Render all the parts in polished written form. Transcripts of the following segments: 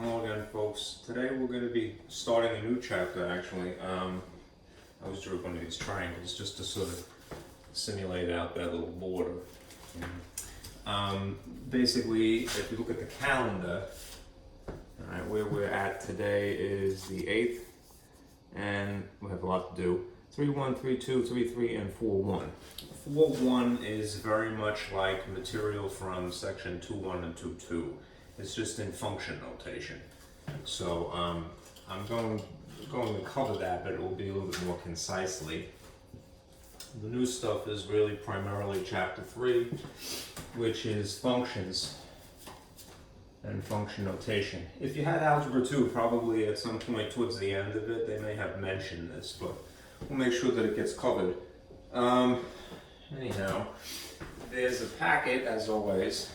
Hello again, folks. Today we're going to be starting a new chapter, actually. I was drawing one of these triangles just to sort of simulate out that little border. Basically, if you look at the calendar, all right, where we're at today is the 8th, and we have a lot to do. 3-1, 3-2, 3-3, and 4-1. 4-1 is very much like material from section 2-1 and 2-2. It's just in function notation. So I'm going to cover that, but it will be a little bit more concisely. The new stuff is really primarily chapter 3, which is functions and function notation. If you had algebra 2, probably at some point towards the end of it, they may have mentioned this, but we'll make sure that it gets covered. Anyhow, there's a packet, as always,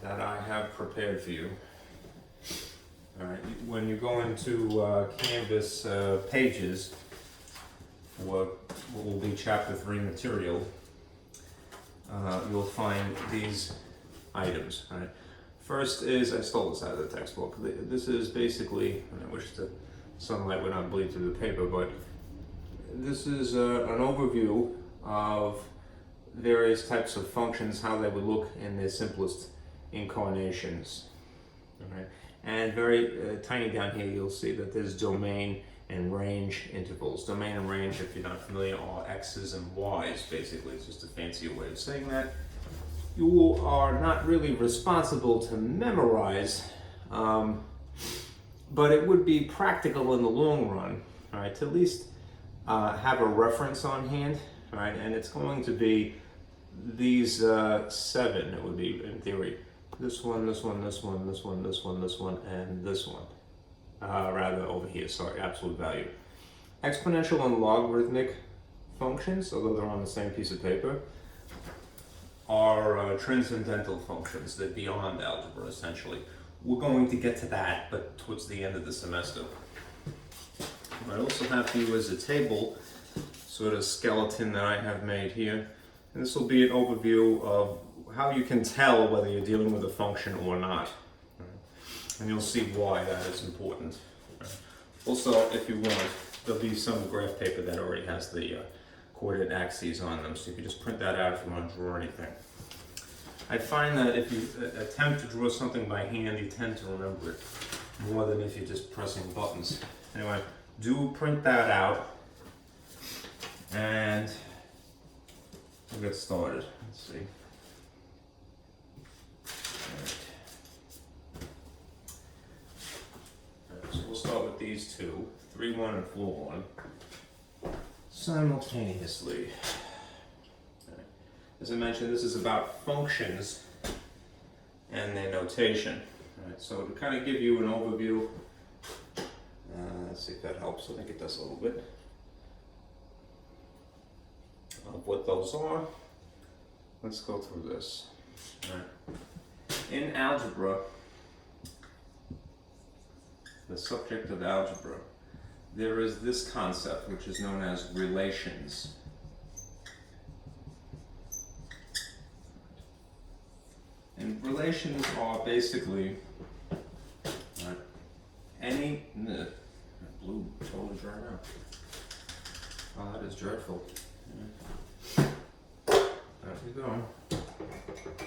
that I have prepared for you. All right, when you go into Canvas pages for what will be chapter 3 material, you'll find these items. All right. First is, I stole this out of the textbook. This is basically, and I wish the sunlight would not bleed through the paper, but this is an overview of various types of functions, how they would look in their simplest incarnations. All right. And very tiny down here, you'll see that there's domain and range intervals. Domain and range, if you're not familiar, are x's and y's, basically. It's just a fancier way of saying that. You are not really responsible to memorize, but it would be practical in the long run, all right, to at least have a reference on hand, all right, and it's going to be these 7, it would be in theory. This one, this one, this one, this one, this one, this one, and this one. Rather over here, sorry, absolute value. Exponential and logarithmic functions, although they're on the same piece of paper, are transcendental functions. They're beyond algebra, essentially. We're going to get to that, but towards the end of the semester. I also have for you as a table, sort of skeleton that I have made here. And this will be an overview of how you can tell whether you're dealing with a function or not. And you'll see why that is important. Also, if you want, there'll be some graph paper that already has the coordinate axes on them, so you can just print that out if you want to draw anything. I find that if you attempt to draw something by hand, you tend to remember it more than if you're just pressing buttons. Anyway, do print that out, and we'll get started. Let's see. So we'll start with these two, 3-1 and 4-1, simultaneously. Right. As I mentioned, this is about functions and their notation. Right. So to kind of give you an overview, let's see if that helps. I think it does a little bit. Of what those are, let's go through this. Right. In algebra, the subject of algebra, there is this concept which is known as relations. And relations are basically any blue totally dried out. Oh, that is dreadful. Yeah. There we go.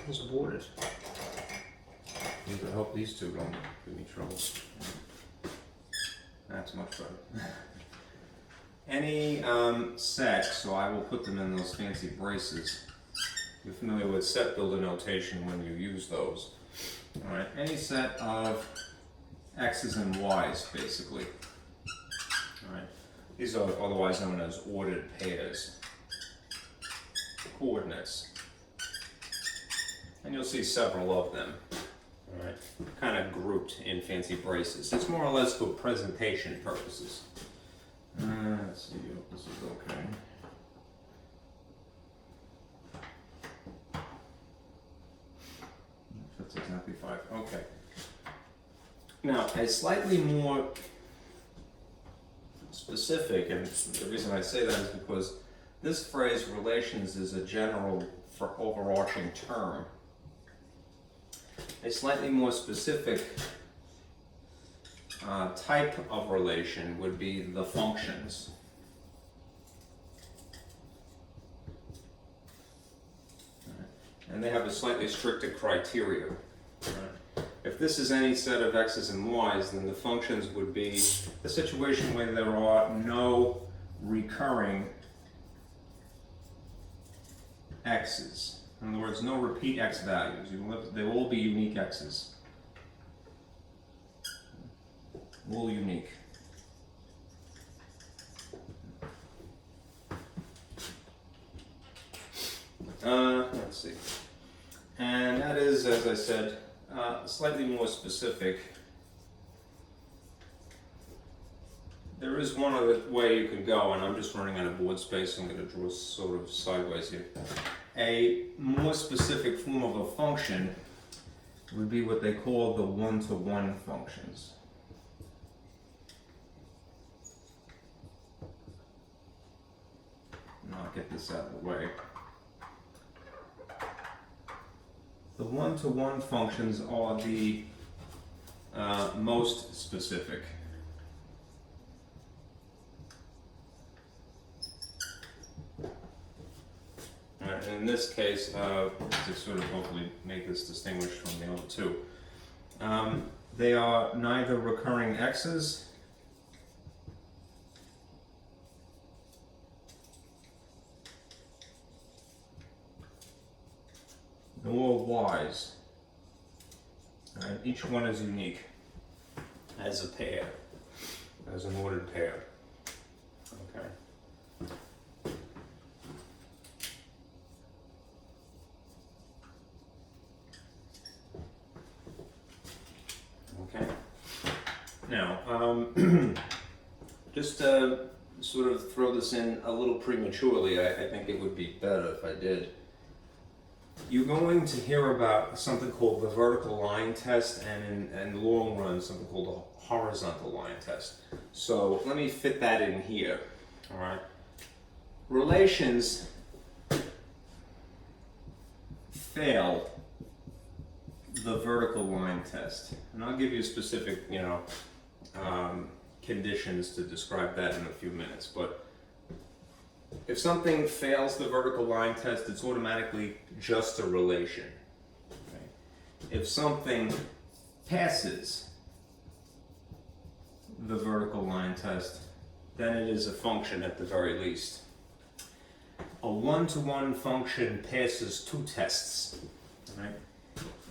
Just boarded. Need to help these two don't give me trouble. That's much better. Any set, so I will put them in those fancy braces. You're familiar with set builder notation when you use those. All right, any set of x's and y's, basically. All right, these are otherwise known as ordered pairs. Coordinates. And you'll see several of them. All right, kind of grouped in fancy braces. It's more or less for presentation purposes. Let's see if this is okay. That's exactly 5. Okay. Now, a slightly more specific, and the reason I say that is because this phrase relations is a general overarching term. A slightly more specific type of relation would be the functions. And they have a slightly stricter criteria. If this is any set of x's and y's, then the functions would be a situation where there are no recurring x's. In other words, no repeat x values. They will all be unique x's. All unique. Let's see. And that is, as I said, slightly more specific. There is one other way you can go, and I'm just running out of board space. I'm going to draw sort of sideways here. A more specific form of a function would be what they call the one-to-one functions. And I'll get this out of the way. The one-to-one functions are the most specific. And in this case, to sort of hopefully make this distinguished from the other two, they are neither recurring x's nor y's. And each one is unique as a pair, as an ordered pair. Okay. Okay. Now, just to sort of throw this in a little prematurely, I think it would be better if I did. You're going to hear about something called the vertical line test, and in the long run, something called the horizontal line test. So let me fit that in here. All right. Relations fail the vertical line test, and I'll give you specific, conditions to describe that in a few minutes. But if something fails the vertical line test, it's automatically just a relation. Okay? If something passes the vertical line test, then it is a function at the very least. A one-to-one function passes two tests. Right?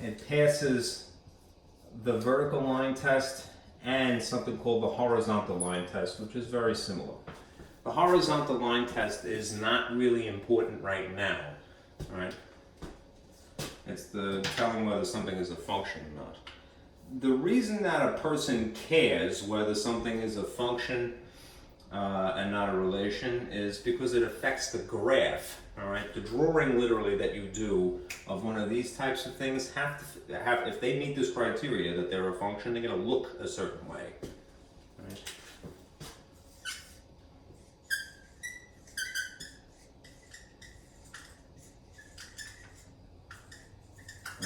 It passes the vertical line test and something called the horizontal line test, which is very similar. The horizontal line test is not really important right now, right? It's the telling whether something is a function or not. The reason that a person cares whether something is a function and not a relation is because it affects the graph, all right? The drawing literally that you do of one of these types of things if they meet this criteria that they're a function, they're going to look a certain way, right?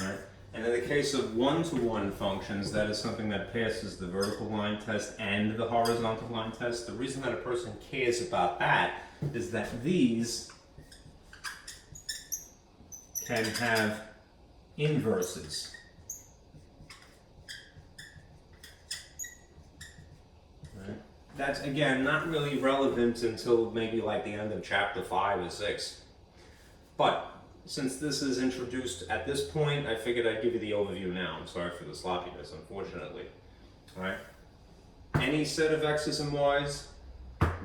Right. And in the case of one-to-one functions, that is something that passes the vertical line test and the horizontal line test. The reason that a person cares about that is that these can have inverses. Right. That's, again, not really relevant until maybe like the end of chapter 5 or 6. But since this is introduced at this point, I figured I'd give you the overview now. I'm sorry for the sloppiness, unfortunately. All right. Any set of x's and y's,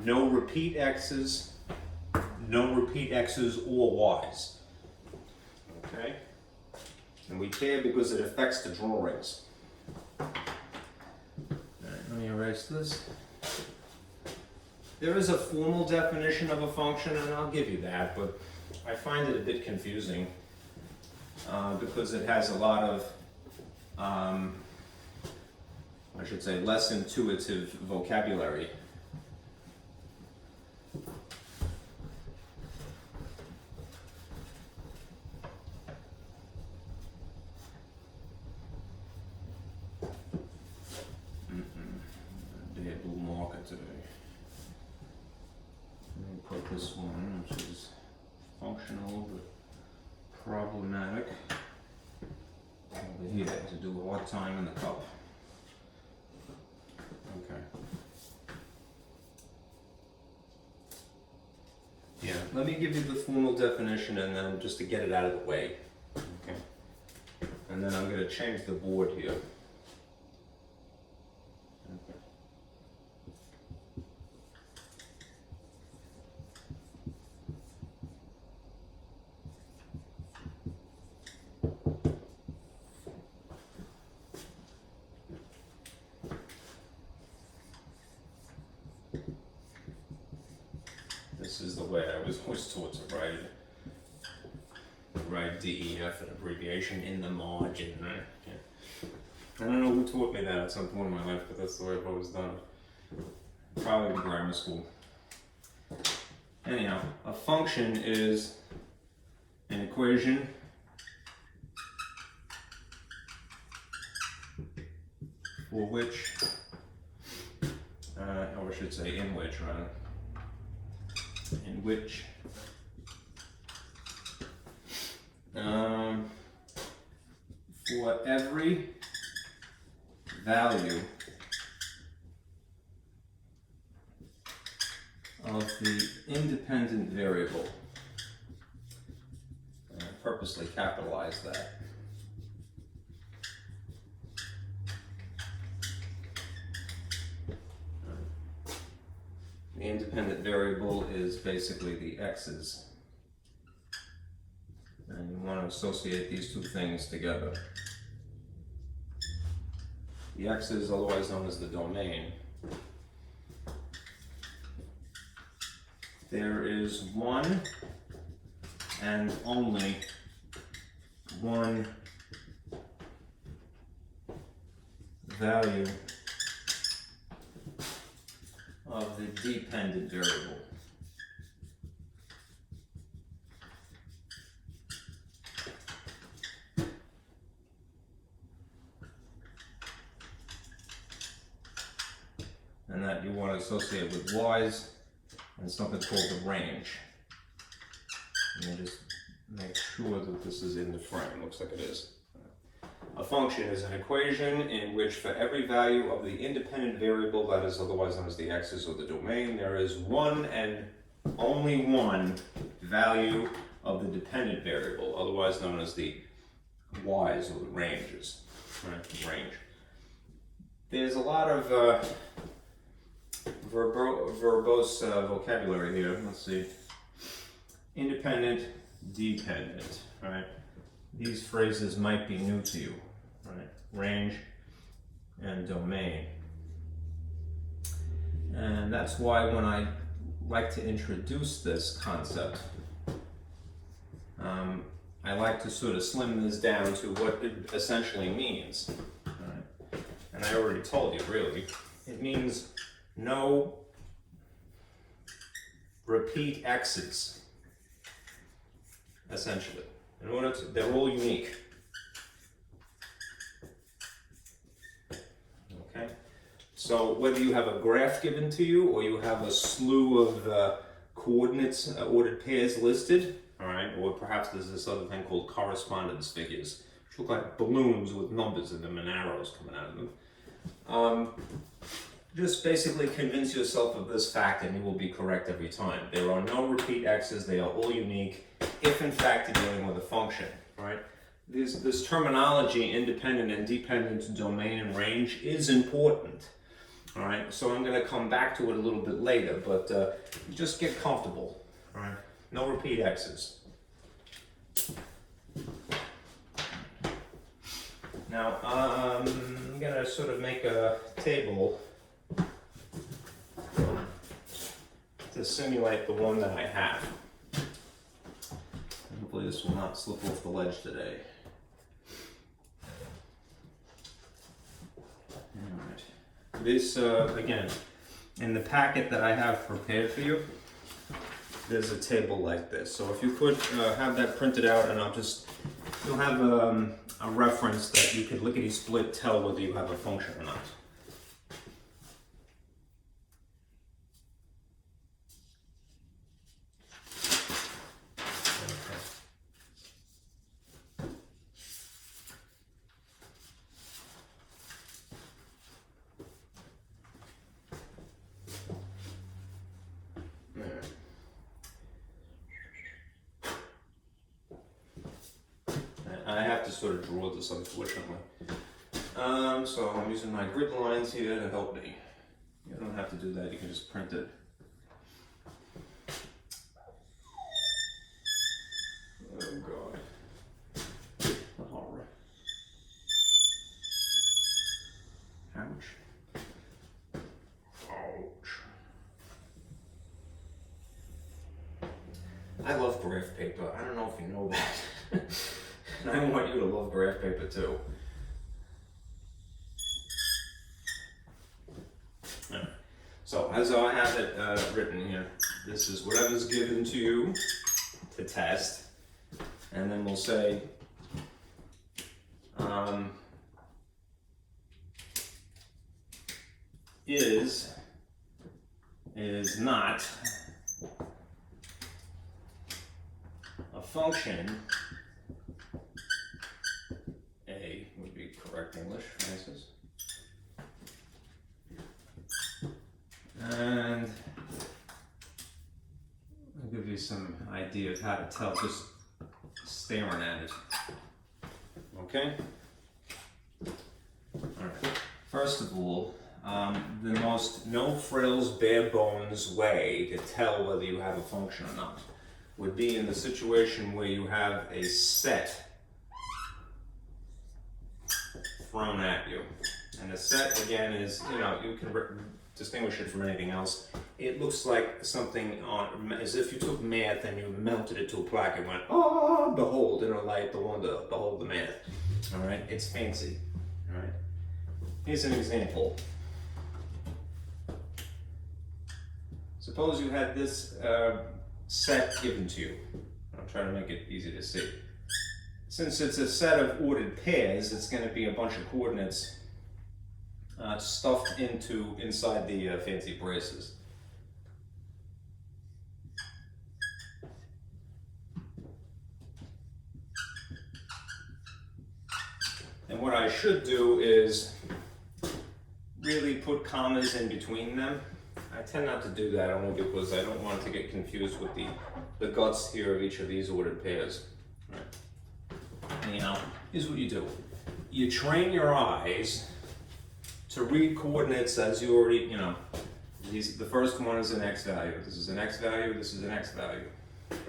no repeat x's, no repeat x's or y's. Okay. And we care because it affects the drawings. All right, let me erase this. There is a formal definition of a function, and I'll give you that, but I find it a bit confusing because it has a lot of, I should say, less intuitive vocabulary. have today? Let me put this one, which is functional but problematic, over here to do a hard time in the cup. Okay. Yeah, let me give you the formal definition and then just to get it out of the way. Okay. And then I'm going to change the board here. Okay. This is the way I was always taught to write it. Write DEF, an abbreviation in the margin, right? Yeah. I don't know who taught me that at some point in my life, but that's the way I've always done it. Probably grammar school. Anyhow, a function is an equation for which, or I should say in which, rather, in which for every value of the independent variable, and I purposely capitalize that, the independent variable is basically the x's. And you want to associate these two things together. The x's, otherwise known as the domain. There is one and only one value of the dependent variable. And that you want to associate with y's and something called the range. Let me just make sure that this is in the frame. Looks like it is. A function is an equation in which for every value of the independent variable, that is otherwise known as the x's or the domain, there is one and only one value of the dependent variable, otherwise known as the y's or the ranges. Right? The range. There's a lot of verbose vocabulary here. Let's see. Independent, dependent, right? These phrases might be new to you, right? Range and domain. And that's why when I like to introduce this concept, I like to sort of slim this down to what it essentially means. Right? And I already told you, really. It means no repeat x's, essentially. In order to, they're all unique. Okay? So whether you have a graph given to you or you have a slew of coordinates, ordered pairs listed, all right, or perhaps there's this other thing called correspondence figures, which look like balloons with numbers in them and arrows coming out of them. Just basically convince yourself of this fact and you will be correct every time. There are no repeat x's, they are all unique, if in fact you're dealing with a function, right? This terminology, independent and dependent, domain and range, is important, all right? So I'm gonna come back to it a little bit later, but just get comfortable, all right? No repeat x's. Now, I'm gonna sort of make a table to simulate the one that I have. Hopefully this will not slip off the ledge today. Alright. This, again, in the packet that I have prepared for you, there's a table like this. So if you could have that printed out, and you'll have a reference that you could lickety-split tell whether you have a function or not. have to sort of draw this, unfortunately. So I'm using my grid lines here to help me. You don't have to do that, you can just print it. Oh God. The horror. Ouch. Ouch. I love graph paper. I don't know if you know that. And I want you to love graph paper too. Right. So as I have it written here, this is whatever's given to you to test. And then we'll say, is not a function. A would be correct English, Francis. And I'll give you some idea of how to tell just staring at it. Okay? Alright. First of all, the most no frills, bare bones way to tell whether you have a function or not would be in the situation where you have a set thrown at you. And a set, again, is, you know, you can distinguish it from anything else. It looks like something on, as if you took math and you mounted it to a plaque and went, oh, behold, inner light, the wonder, behold the math. All right, it's fancy. All right, here's an example. Suppose you had this set given to you. I'll try to make it easy to see. Since it's a set of ordered pairs, it's going to be a bunch of coordinates stuffed inside the fancy braces. And what I should do is really put commas in between them. I tend not to do that only because I don't want to get confused with the guts here of each of these ordered pairs. Right. Anyhow, here's what you do. You train your eyes to read coordinates as you already, you know, the first one is an x value. This is an x value, this is an x value.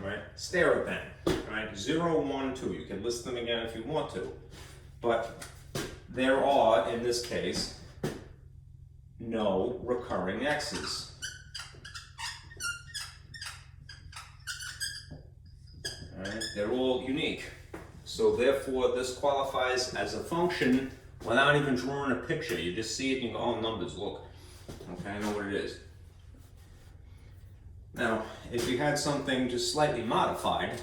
Right? Stare at them. Right? 0, 1, 2. You can list them again if you want to. But there are, in this case, no recurring x's. Right? They're all unique. So therefore, this qualifies as a function without even drawing a picture. You just see it and you go, oh, numbers, look. Okay, I know what it is. Now, if you had something just slightly modified,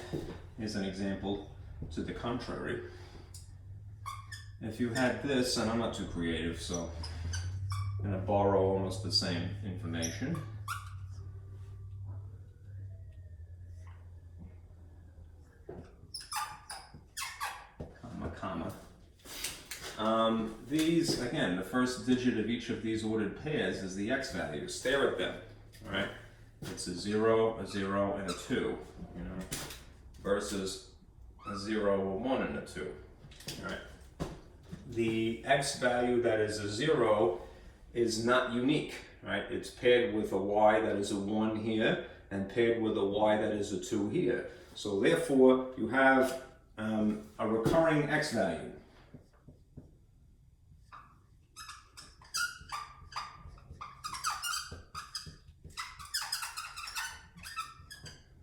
here's an example to the contrary. If you had this, and I'm not too creative, so I'm going to borrow almost the same information. Comma. These, again, the first digit of each of these ordered pairs is the x value. Stare at them, all right? It's a 0, a 0, and a 2, you know, versus a 0, a 1, and a 2, all right? The x value that is a 0 is not unique, right? It's paired with a y that is a 1 here, and paired with a y that is a 2 here. So therefore, you have a recurring x value.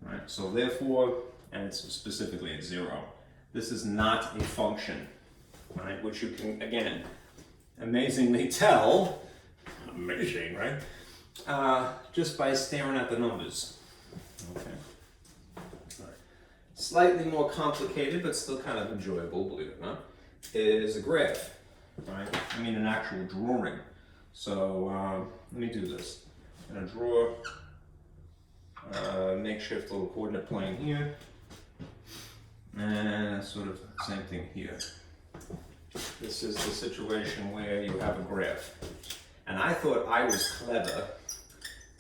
Right, so therefore, and it's specifically at 0, this is not a function, right? Which you can, again, amazingly tell, amazing, right? Just by staring at the numbers. Okay. Slightly more complicated, but still kind of enjoyable, believe it or not, is a graph, right? I mean an actual drawing. So let me do this. I'm going to draw a makeshift little coordinate plane here, and sort of same thing here. This is the situation where you have a graph. And I thought I was clever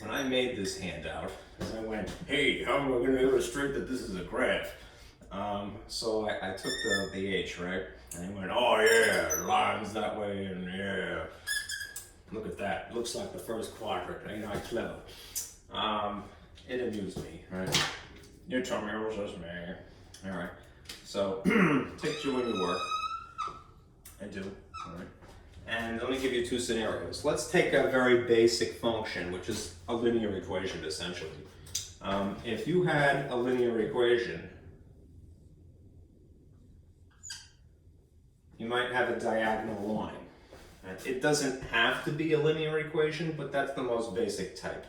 when I made this handout, because I went, hey, how am I going to illustrate that this is a graph? So I took the H, right? And he went, oh yeah, lines that way, and yeah. Look at that, looks like the first quadrant, ain't I clever? It amused me, right? You told me it was just me. All right, so take you when you work. I do, all right. And let me give you two scenarios. Let's take a very basic function, which is a linear equation, essentially. If you had a linear equation, you might have a diagonal line. It doesn't have to be a linear equation, but that's the most basic type.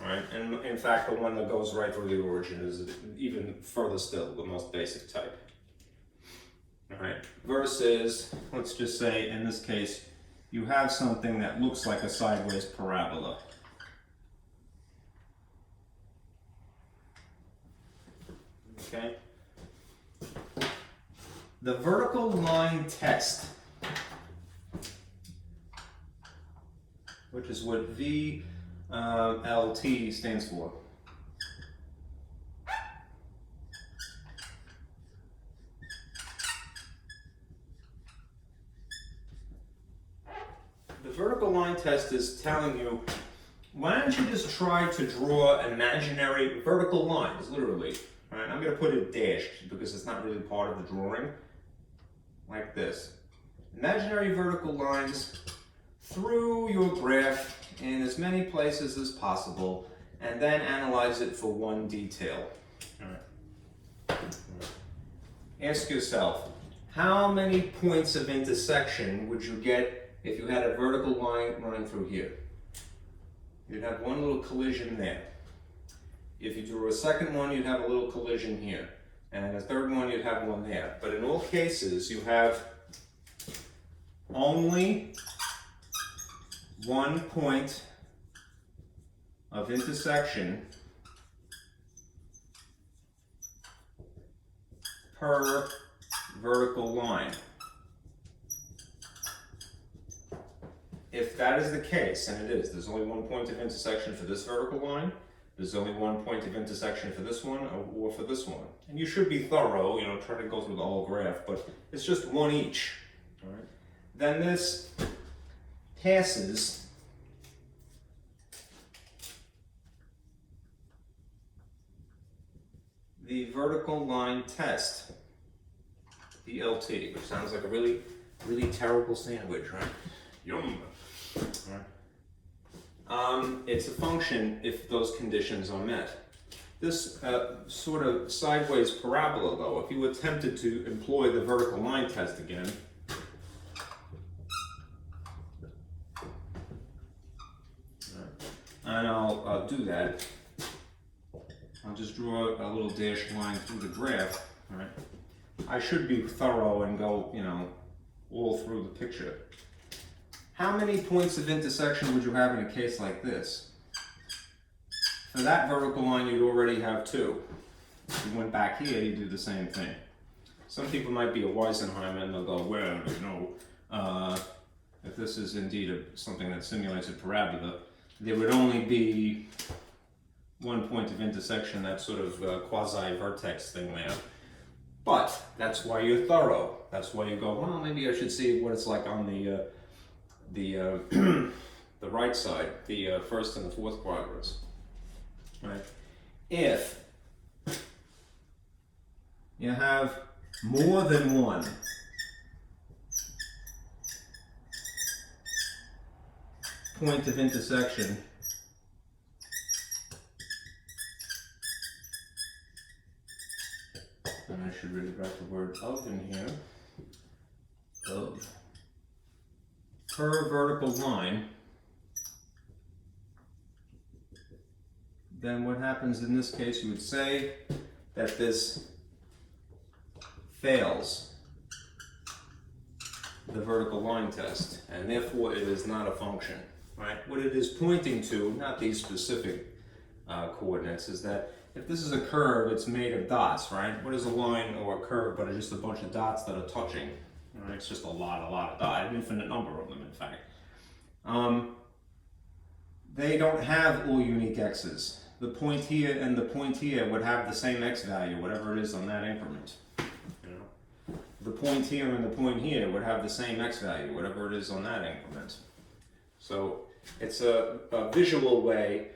All right? And in fact, the one that goes right through the origin is even further still, the most basic type. All right? Versus, let's just say, in this case, you have something that looks like a sideways parabola. Okay? The vertical line test, which is what VLT stands for. The vertical line test is telling you, why don't you just try to draw imaginary vertical lines, literally. All right, I'm going to put it dashed because it's not really part of the drawing, like this. Imaginary vertical lines through your graph in as many places as possible, and then analyze it for one detail. All right. Ask yourself, how many points of intersection would you get if you had a vertical line running through here? You'd have one little collision there. If you drew a second one, you'd have a little collision here. And a third one, you'd have one there. But in all cases, you have only 1 point of intersection per vertical line. If that is the case, and it is, there's only 1 point of intersection for this vertical line, there's only 1 point of intersection for this one or for this one. And you should be thorough, you know, try to go through the whole graph, but it's just one each. All right. Then this passes the vertical line test, VLT, which sounds like a really, really terrible sandwich, right? Yum. All right. It's a function if those conditions are met. This sort of sideways parabola, though, if you attempted to employ the vertical line test again, and I'll do that. I'll just draw a little dashed line through the graph. All right. I should be thorough and go, you know, all through the picture. How many points of intersection would you have in a case like this? For that vertical line, you'd already have 2. If you went back here, you'd do the same thing. Some people might be a Weisenheimer and they'll go, well, you know, if this is indeed something that simulates a parabola, there would only be 1 point of intersection, that sort of quasi-vertex thing there. But that's why you're thorough. That's why you go, well, maybe I should see what it's like on the right side, the first and the fourth quadrants. Right? If you have more than 1 point of intersection and I should really write the word of in here, of, per vertical line, then what happens in this case, you would say that this fails the vertical line test, and therefore it is not a function, right? What it is pointing to, not these specific coordinates, is that if this is a curve, it's made of dots, right? What is a line or a curve but just a bunch of dots that are touching? Right? It's just a lot of dots, an infinite number of them, in fact. They don't have all unique x's. the point here and the point here would have the same x value, whatever it is on that increment. You know? The point here and the point here would have the same x value, whatever it is on that increment. So it's a visual way,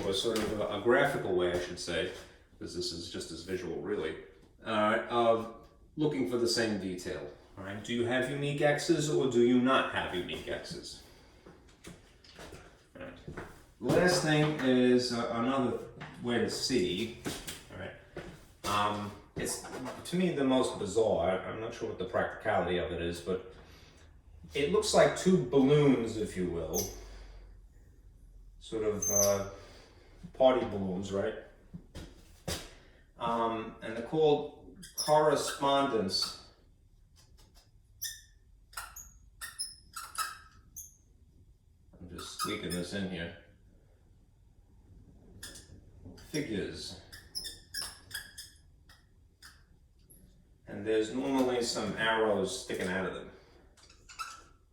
or sort of a graphical way, I should say, because this is just as visual, really, of looking for the same detail. All right? Do you have unique x's or do you not have unique x's? All right. Last thing is another way to see. All right. It's to me the most bizarre. I'm not sure what the practicality of it is, but it looks like two balloons, if you will, sort of party balloons, right? And they're called correspondence. I'm just squeaking this in here. Figures. And there's normally some arrows sticking out of them,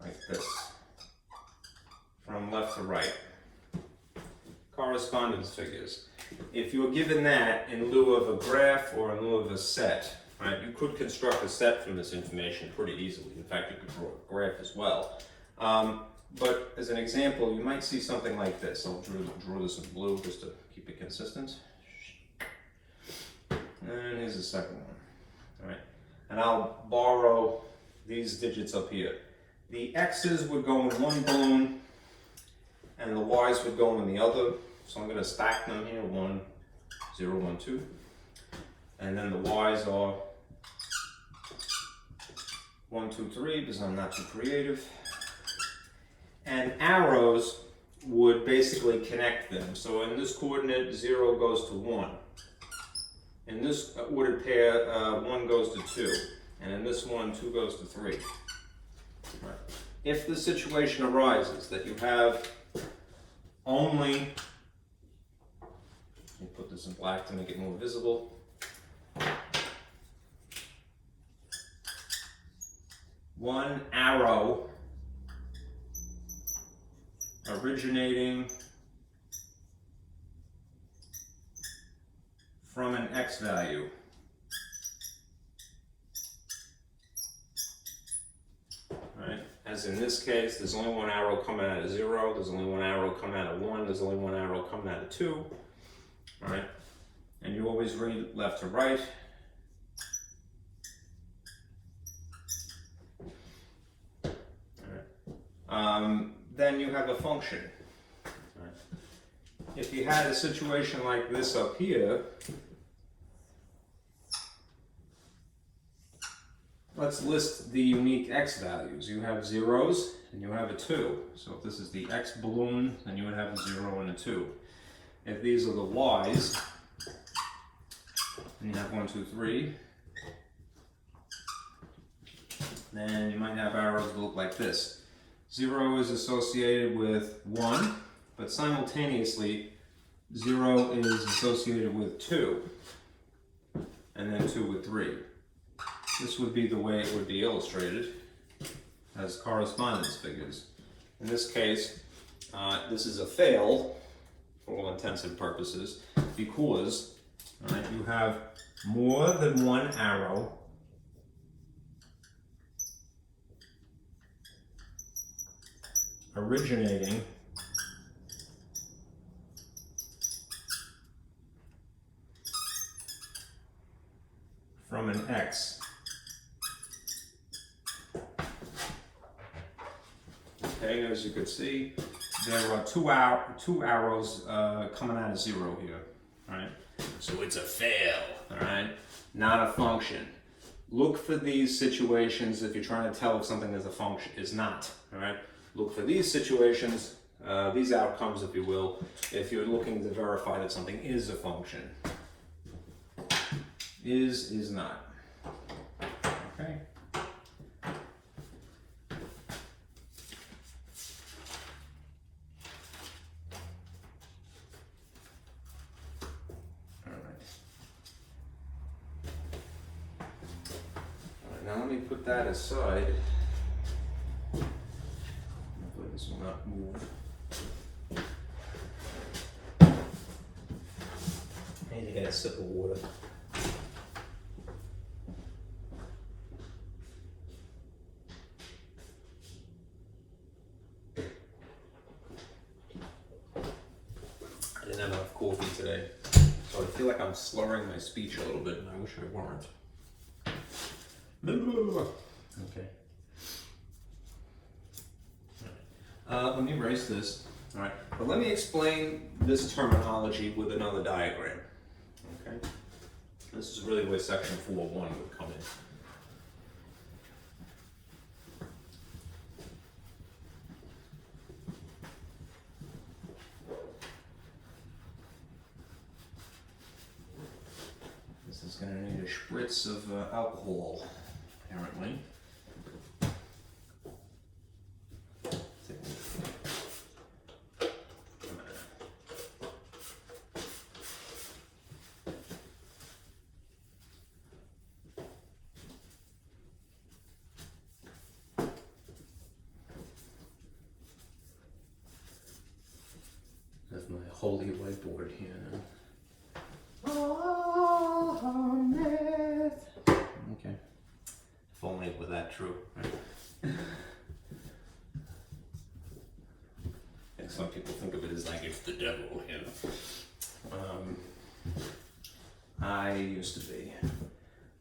like this, from left to right. Correspondence figures. If you were given that in lieu of a graph or in lieu of a set, right, you could construct a set from this information pretty easily. In fact, you could draw a graph as well. But as an example, you might see something like this. I'll draw this in blue just to keep it consistent. And here's the second one. All right. And I'll borrow these digits up here. The x's would go in one balloon, and the y's would go in the other. So I'm going to stack them here, 1, 0, 1, 2. And then the y's are 1, 2, 3, because I'm not too creative. And arrows would basically connect them. So in this coordinate, 0 goes to 1. In this ordered pair, 1 goes to 2. And in this one, 2 goes to 3. Right. If the situation arises that you have only, let me put this in black to make it more visible. One arrow originating from an x value. Right? As in this case, there's only one arrow coming out of 0, there's only one arrow coming out of 1, there's only one arrow coming out of 2. All right? And you always read left to right. All right. Then you have a function. All right. If you had a situation like this up here, let's list the unique x values. You have zeros and you have a 2. So if this is the x balloon, then you would have a 0 and a 2. If these are the y's, then you have 1, 2, 3. Then you might have arrows that look like this. 0 is associated with 1, but simultaneously 0 is associated with 2, and then 2 with 3. This would be the way it would be illustrated as correspondence figures. In this case, this is a fail for all intents and purposes because you have more than one arrow originating from an x. Okay, as you can see, there are two arrows coming out of 0 here. All right, so it's a fail. All right, not a function. Look for these situations if you're trying to tell if something is a function is not. All right. Look for these situations, these outcomes, if you will, if you're looking to verify that something is a function. Is not. Okay. All right, now let me put that aside. This will not move. nice sip of water. I didn't have enough coffee today, so I feel like I'm slurring my speech a little bit, and I wish I weren't. Okay. Let me erase this. All right, but let me explain this terminology with another diagram. Okay, this is really where section 4.1 would come in. This is going to need a spritz of alcohol, apparently. That's my holy whiteboard here now. Okay. If only it were that true, right? And some people think of it as like it's the devil, you know. I used to be,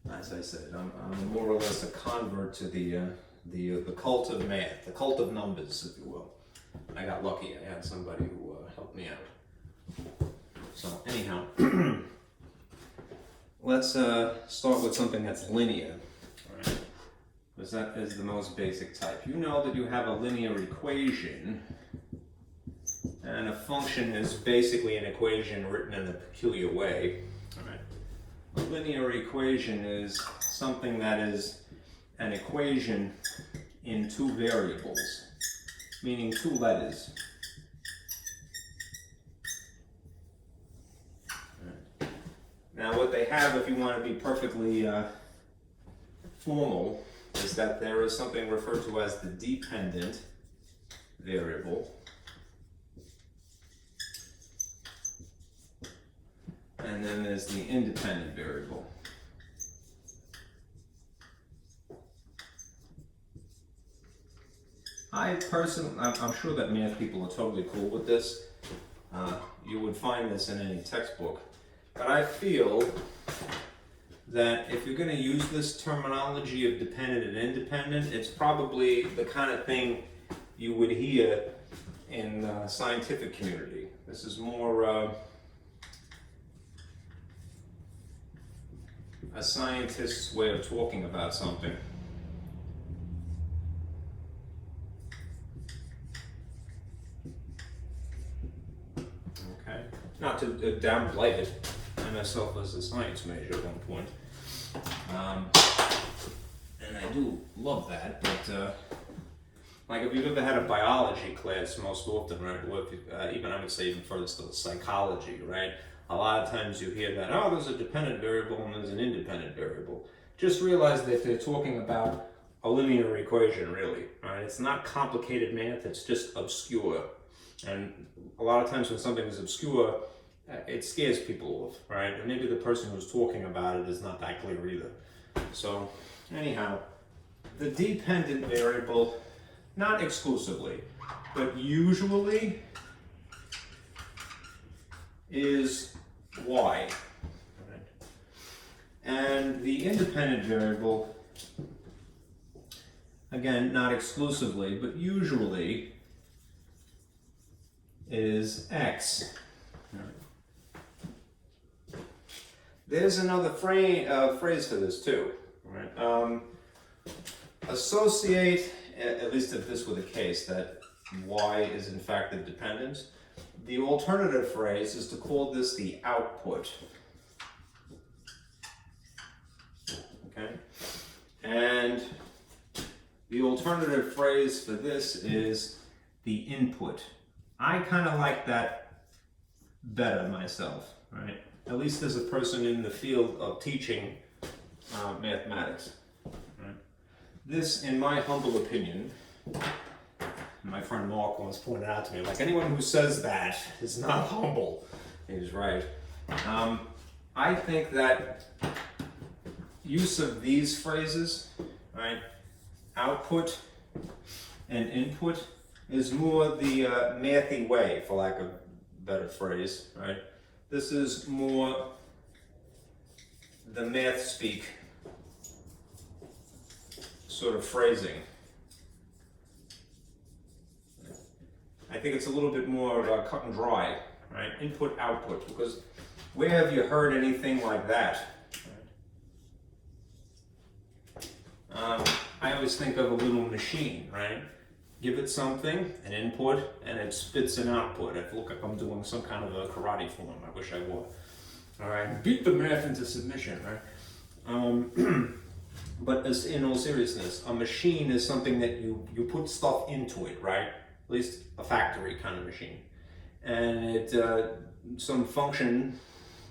as I said, I'm more or less a convert to the cult of math, the cult of numbers, if you will. I got lucky. I had somebody who helped me out. So anyhow, let's start with something that's linear, right? Because that is the most basic type. You know that you have a linear equation, and a function is basically an equation written in a peculiar way. All right. A linear equation is something that is an equation in two variables, meaning two letters. Now what they have, if you want to be perfectly formal, is that there is something referred to as the dependent variable. And then there's the independent variable. I personally, I'm sure that math people are totally cool with this. You would find this in any textbook. But I feel that if you're going to use this terminology of dependent and independent, it's probably the kind of thing you would hear in the scientific community. This is more a scientist's way of talking about something. Okay, not to downplay it. I myself was a science major at one point, and I do love that. But like, if you've ever had a biology class, most often, right? Or if, even I would say even further still, psychology, right? A lot of times you hear that, oh, there's a dependent variable and there's an independent variable. Just realize that they're talking about a linear equation, really, right? It's not complicated math, it's just obscure. And a lot of times when something is obscure, it scares people off, right? And maybe the person who's talking about it is not that clear either. So anyhow, the dependent variable, not exclusively, but usually is y. Right? And the independent variable, again, not exclusively, but usually is x. Right. There's another phrase for this too. Right? Associate, at least if this were the case, that y is in fact the dependent, the alternative phrase is to call this the output. Okay? And the alternative phrase for this is the input. I kind of like that better myself, right? At least as a person in the field of teaching mathematics. Right? This, in my humble opinion, my friend Mark once pointed out to me, like, anyone who says that is not humble. He's right. I I think that use of these phrases, right, output and input, is more the mathy way, for lack of a better phrase, right? This is more the math speak sort of phrasing. I think it's a little bit more cut and dry, right? Input, output, because where have you heard anything like that? I always think of a little machine, right? Give it something, an input, and it spits an output. I feel like I'm doing some kind of a karate form. I wish I were. All right, beat the math into submission, right? But as in all seriousness, a machine is something that you put stuff into it, right? At least a factory kind of machine, and it some function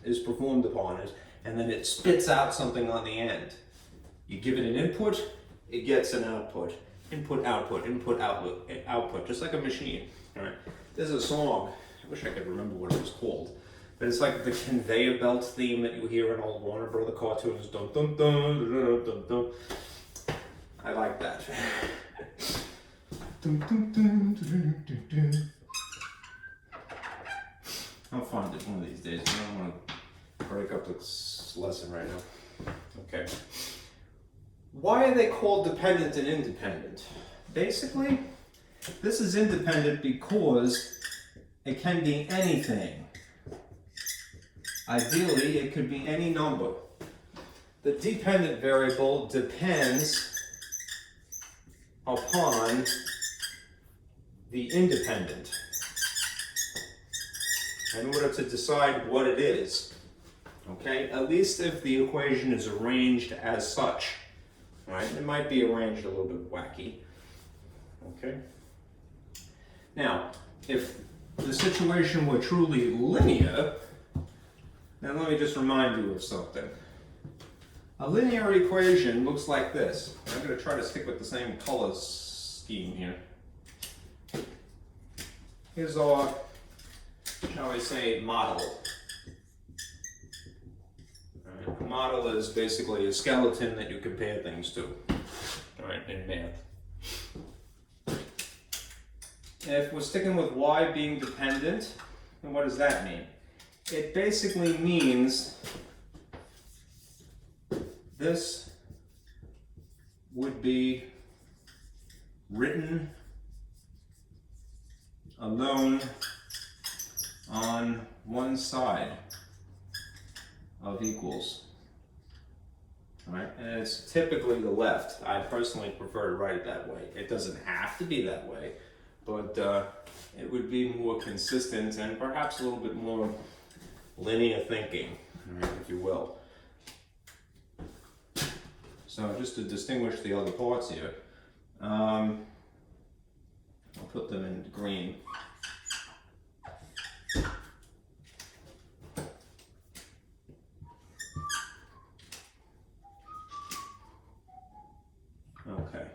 is performed upon it, and then it spits out something on the end. You give it an input, it gets an output. Input, output, input, output, just like a machine. All right. There's a song. I wish I could remember what it was called, but it's like the conveyor belt theme that you hear in old Warner Brother cartoons. Dun, dun, dun, dun, dun, dun. I like that. Dun, dun, dun, dun, dun, dun. I'll find it one of these days. I don't want to break up this lesson right now. Okay. Why are they called dependent and independent? Basically, this is independent because it can be anything. Ideally, it could be any number. The dependent variable depends upon the independent in order to decide what it is. Okay? At least if the equation is arranged as such. Right? It might be arranged a little bit wacky. Okay? Now, if the situation were truly linear, then let me just remind you of something. A linear equation looks like this. I'm going to try to stick with the same color scheme here. Here's our, shall we say, model. A model is basically a skeleton that you compare things to, right, in math. If we're sticking with y being dependent, then what does that mean? It basically means this would be written alone on one side of equals. All right, and it's typically the left. I personally prefer to write it that way. It doesn't have to be that way, but it would be more consistent and perhaps a little bit more linear thinking, right, if you will. So just to distinguish the other parts here, I'll put them in green. Okay,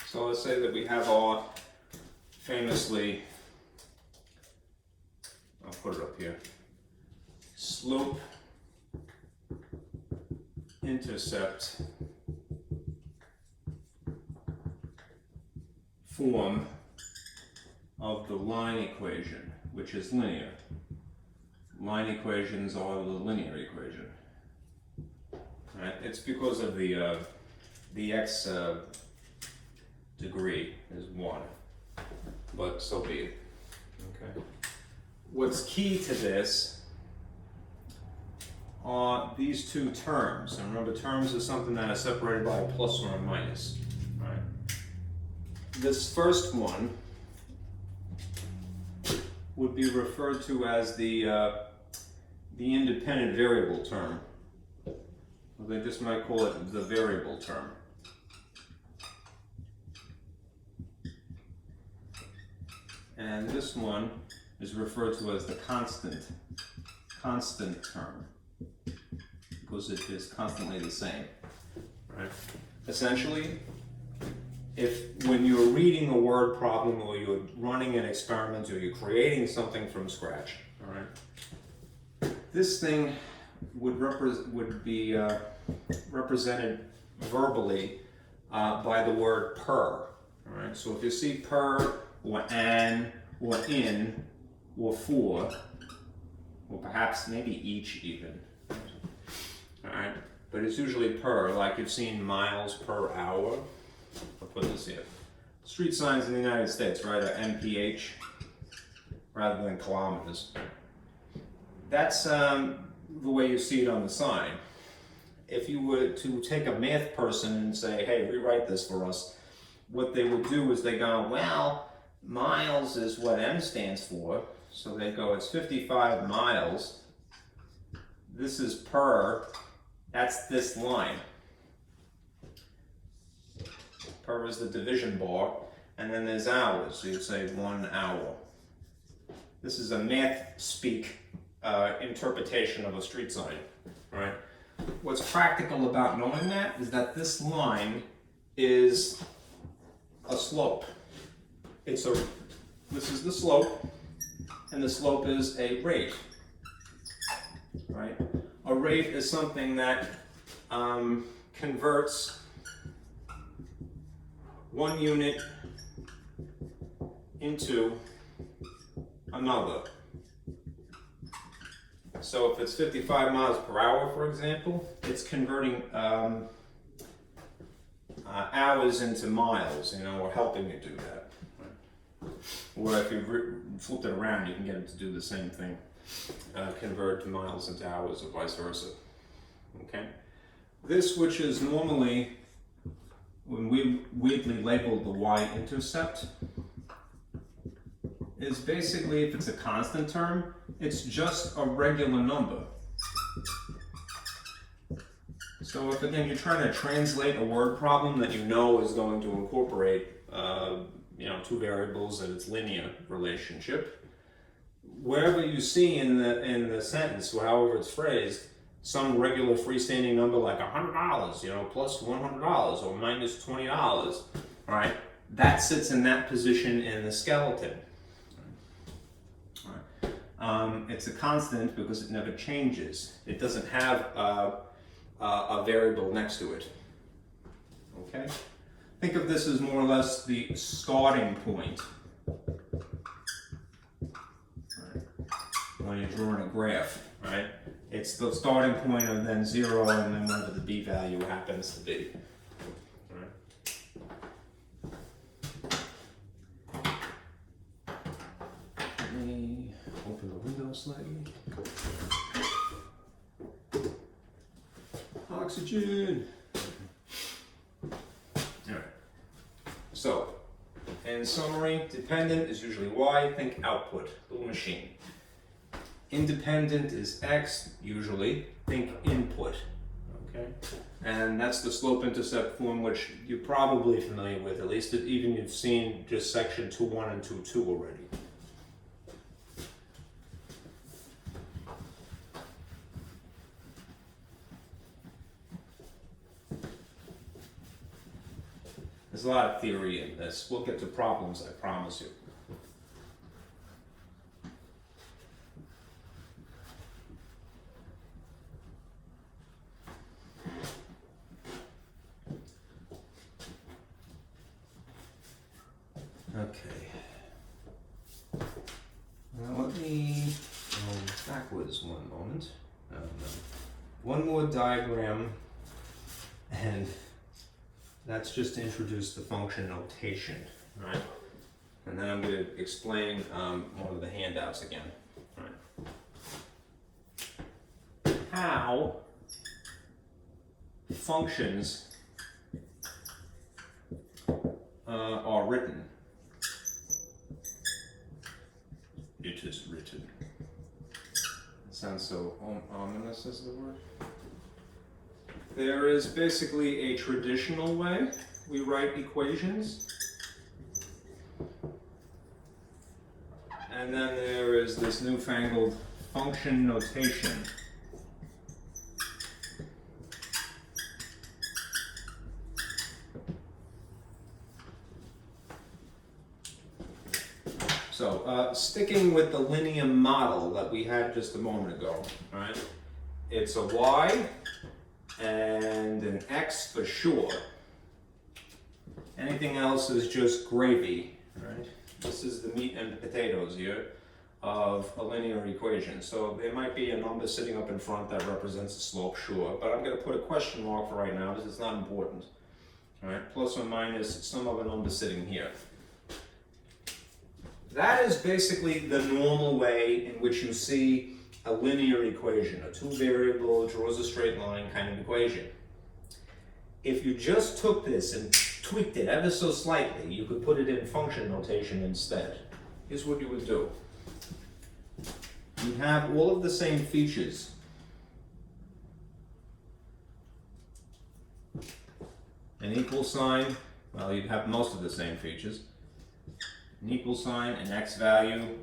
so let's say that we have our famously, I'll put it up here, slope, intercept form of the line equation, which is linear. Line equations are the linear equation. Right? It's because of the x degree is 1, but so be it. Okay. What's key to this are these two terms. And remember, terms is something that is separated by a plus or a minus. Right? This first one would be referred to as the independent variable term. Or they just might call it the variable term. And this one is referred to as the constant term, because it is constantly the same. Right? Essentially, when you're reading a word problem or you're running an experiment or you're creating something from scratch, all right, this thing would be represented verbally by the word per. All right. So if you see per or an or in or for, or perhaps maybe each even. All right. But it's usually per, like you've seen miles per hour. I'll put this here. Street signs in the United States, right, are MPH rather than kilometers. That's the way you see it on the sign. If you were to take a math person and say, hey, rewrite this for us, what they would do is they go, well, miles is what M stands for. So they go, it's 55 miles. This is per, that's this line. Per is the division bar, and then there's hours, so you'd say 1 hour. This is a math speak interpretation of a street sign, right? What's practical about knowing that is that this line is a slope. This is the slope, and the slope is a rate, right? A rate is something that converts 1 unit into another. So if it's 55 miles per hour, for example, it's converting hours into miles, or helping you do that. Or if you flipped it around, you can get it to do the same thing. Convert miles into hours or vice versa. Okay? This, which is normally, when we weirdly labeled the y-intercept, is basically, if it's a constant term, it's just a regular number. So if, again, you're trying to translate a word problem that you know is going to incorporate, two variables and its linear relationship, wherever you see in the sentence, or however it's phrased, some regular freestanding number like $100, plus $100 or minus $20, right? That sits in that position in the skeleton. It's a constant because it never changes. It doesn't have a variable next to it. Okay? Think of this as more or less the starting point. Right. When you're drawing a graph, right? It's the starting point of then 0 and then whatever the b value happens to be. Let me open the window slightly. Oxygen. Alright. So, in summary, dependent is usually y, think output, little machine. Independent is x, usually, think input. Okay? And that's the slope-intercept form, which you're probably familiar with, at least even you've seen just section 2.1 and 2.2 already. There's a lot of theory in this. We'll get to problems, I promise you. Okay. Now let me go backwards one moment. One more diagram, and that's just to introduce the function notation, right? And then I'm going to explain one of the handouts again. Right? How functions are written. It is written. It sounds so ominous as the word. There is basically a traditional way we write equations. And then there is this newfangled function notation. So, sticking with the linear model that we had just a moment ago, right? it's a y and an x for sure. Anything else is just gravy, right? This is the meat and potatoes here of a linear equation. So there might be a number sitting up in front that represents the slope, sure, but I'm going to put a question mark for right now because it's not important. All right, plus or minus some of a number sitting here. That is basically the normal way in which you see a linear equation, a two-variable, draws a straight line kind of equation. If you just took this and tweaked it ever so slightly, you could put it in function notation instead. Here's what you would do. You'd have all of the same features. An equal sign, well, you'd have most of the same features. An equal sign, an x value,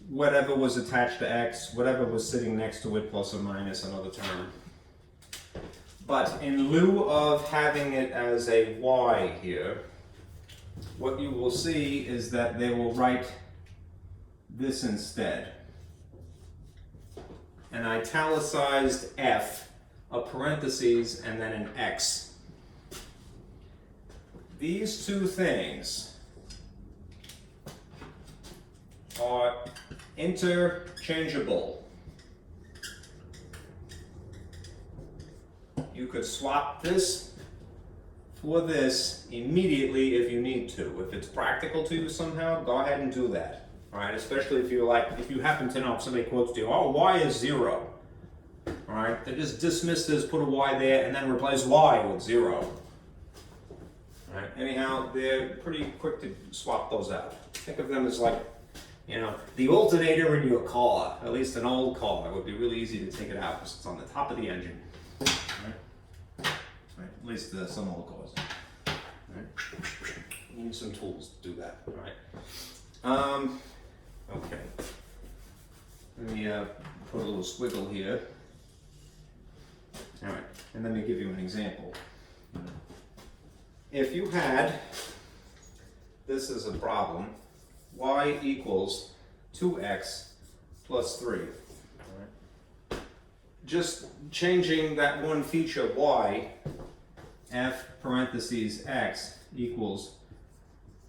whatever was attached to x, whatever was sitting next to it, plus or minus another term. But in lieu of having it as a y here, what you will see is that they will write this instead. An italicized f, a parentheses, and then an x. These two things are interchangeable. You could swap this for this immediately if you need to. If it's practical to you somehow, go ahead and do that. All right, especially if you happen to know, if somebody quotes to you, oh, y is 0. All right, then just dismiss this, put a y there, and then replace y with 0. All right, anyhow, they're pretty quick to swap those out. Think of them as like, you know, the alternator in your car, at least an old car. It would be really easy to take it out because it's on the top of the engine. Right, at least some old cars. Right. You need some tools to do that. All right. Okay. Let me put a little squiggle here. All right, and let me give you an example. If you had this as a problem, y equals 2x plus 3. All right. Just changing that one feature y, f parentheses x equals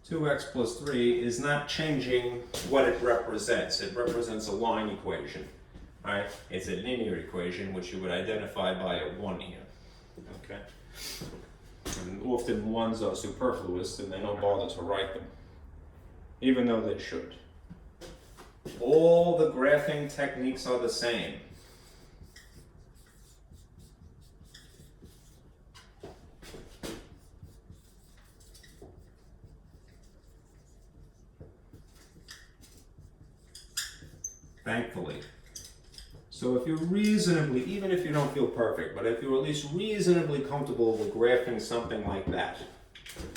2x plus 3 is not changing what it represents. It represents a line equation. All right? It's a linear equation which you would identify by a 1 here. Okay? And often ones are superfluous and they don't bother to write them, even though they should. All the graphing techniques are the same. Thankfully. So if you're reasonably, even if you don't feel perfect, but if you're at least reasonably comfortable with graphing something like that,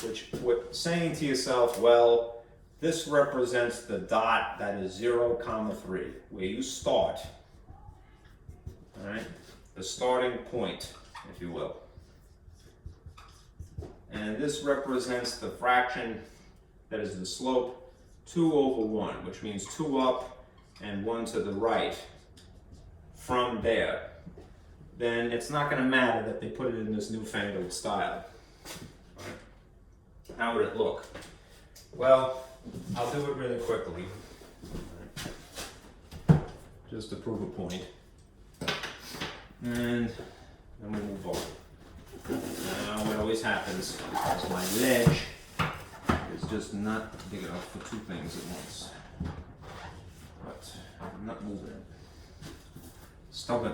which saying to yourself, well, this represents the dot that is 0, 3, where you start, all right? The starting point, if you will. And this represents the fraction that is the slope 2 over 1, which means 2 up and 1 to the right from there. Then it's not going to matter that they put it in this newfangled style. Right. How would it look? Well, I'll do it really quickly, just to prove a point. And then we'll move on. Now, what always happens is my ledge is just not big enough for two things at once. But I'm not moving it. Stubborn.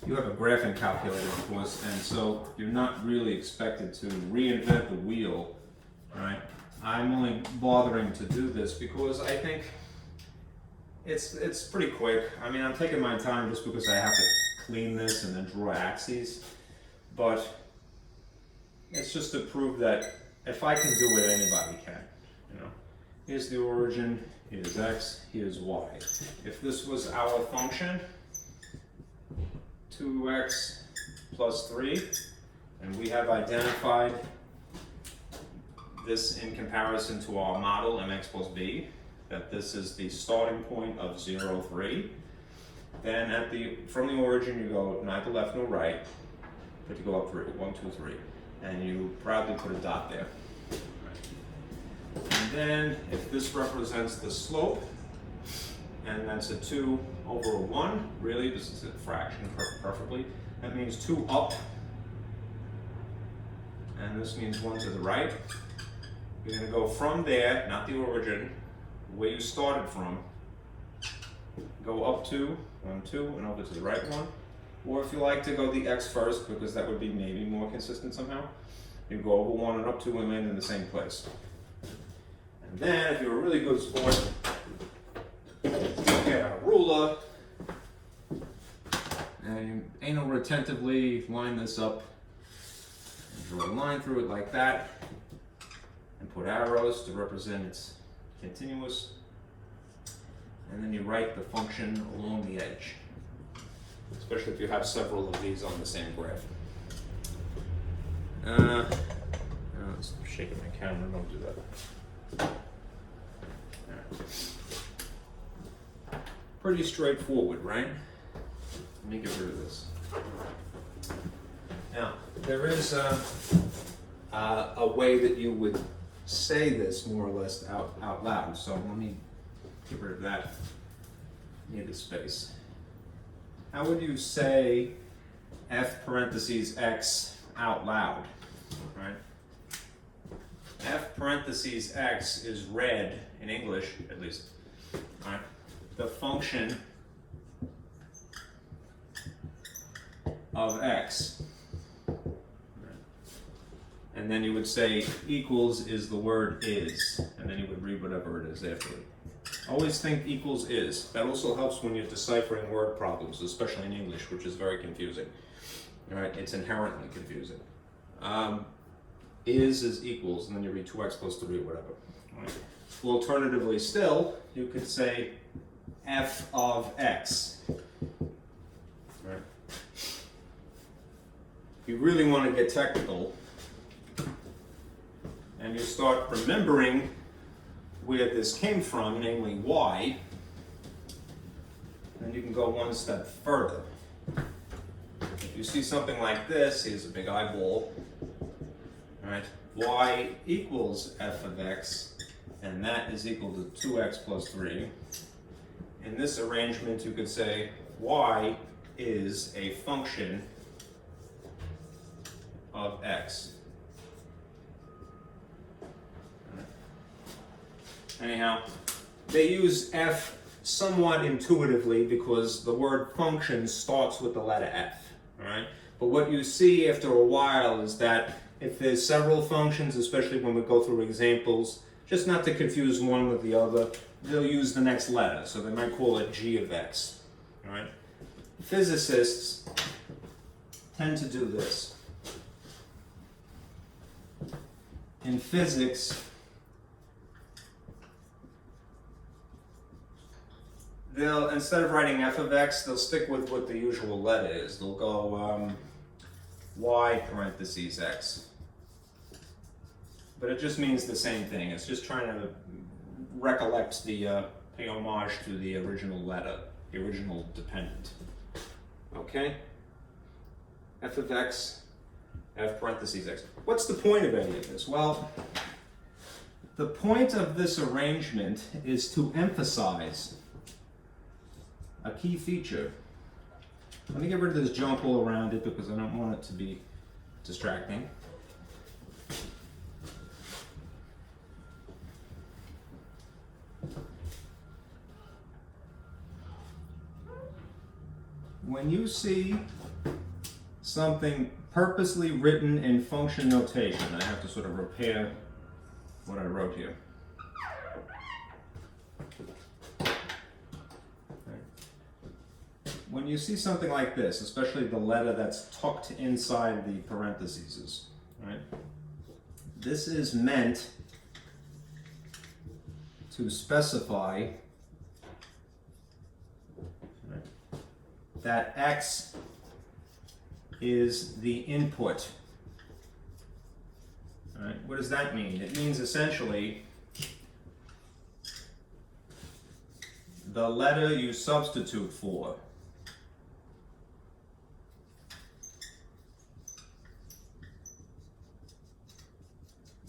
You have a graphing calculator, of course, and so you're not really expected to reinvent the wheel, right? I'm only bothering to do this because I think it's pretty quick. I mean, I'm taking my time just because I have to clean this and then draw axes, but it's just to prove that if I can do it, anybody can, you know? Here's the origin, here's x, here's y. If this was our function, 2x plus 3, and we have identified this in comparison to our model mx plus b, that this is the starting point of 0, 3, then from the origin you go neither left nor right, but you go up 3, 1, 2, 3, and you proudly put a dot there. And then if this represents the slope, and that's a 2 over a 1, really this is a fraction perfectly, that means 2 up, and this means 1 to the right. You're going to go from there, not the origin, where you started from, go up 2, 1, 2, and over to the right 1. Or if you like to go the x first, because that would be maybe more consistent somehow, you go over 1 and up 2 and land in the same place. And then, if you're a really good sport, you get a ruler, and you anal retentively line this up, and draw a line through it like that, and put arrows to represent its continuous, and then you write the function along the edge, especially if you have several of these on the same graph. It's shaking my camera, don't do that. Pretty straightforward, right? Let me get rid of this. Now, there is a way that you would say this more or less out loud, so let me get rid of that needed space. How would you say f parentheses x out loud, right? F parentheses x is read in English, at least, right? The function of x. And then you would say equals is the word is, and then you would read whatever it is after it. Always think equals is. That also helps when you're deciphering word problems, especially in English, which is very confusing. All right, it's inherently confusing. Is equals, and then you read 2x plus 3 or whatever. All right. Well, alternatively still, you could say f of x. All right. If you really want to get technical, and you start remembering where this came from, namely y, then you can go one step further. If you see something like this, here's a big eyeball, right? Y equals f of x, and that is equal to 2x plus 3. In this arrangement, you could say y is a function of x. Anyhow, they use f somewhat intuitively because the word function starts with the letter f, right? But what you see after a while is that if there's several functions, especially when we go through examples, just not to confuse one with the other, they'll use the next letter. So they might call it g of x, all right? Physicists tend to do this. In physics, they'll, instead of writing f of x, they'll stick with what the usual letter is. They'll go y parentheses x. But it just means the same thing. It's just trying to recollect the, pay homage to the original letter, the original dependent. Okay? F of x, f parentheses x. What's the point of any of this? Well, the point of this arrangement is to emphasize a key feature. Let me get rid of this junk all around it because I don't want it to be distracting. When you see something purposely written in function notation, I have to sort of repair what I wrote here. When you see something like this, especially the letter that's tucked inside the parentheses, right? This is meant to specify that x is the input. All right, what does that mean? It means essentially the letter you substitute for.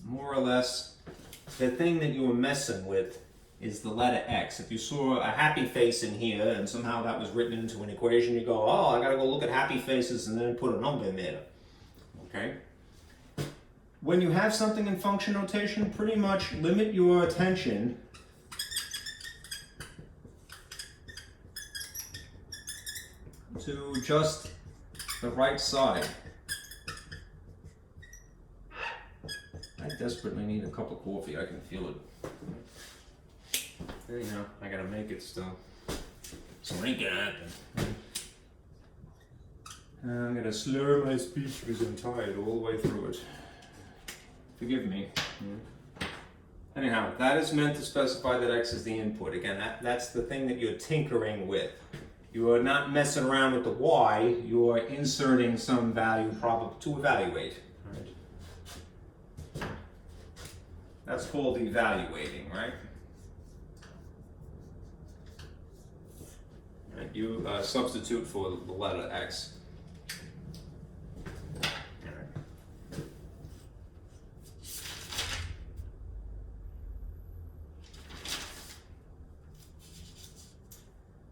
More or less, the thing that you were messing with is the letter X. If you saw a happy face in here and somehow that was written into an equation, you go, oh, I gotta go look at happy faces and then put a number in there. Okay? When you have something in function notation, pretty much limit your attention to just the right side. I desperately need a cup of coffee. I can feel it. Anyhow, I gotta make it still. So it ain't gonna happen. I'm gonna slur my speech because I'm tired all the way through it. Forgive me. Anyhow, that is meant to specify that x is the input. Again, that's the thing that you're tinkering with. You are not messing around with the y, you are inserting some value to evaluate. That's called evaluating, right? Right, you substitute for the letter x.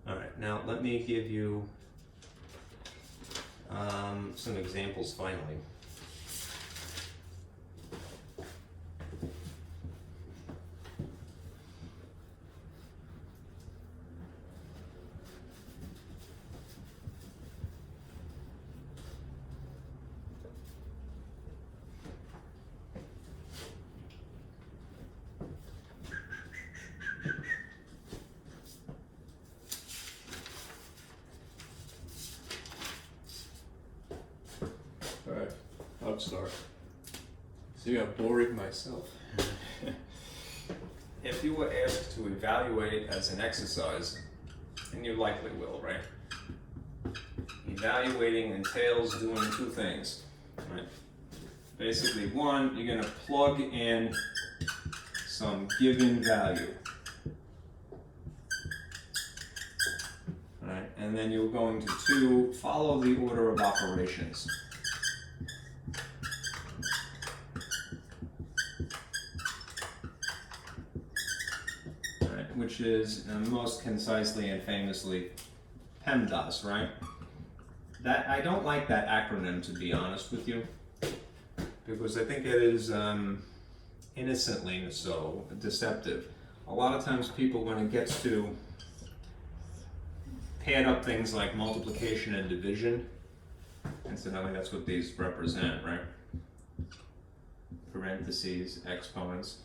All right, now let me give you some examples finally. Alright, I'll start. See, I'm boring myself. If you were asked to evaluate as an exercise, and you likely will, right? Evaluating entails doing two things, right? Basically, one, you're going to plug in some given value. Right, and then you're going to two, follow the order of operations. Right, which is most concisely and famously PEMDAS, right? That I don't like that acronym, to be honest with you, because I think it is innocently so deceptive. A lot of times people, when it gets to paired up things like multiplication and division, incidentally that's what these represent, right? Parentheses, exponents.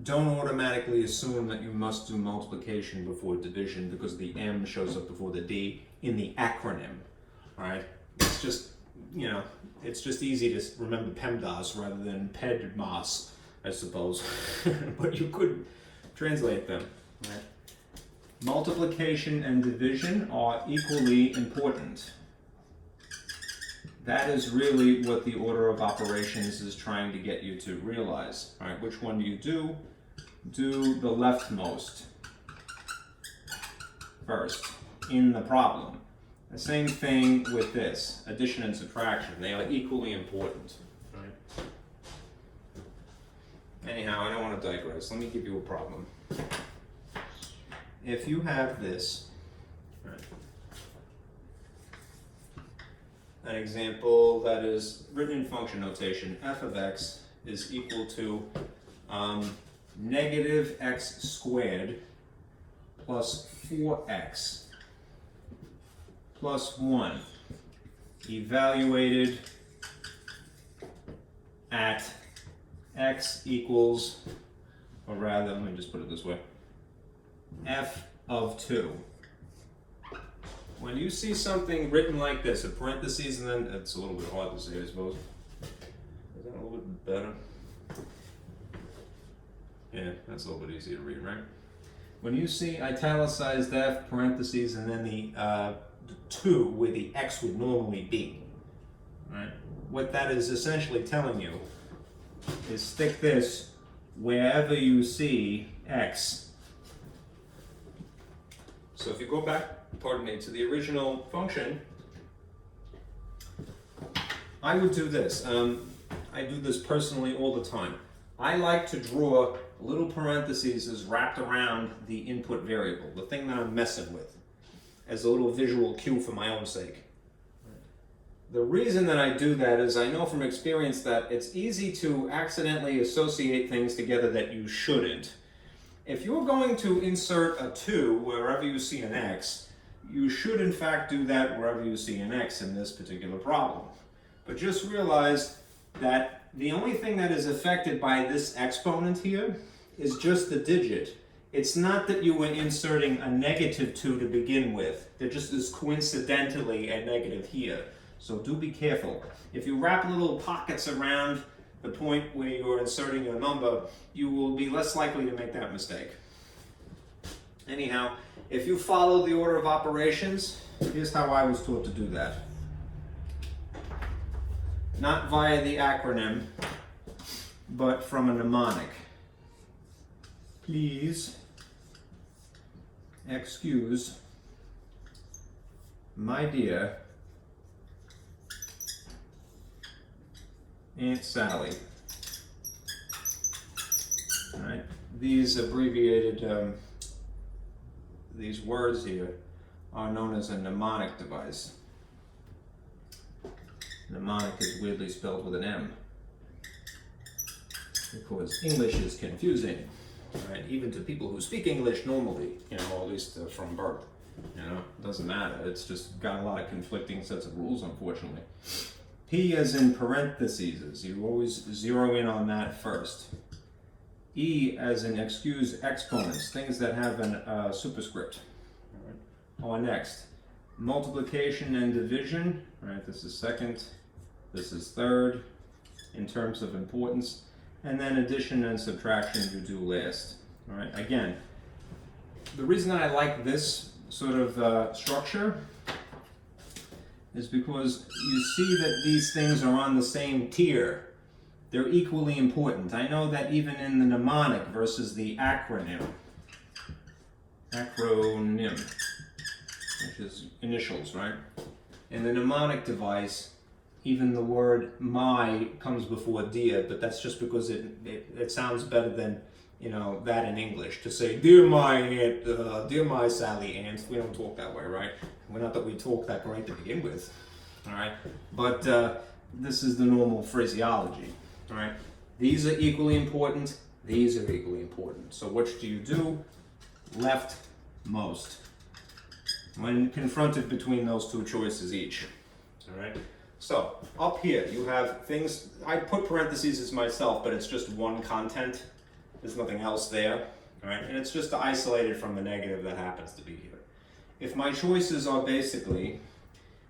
Don't automatically assume that you must do multiplication before division because the M shows up before the D in the acronym, right? It's just, you know, it's just easy to remember PEMDAS rather than PEDMAS, I suppose. But you could translate them, right? Multiplication and division are equally important. That is really what the order of operations is trying to get you to realize. All right, which one do you do? Do the leftmost first in the problem. The same thing with this, addition and subtraction. They are equally important. Right? Anyhow, I don't want to digress. Let me give you a problem. If you have this, right, an example that is written in function notation, f of x is equal to negative x squared plus 4x plus 1 evaluated at x equals, or rather, let me just put it this way, f of 2. When you see something written like this, a parentheses, and then it's a little bit hard to say, I suppose. Is that a little bit better? Yeah, that's a little bit easier to read, right? When you see italicized F, parentheses, and then the 2 where the X would normally be, right? What that is essentially telling you is stick this wherever you see X. So if you go back, pardon me, to the original function, I would do this. I do this personally all the time. I like to draw little parentheses as wrapped around the input variable, the thing that I'm messing with, as a little visual cue for my own sake. The reason that I do that is I know from experience that it's easy to accidentally associate things together that you shouldn't. If you're going to insert a 2 wherever you see an X, you should in fact do that wherever you see an X in this particular problem. But just realize that the only thing that is affected by this exponent here is just the digit. It's not that you were inserting a negative 2 to begin with. There just is coincidentally a negative here. So do be careful. If you wrap little pockets around the point where you're inserting your number, you will be less likely to make that mistake. Anyhow, if you follow the order of operations, here's how I was taught to do that. Not via the acronym, but from a mnemonic. Please excuse my dear Aunt Sally. All right, these abbreviated, these words here are known as a mnemonic device. Mnemonic is weirdly spelled with an M, because English is confusing, right? Even to people who speak English normally, you know, or at least from birth. You know, it doesn't matter. It's just got a lot of conflicting sets of rules, unfortunately. P as in parentheses. You always zero in on that first. E as in excuse exponents, things that have a superscript. All right. Next, multiplication and division. All right, this is second. This is third in terms of importance. And then addition and subtraction you do last. All right, again, the reason that I like this sort of structure is because you see that these things are on the same tier. They're equally important. I know that even in the mnemonic versus the acronym, which is initials, right? In the mnemonic device, even the word my comes before dear, but that's just because it sounds better than, you know, that in English. To say, dear my aunt, dear my Sally aunt, we don't talk that way, right? Well, not that we talk that great to begin with, all right? But this is the normal phraseology, all right? These are equally important, these are equally important. So which do you do? Leftmost. When confronted between those two choices each, all right? So up here you have things, I put parentheses as myself, but it's just one content. There's nothing else there, all right? And it's just isolated from the negative that happens to be here. If my choices are basically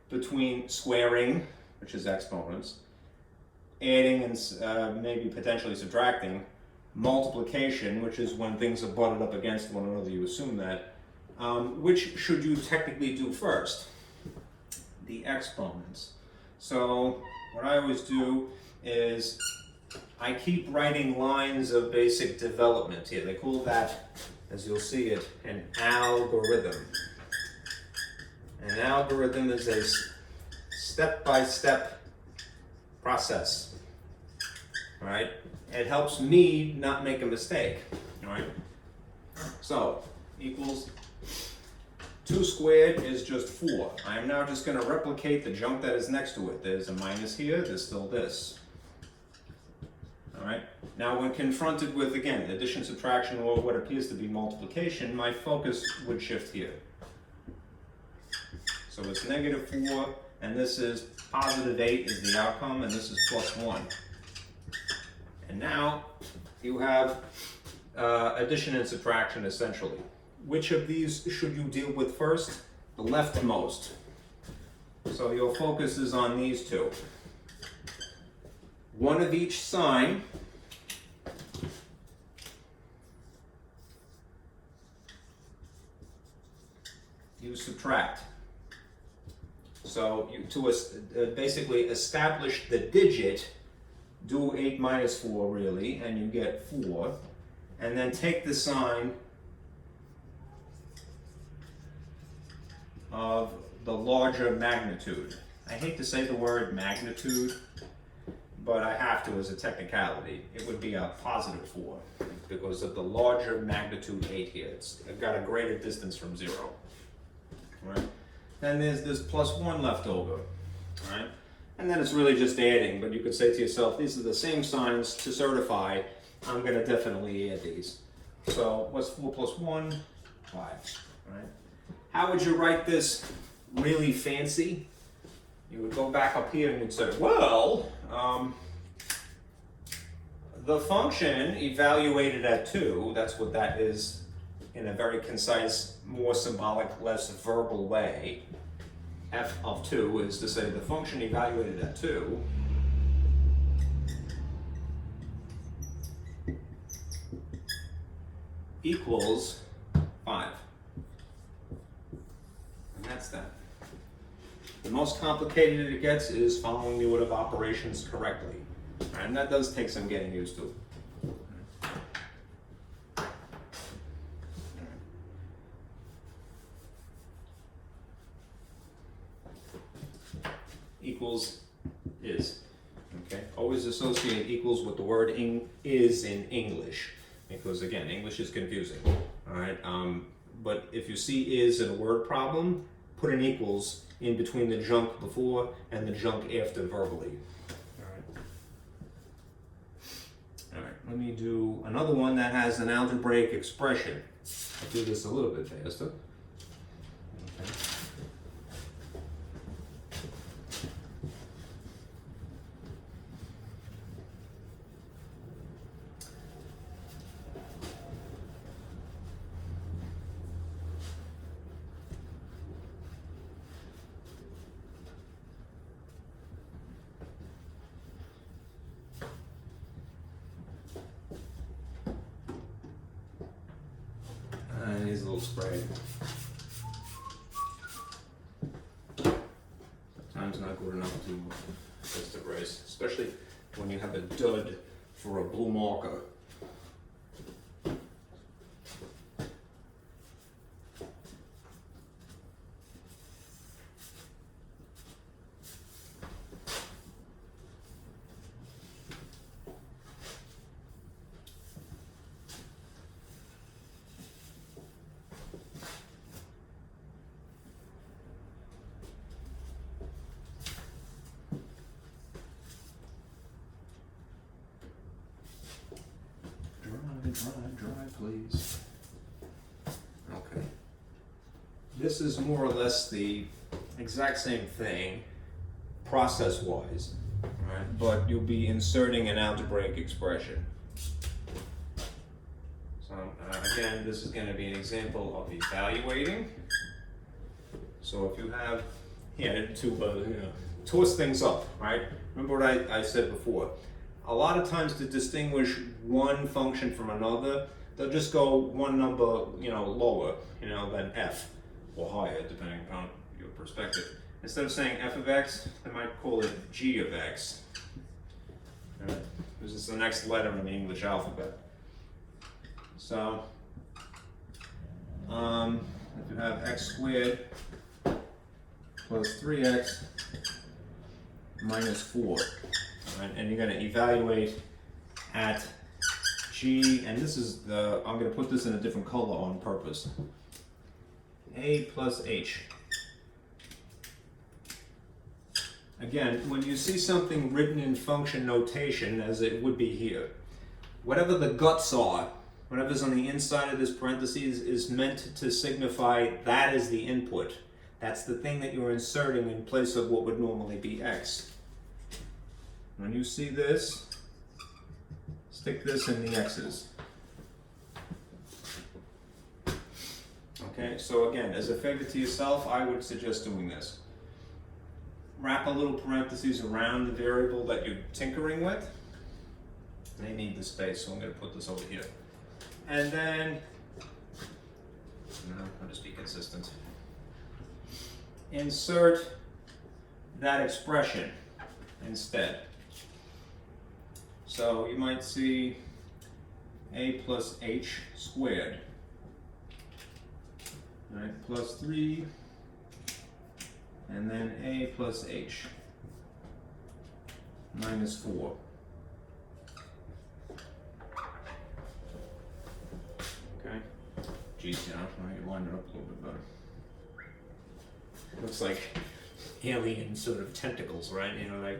between squaring, which is exponents, adding and maybe potentially subtracting, multiplication, which is when things are butted up against one another, you assume that, which should you technically do first? The exponents. So what I always do is I keep writing lines of basic development here. They call that, as you'll see it, an algorithm. An algorithm is a step-by-step process. All right? It helps me not make a mistake. All right? So, equals 2 squared is just 4. I am now just going to replicate the junk that is next to it. There's a minus here, there's still this. Alright, now when confronted with, again, addition, subtraction, or what appears to be multiplication, my focus would shift here. So it's negative 4, and this is positive 8 is the outcome, and this is plus 1. And now you have addition and subtraction essentially. Which of these should you deal with first? The leftmost. So your focus is on these two. One of each sign to subtract. So basically establish the digit, do 8 minus 4 really, and you get 4. And then take the sign of the larger magnitude. I hate to say the word magnitude, but I have to as a technicality. It would be a positive 4 because of the larger magnitude 8 here. It's got a greater distance from 0. Right? Then there's this plus 1 left over. Right? And then it's really just adding, but you could say to yourself, these are the same signs to certify. I'm going to definitely add these. So what's 4 plus 1? 5. Right? How would you write this really fancy? You would go back up here and you'd say, well, the function evaluated at 2, that's what that is in a very concise, more symbolic, less verbal way. F of 2 is to say the function evaluated at 2 equals 5. And that's that. The most complicated it gets is following the order of operations correctly. And that does take some getting used to. Equals is. Okay. Always associate equals with the word is in English, because again, English is confusing. All right. But if you see is in a word problem, put an equals in between the junk before and the junk after verbally. All right. All right. Let me do another one that has an algebraic expression. I'll do this a little bit faster. Okay. Here's a little spray. Time's not good enough to test the race, especially when you have a dud for a blue marker. Dry, please. Okay. This is more or less the exact same thing, process-wise, right? But you'll be inserting an algebraic expression. So again, this is going to be an example of evaluating. So if you have here to toss things up, right? Remember what I said before. A lot of times to distinguish one function from another, they'll just go one number, lower, than f, or higher, depending upon your perspective. Instead of saying f of x, they might call it g of x. Right? This is the next letter in the English alphabet. So, if you have x squared plus 3x minus 4. Right, and you're going to evaluate at g, and this is I'm going to put this in a different color on purpose. A plus h. Again, when you see something written in function notation, as it would be here, whatever the guts are, whatever's on the inside of this parentheses is meant to signify that is the input. That's the thing that you're inserting in place of what would normally be x. When you see this, stick this in the x's. Okay, so again, as a favor to yourself, I would suggest doing this. Wrap a little parentheses around the variable that you're tinkering with. They need the space, so I'm going to put this over here. And then, I'll just be consistent. insert that expression instead. So you might see a plus h squared, right, plus 3, and then a plus h minus 4. Okay. Geez, I can line it up a little bit better. Looks like alien sort of tentacles, right? You know, like.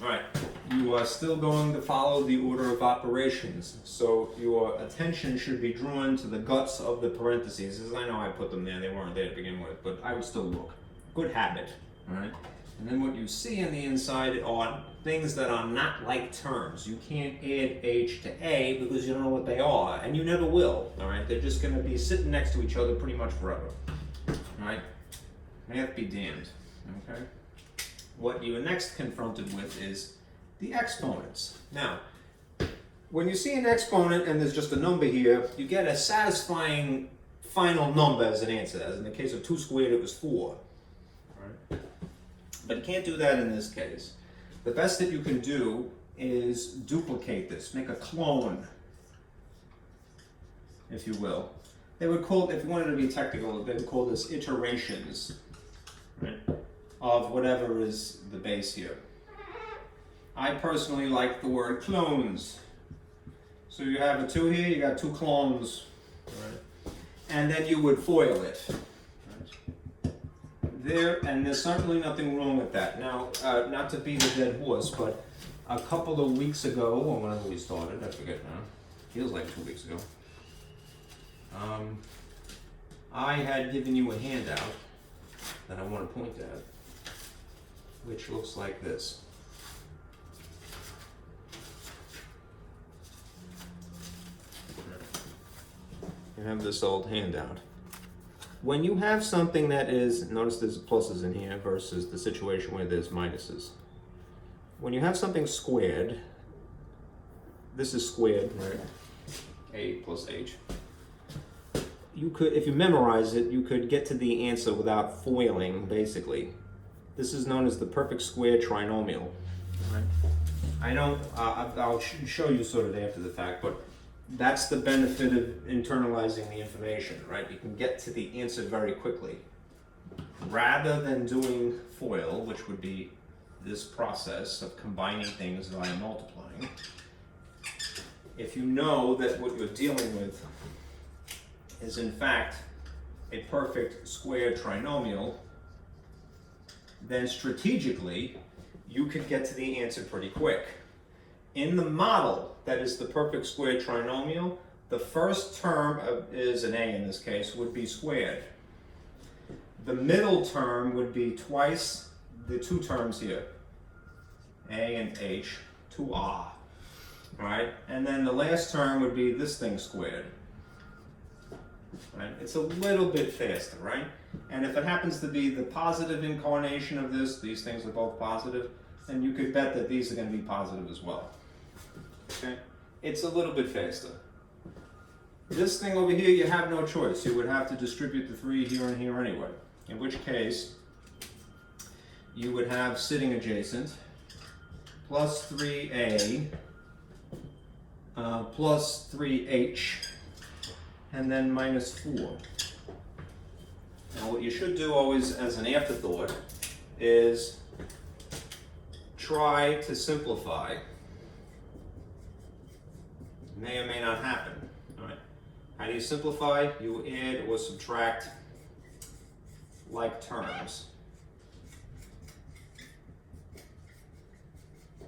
All right. You are still going to follow the order of operations, so your attention should be drawn to the guts of the parentheses. As I know I put them there, they weren't there to begin with, but I would still look. Good habit, all right? And then what you see on the inside are things that are not like terms. You can't add H to A because you don't know what they are, and you never will, all right? They're just gonna be sitting next to each other pretty much forever, all right? Math be damned, okay? What you are next confronted with is the exponents. Now, when you see an exponent and there's just a number here, you get a satisfying final number as an answer. As in the case of 2 squared, it was 4. Right? But you can't do that in this case. The best that you can do is duplicate this, make a clone, if you will. They would call, if you wanted to be technical, they would call this iterations, right, of whatever is the base here. I personally like the word clones. So you have a 2 here, you got 2 clones, right? And then you would FOIL it. Right? There, and there's certainly nothing wrong with that. Now, not to beat a dead horse, but a couple of weeks ago, or whenever we started, I forget now, feels like 2 weeks ago, I had given you a handout that I want to point at, which looks like this. You have this old handout. When you have something that is, notice there's pluses in here versus the situation where there's minuses. When you have something squared, this is squared, right? A plus h. You could, if you memorize it, you could get to the answer without foiling, basically. This is known as the perfect square trinomial. Right? I don't, I'll show you sort of after the fact, but that's the benefit of internalizing the information, right? You can get to the answer very quickly. Rather than doing FOIL, which would be this process of combining things via multiplying, if you know that what you're dealing with is in fact a perfect square trinomial, then strategically you could get to the answer pretty quick. In the model that is the perfect square trinomial, the first term is an a in this case, would be squared. The middle term would be twice the 2 terms here, a and h, 2a, right? And then the last term would be this thing squared. Right? It's a little bit faster, right? And if it happens to be the positive incarnation of this, these things are both positive, then you could bet that these are going to be positive as well. Okay? It's a little bit faster. This thing over here, you have no choice. You would have to distribute the 3 here and here anyway. In which case, you would have sitting adjacent plus 3a plus 3h and then minus 4. Now what you should do always as an afterthought is try to simplify. May or may not happen. All right. How do you simplify? You add or subtract like terms.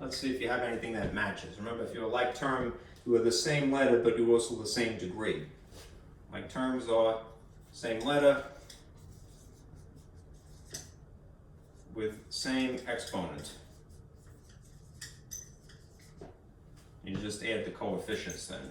Let's see if you have anything that matches. Remember, if you're a like term, you are the same letter, but you're also the same degree. Like terms are same letter with same exponent. You just add the coefficients then.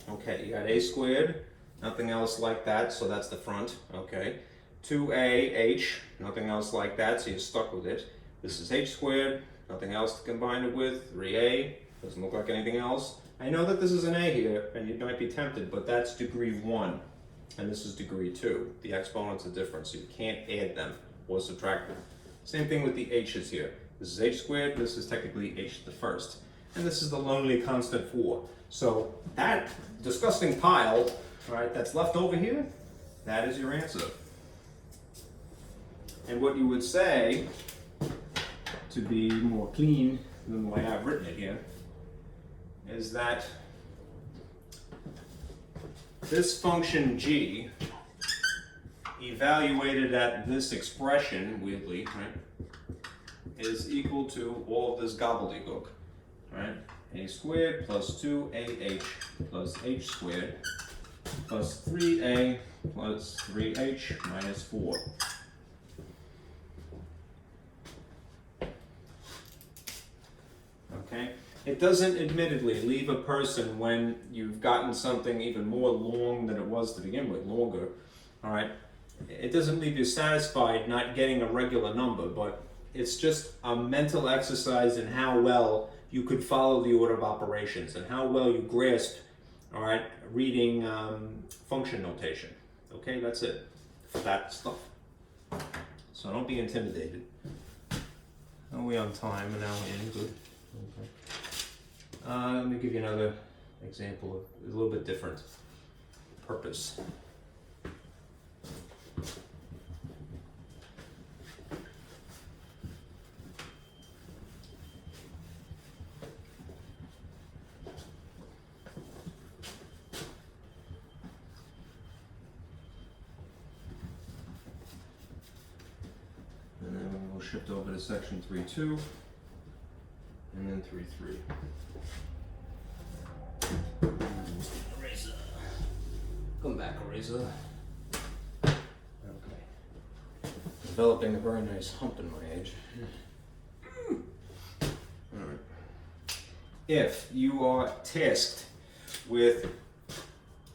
Okay, you got a squared, nothing else like that, so that's the front, okay. 2ah, nothing else like that, so you're stuck with it. This is h squared, nothing else to combine it with. 3a, doesn't look like anything else. I know that this is an a here, and you might be tempted, but that's degree 1, and this is degree 2. The exponents are different, so you can't add them or subtract them. Same thing with the h's here. This is h squared, this is technically h to the first. And this is the lonely constant 4. So that disgusting pile, right, that's left over here, that is your answer. And what you would say, to be more clean than the way I've written it here, is that this function g, evaluated at this expression, weirdly, right, is equal to all of this gobbledygook, right? A squared plus 2ah plus h squared plus 3a plus 3h minus 4. Okay? It doesn't admittedly leave a person when you've gotten something even more long than it was to begin with, longer, all right? It doesn't leave you satisfied not getting a regular number, but it's just a mental exercise in how well you could follow the order of operations and how well you grasp, all right, reading function notation. Okay, that's it for that stuff. So don't be intimidated. Are we on time? An hour in, good. Okay. Let me give you another example of a little bit different purpose. And then we'll shift over to section 3.2 and then 3.3. Eraser. Come back, eraser. Okay. Developing a very nice hump in my age. Alright. If you are tasked with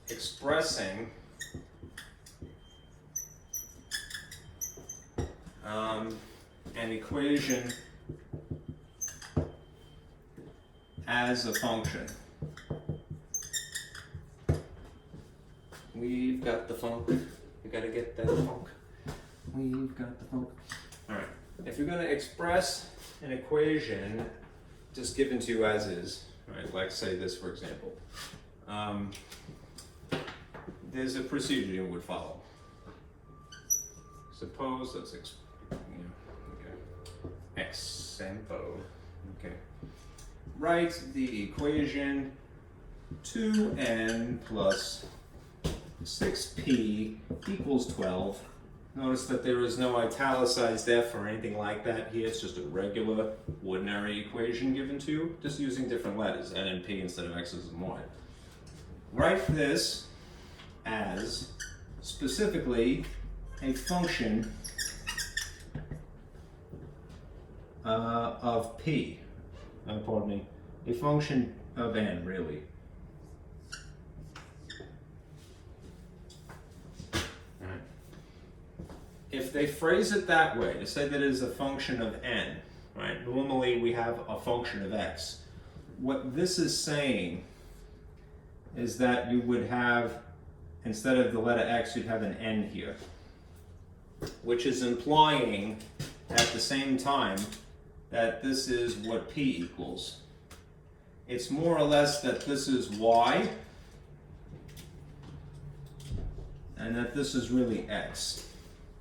expressing an equation as a function, we've got the funk. We gotta get that funk. We've got the funk. All right. If you're gonna express an equation just given to you as is, right? Like say this, for example. There's a procedure you would follow. Suppose let's okay. Example. Okay. Write the equation 2n plus 6p equals 12. Notice that there is no italicized f or anything like that here. It's just a regular, ordinary equation given to you, just using different letters, n and p instead of x's and y. Write this as specifically a function of p. Pardon me, a function of n, really. Alright. If they phrase it that way, to say that it is a function of n, right? Normally we have a function of x. What this is saying is that you would have, instead of the letter x, you'd have an n here, which is implying at the same time that this is what p equals. It's more or less that this is y, and that this is really x.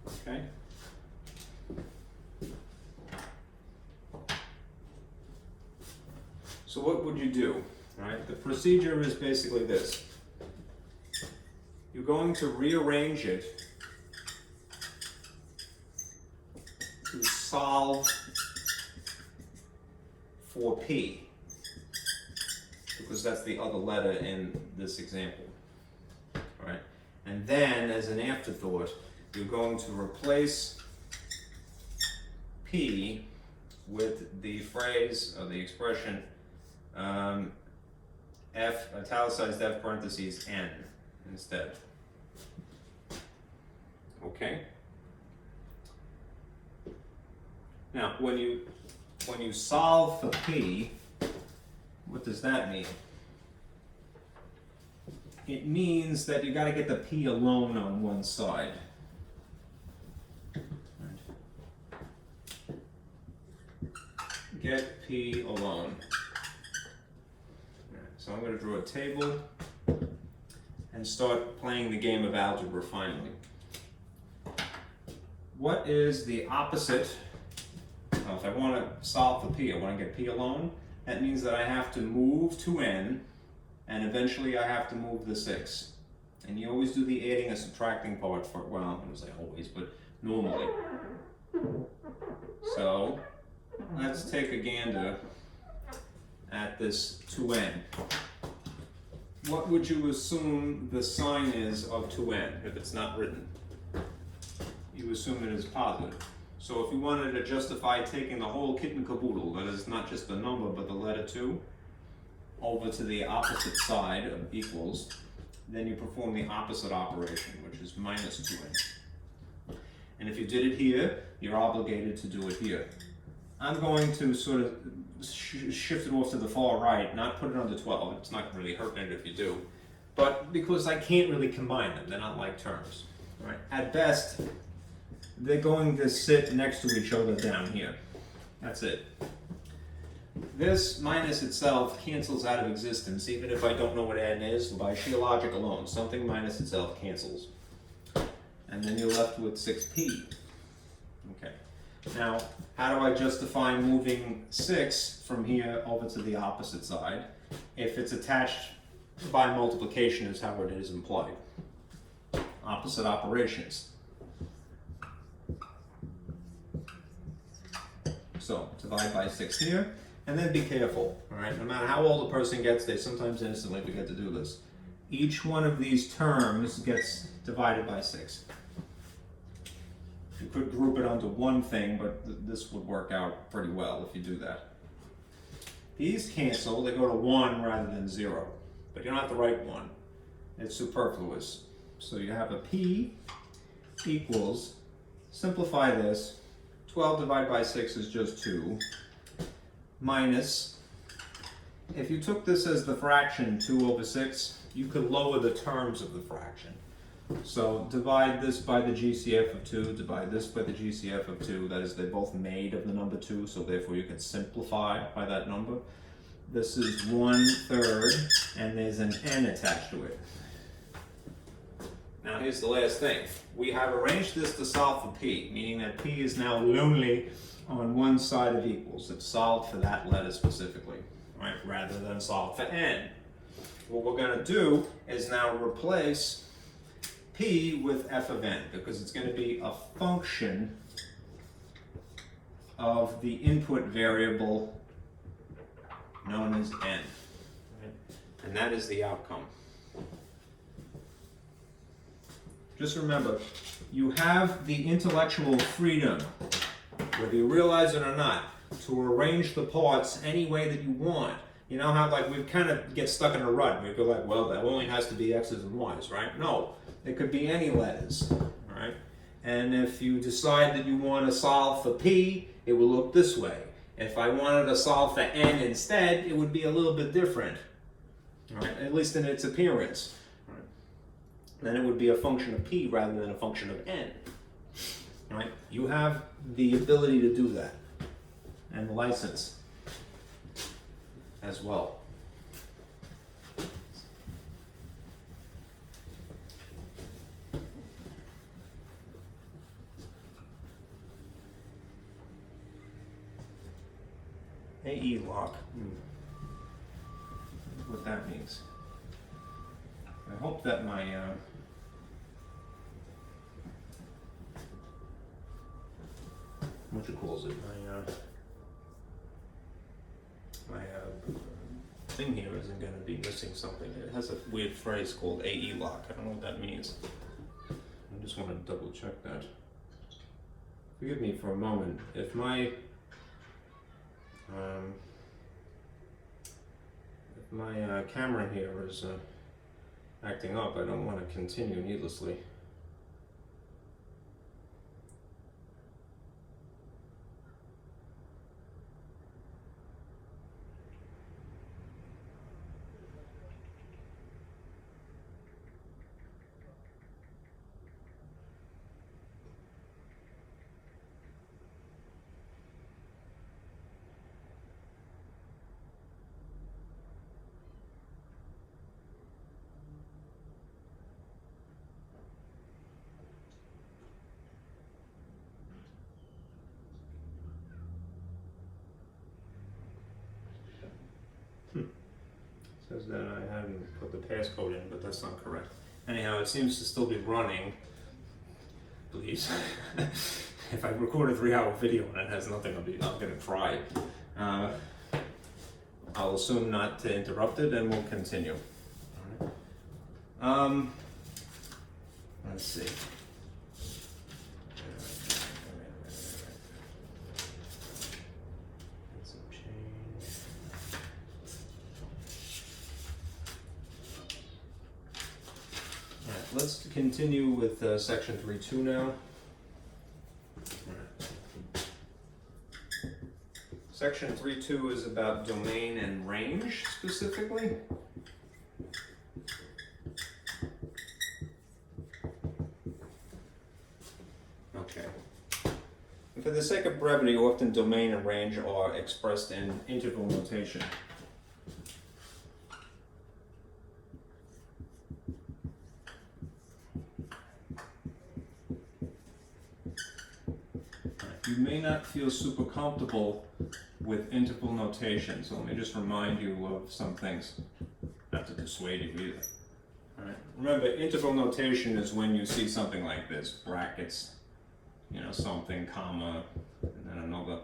Okay? So what would you do? Right? The procedure is basically this. You're going to rearrange it to solve for p, because that's the other letter in this example, right? And then, as an afterthought, you're going to replace p with the phrase or the expression f, italicized f parentheses n instead. Okay? Now, when you solve for p, what does that mean? It means that you got to get the p alone on one side. Get p alone. So I'm going to draw a table and start playing the game of algebra finally. What is the opposite? Well, if I want to solve for p, I want to get p alone. That means that I have to move to n, and eventually I have to move the 6. And you always do the adding and subtracting part for, well, I don't say always, but normally. So let's take a gander at this 2n. What would you assume the sign is of 2n if it's not written? You assume it is positive. So if you wanted to justify taking the whole kit and caboodle, that is not just the number but the letter 2, over to the opposite side of equals, then you perform the opposite operation, which is minus 2n. And if you did it here, you're obligated to do it here. I'm going to sort of shift it off to the far right, not put it under 12. It's not really hurting it if you do. But because I can't really combine them, they're not like terms. Right? At best, they're going to sit next to each other down here. That's it. This minus itself cancels out of existence, even if I don't know what n is, by sheer logic alone. Something minus itself cancels. And then you're left with 6p. Okay. Now, how do I justify moving 6 from here over to the opposite side if it's attached by multiplication is how it is implied? Opposite operations. So, divide by 6 here, and then be careful, all right? No matter how old a person gets, they sometimes innocently forget to do this. Each one of these terms gets divided by 6. You could group it onto one thing, but this would work out pretty well if you do that. These cancel, they go to 1 rather than 0. But you don't have to write 1. It's superfluous. So you have a p equals, simplify this, 12 divided by 6 is just 2, minus, if you took this as the fraction 2 over 6, you could lower the terms of the fraction. So divide this by the GCF of 2, divide this by the GCF of 2, that is, they're both made of the number 2, so therefore you can simplify by that number. This is 1/3, and there's an n attached to it. Now here's the last thing. We have arranged this to solve for p, meaning that p is now only on one side of equals. It's solved for that letter specifically, right, rather than solve for n. What we're going to do is now replace p with f of n, because it's going to be a function of the input variable known as n, right? And that is the outcome. Just remember, you have the intellectual freedom, whether you realize it or not, to arrange the parts any way that you want. You know how, like, we kind of get stuck in a rut. We go like, well, that only has to be x's and y's, right? No, it could be any letters, right? And if you decide that you want to solve for p, it will look this way. If I wanted to solve for n instead, it would be a little bit different, right? At least in its appearance. Right? Then it would be a function of p rather than a function of n. Right? You have the ability to do that, and the license as well. AE lock. What that means. I hope that my what you calls it? My thing here isn't going to be missing something. It has a weird phrase called AE lock. I don't know what that means. I just want to double check that. Forgive me for a moment. If my camera here is acting up, I don't want to continue needlessly. says that I haven't put the passcode in, but that's not correct. Anyhow, it seems to still be running. Please. If I record a 3-hour video and it has nothing, I'm gonna try. I'll assume not to interrupt it, and we'll continue. All right. Let's see. Some change. All right, let's continue with section 3.2 now. Section 3.2 is about domain and range specifically. Okay. And for the sake of brevity, often domain and range are expressed in interval notation. You may not feel super comfortable with interval notation, so let me just remind you of some things, not to dissuade you either. All right. Remember, interval notation is when you see something like this, brackets, something, comma, and then another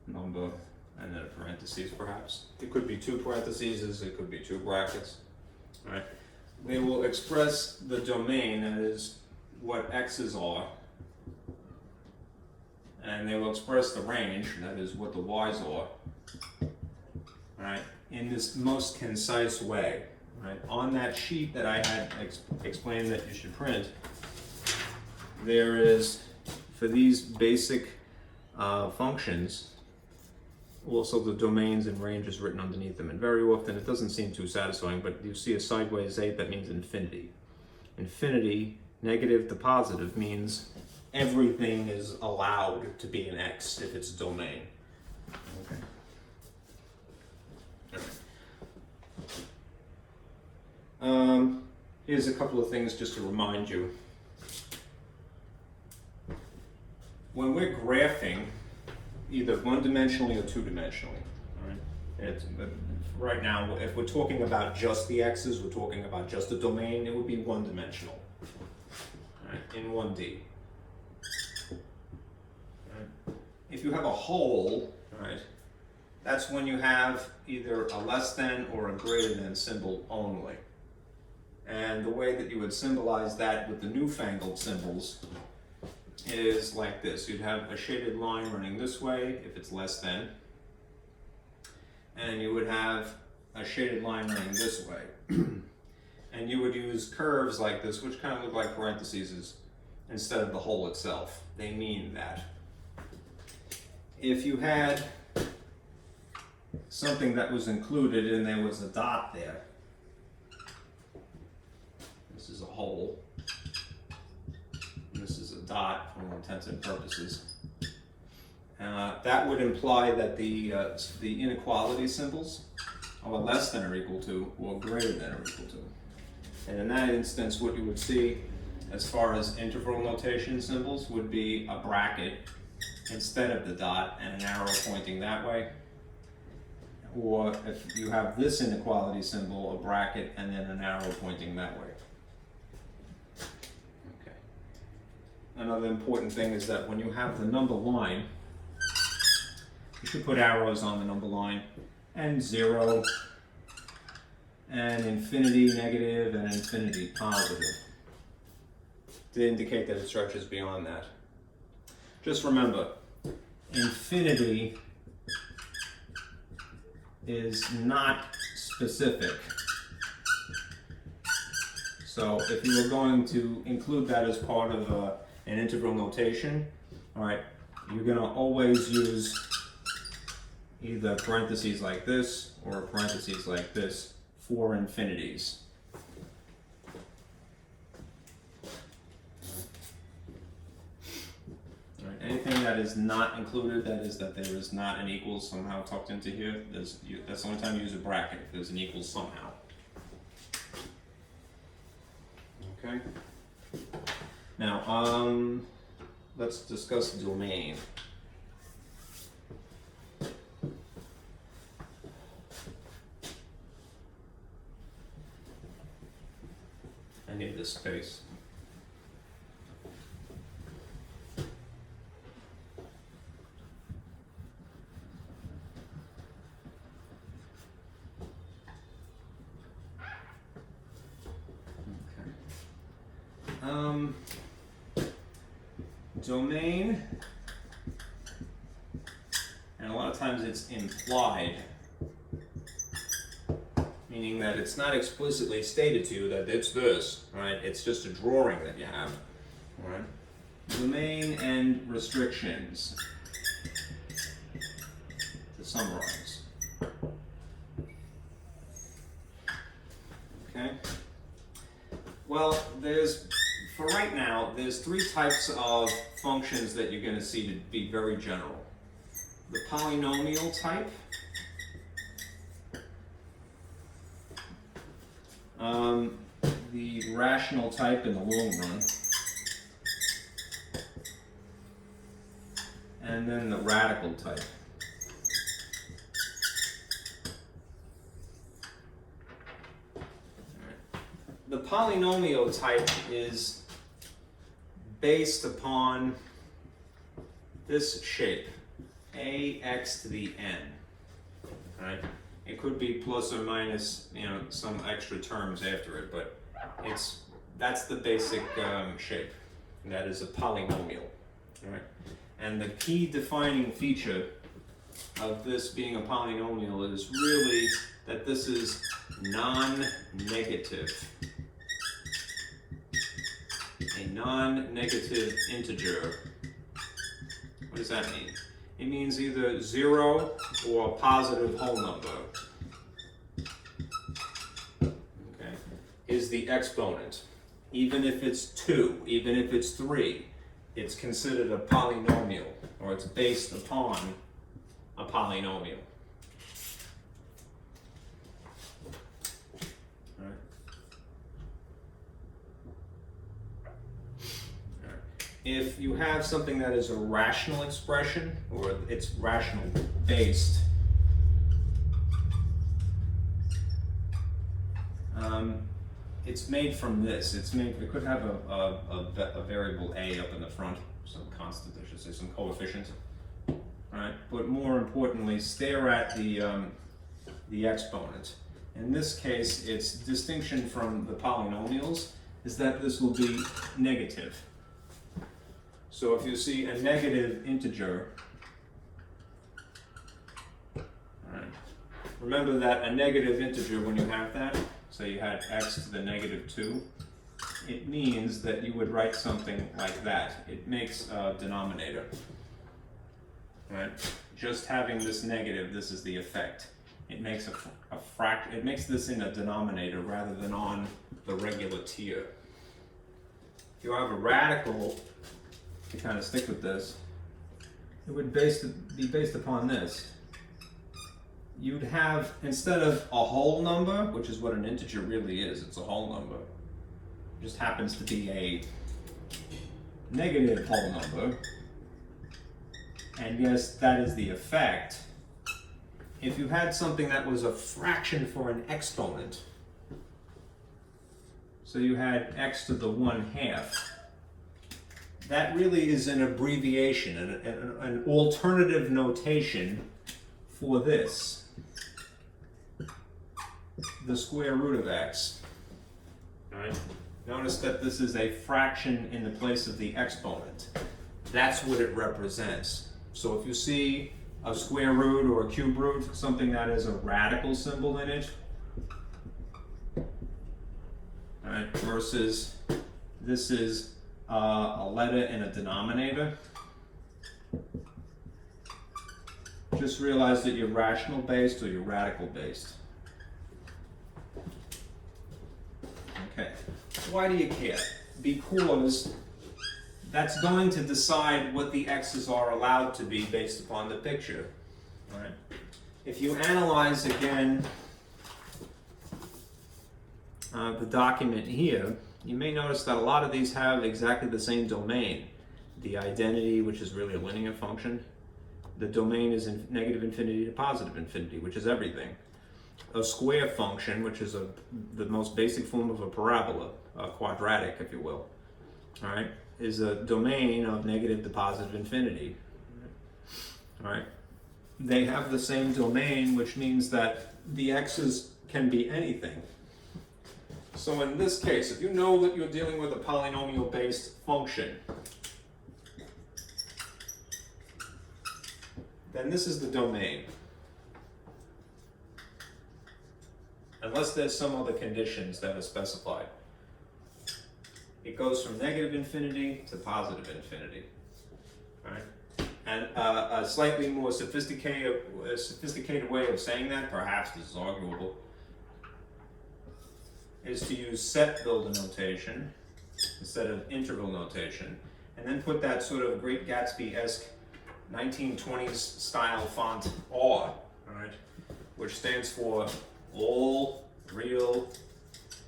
number, and then a parentheses perhaps. It could be 2 parentheses, it could be 2 brackets. All right. They will express the domain, that is what x's are, and they will express the range, that is what the y's are, right, in this most concise way. Right? On that sheet that I had explained that you should print, there is, for these basic functions, also the domains and ranges written underneath them. And very often, it doesn't seem too satisfying, but you see a sideways 8, that means infinity. Infinity, negative to positive, means everything is allowed to be an x if it's a domain. Okay. Here's a couple of things just to remind you. When we're graphing, either one-dimensionally or two-dimensionally, right now, if we're talking about just the x's, we're talking about just a domain, it would be one-dimensional, in 1D. If you have a hole, that's when you have either a less than or a greater than symbol only. And the way that you would symbolize that with the newfangled symbols is like this. You'd have a shaded line running this way if it's less than, and you would have a shaded line running this way. And you would use curves like this, which kind of look like parentheses, instead of the hole itself. They mean that. If you had something that was included and there was a dot there, this is a hole, and this is a dot for all intents and purposes, that would imply that the inequality symbols are less than or equal to or greater than or equal to. And in that instance, what you would see as far as interval notation symbols would be a bracket instead of the dot and an arrow pointing that way. Or if you have this inequality symbol, a bracket and then an arrow pointing that way. Okay. Another important thing is that when you have the number line, you should put arrows on the number line, and 0, and infinity negative, and infinity positive, to indicate that it stretches beyond that. Just remember, infinity is not specific. So if you were going to include that as part of an integral notation, all right, you're going to always use either parentheses like this or parentheses like this for infinities. Anything that is not included, that is that there is not an equals somehow tucked into here, that's the only time you use a bracket, if there's an equals somehow. Okay. Now, let's discuss domain. this case. Domain, and a lot of times it's implied, meaning that it's not explicitly stated to you that it's this, right? It's just a drawing that you have, all right? Domain and restrictions, to summarize. Okay? Well, for right now, there's three types of functions that you're going to see to be very general. The polynomial type, the rational type in the long run, and then the radical type. The polynomial type is based upon this shape, ax to the n, right? It could be plus or minus, some extra terms after it, but that's the basic shape. And that is a polynomial, right? And the key defining feature of this being a polynomial is really that this is non-negative. A non-negative integer. What does that mean? It means either 0 or a positive whole number. Okay, is the exponent. Even if it's 2, even if it's 3, it's considered a polynomial, or it's based upon a polynomial. If you have something that is a rational expression, or it's rational based, it's made from this. It could have a variable a up in the front, some constant, I should say, some coefficient. Right? But more importantly, stare at the exponent. In this case, its distinction from the polynomials is that this will be negative. So if you see a negative integer, right, remember that a negative integer, when you have that, so you had x to the negative 2, it means that you would write something like that. It makes a denominator, right? Just having this negative, this is the effect. It makes it makes this in a denominator rather than on the regular tier. If you have a radical, to kind of stick with this, it would be based upon this. You'd have, instead of a whole number, which is what an integer really is, it's a whole number, it just happens to be a negative whole number, and yes, that is the effect. If you had something that was a fraction for an exponent, so you had x to the 1/2, that really is an abbreviation, an alternative notation for this, the square root of x. All right? Notice that this is a fraction in the place of the exponent. That's what it represents. So if you see a square root or a cube root, something that has a radical symbol in it, all right, versus this is a letter in a denominator, just realize that you're rational based or you're radical based. Okay, why do you care? Because that's going to decide what the x's are allowed to be based upon the picture. All right. If you analyze again the document here, you may notice that a lot of these have exactly the same domain. The identity, which is really a linear function. The domain is in negative infinity to positive infinity, which is everything. a square function, which is the most basic form of a parabola, a quadratic, if you will, all right, is a domain of negative to positive infinity. All right, they have the same domain, which means that the x's can be anything. So in this case, if you know that you're dealing with a polynomial-based function, then this is the domain. Unless there's some other conditions that are specified. It goes from negative infinity to positive infinity. All right? And a slightly more sophisticated way of saying that, perhaps this is arguable, is to use set builder notation instead of interval notation, and then put that sort of Great Gatsby-esque 1920s style font R, all right, which stands for all real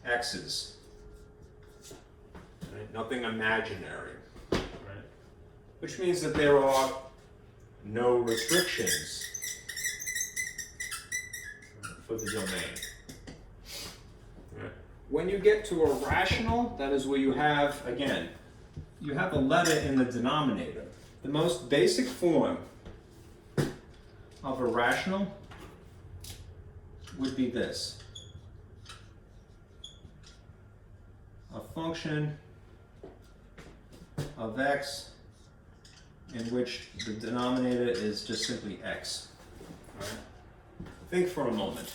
x's, right? Nothing imaginary, right? Which means that there are no restrictions for the domain. Right? When you get to a rational, that is where you have, again, you have a letter in the denominator. The most basic form of a rational would be this. A function of x in which the denominator is just simply x. All right? Think for a moment.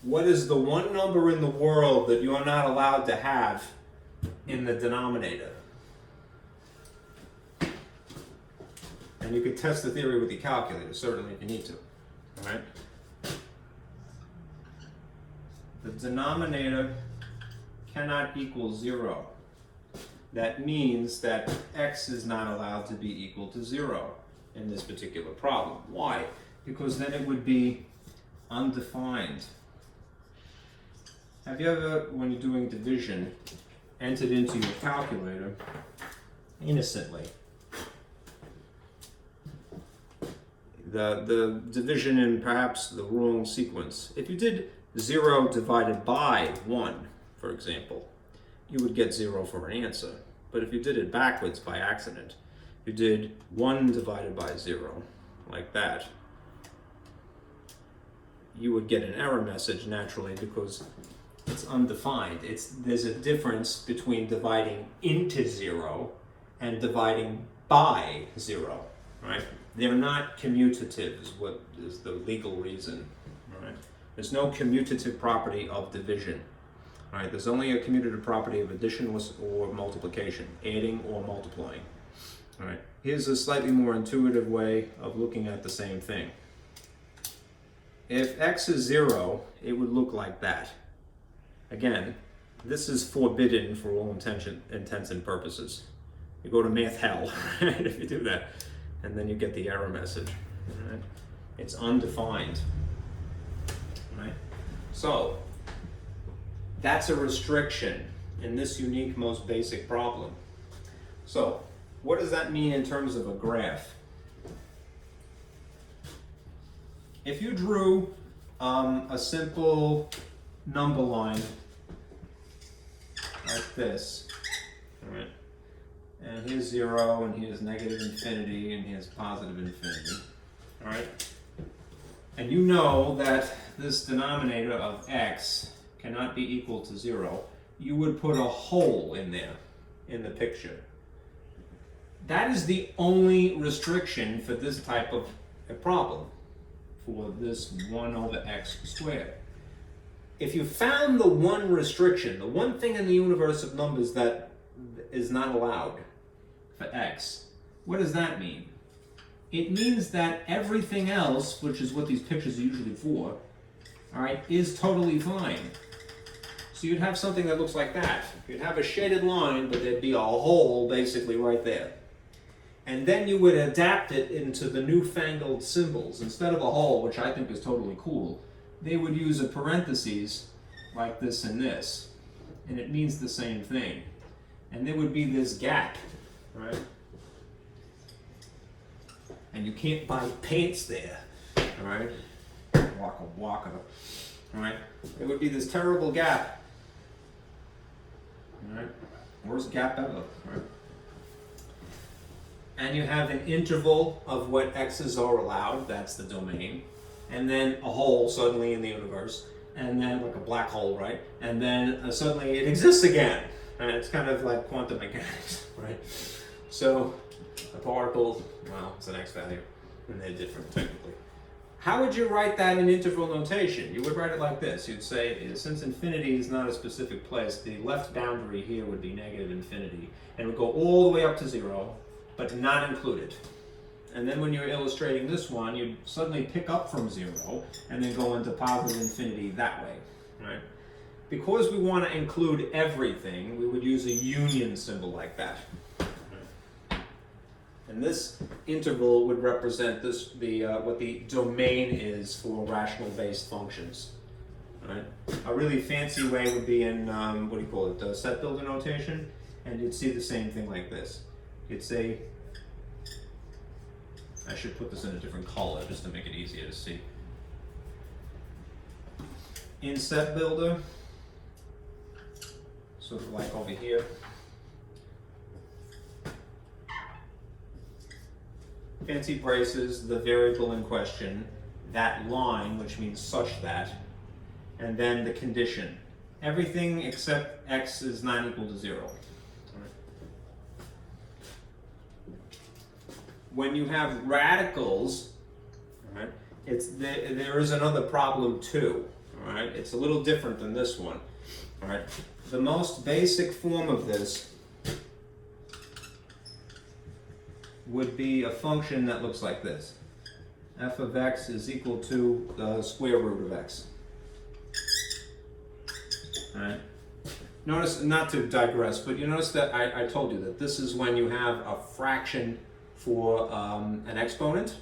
What is the one number in the world that you are not allowed to have in the denominator? And you could test the theory with your calculator, certainly, if you need to. All right? The denominator cannot equal 0. That means that x is not allowed to be equal to 0 in this particular problem. Why? Because then it would be undefined. Have you ever, when you're doing division, entered into your calculator innocently the division in perhaps the wrong sequence? If you did 0 divided by 1, for example, you would get 0 for an answer. But if you did it backwards by accident, you did 1 divided by 0, like that, you would get an error message naturally because it's undefined. There's a difference between dividing into 0 and dividing by 0, right? They're not commutative, is what is the legal reason, right? There's no commutative property of division, right? There's only a commutative property of addition or multiplication, adding or multiplying, right? Here's a slightly more intuitive way of looking at the same thing. If x is 0, it would look like that. Again, this is forbidden for all intents and purposes. You go to math hell, right, if you do that. And then you get the error message. Right? It's undefined. Right? So, that's a restriction in this unique, most basic problem. So, what does that mean in terms of a graph? If you drew a simple number line like this, all right? And here's 0, and here's negative infinity, and here's positive infinity. All right? And you know that this denominator of x cannot be equal to 0. You would put a hole in there, in the picture. That is the only restriction for this type of a problem, for this 1 over x squared. If you found the one restriction, the one thing in the universe of numbers that is not allowed for x, what does that mean? It means that everything else, which is what these pictures are usually for, all right, is totally fine. So you'd have something that looks like that. You'd have a shaded line, but there'd be a hole basically right there. And then you would adapt it into the newfangled symbols. Instead of a hole, which I think is totally cool, they would use a parentheses like this and this. And it means the same thing. And there would be this gap, right? And you can't buy pants there, all right? Waka waka. right? It would be this terrible gap, right? Worst gap ever, right? And you have an interval of what x's are allowed, that's the domain, and then a hole suddenly in the universe, and then like a black hole, right? And then suddenly it exists again, and it's kind of like quantum mechanics, right? So a particle, well, it's an x value, and they're different technically. How would you write that in interval notation? You would write it like this. You'd say, since infinity is not a specific place, the left boundary here would be negative infinity, and it would go all the way up to 0, but not included. And then when you're illustrating this one, you'd suddenly pick up from 0, and then go into positive infinity that way, right? Because we want to include everything, we would use a union symbol like that. And this interval would represent what the domain is for rational-based functions. Right? A really fancy way would be in, set builder notation, and you'd see the same thing like this. You'd say, I should put this in a different color just to make it easier to see. In set builder, sort of like over here, fancy braces, the variable in question, that line, which means such that, and then the condition. Everything except x is not equal to 0. When you have radicals, right, there is another problem too. Right? It's a little different than this one. Right? The most basic form of this would be a function that looks like this. F of x is equal to the square root of x. All right. Notice, not to digress, but you notice that I told you that this is when you have a fraction for an exponent,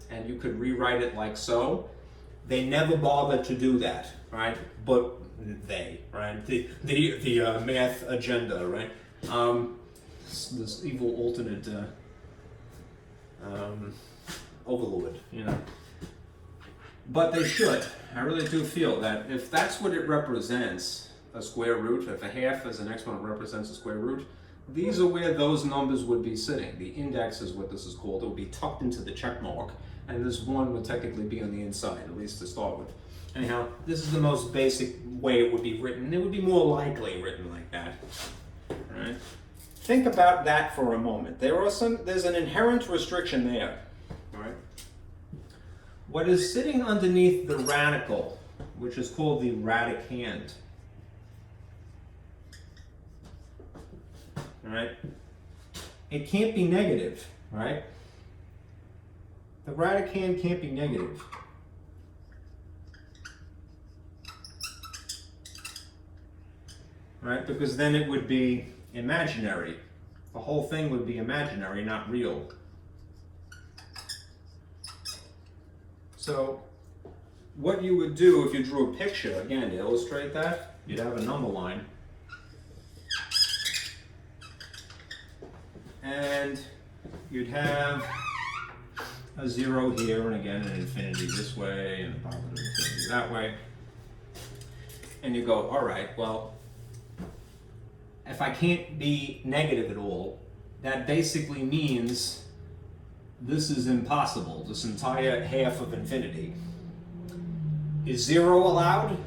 and you could rewrite it like so. They never bothered to do that, right? But they, right? The math agenda, right? This evil alternate overlord, you know. But they should. I really do feel that if that's what it represents, a square root, if a half as an exponent represents a square root, these are where those numbers would be sitting. The index is what this is called. It would be tucked into the check mark, and this 1 would technically be on the inside, at least to start with. Anyhow, this is the most basic way it would be written. It would be more likely written like that. All right? Think about that for a moment. There's an inherent restriction there. All right? What is sitting underneath the radical, which is called the radicand, all right? It can't be negative, right? The radicand can't be negative. Right? Because then it would be imaginary. The whole thing would be imaginary, not real. So what you would do if you drew a picture, again, to illustrate that, you'd have a number line. And you'd have a 0 here, and again an infinity this way, and a positive infinity that way. And you go, all right, well, if I can't be negative at all, that basically means this is impossible, this entire half of infinity. Is 0 allowed?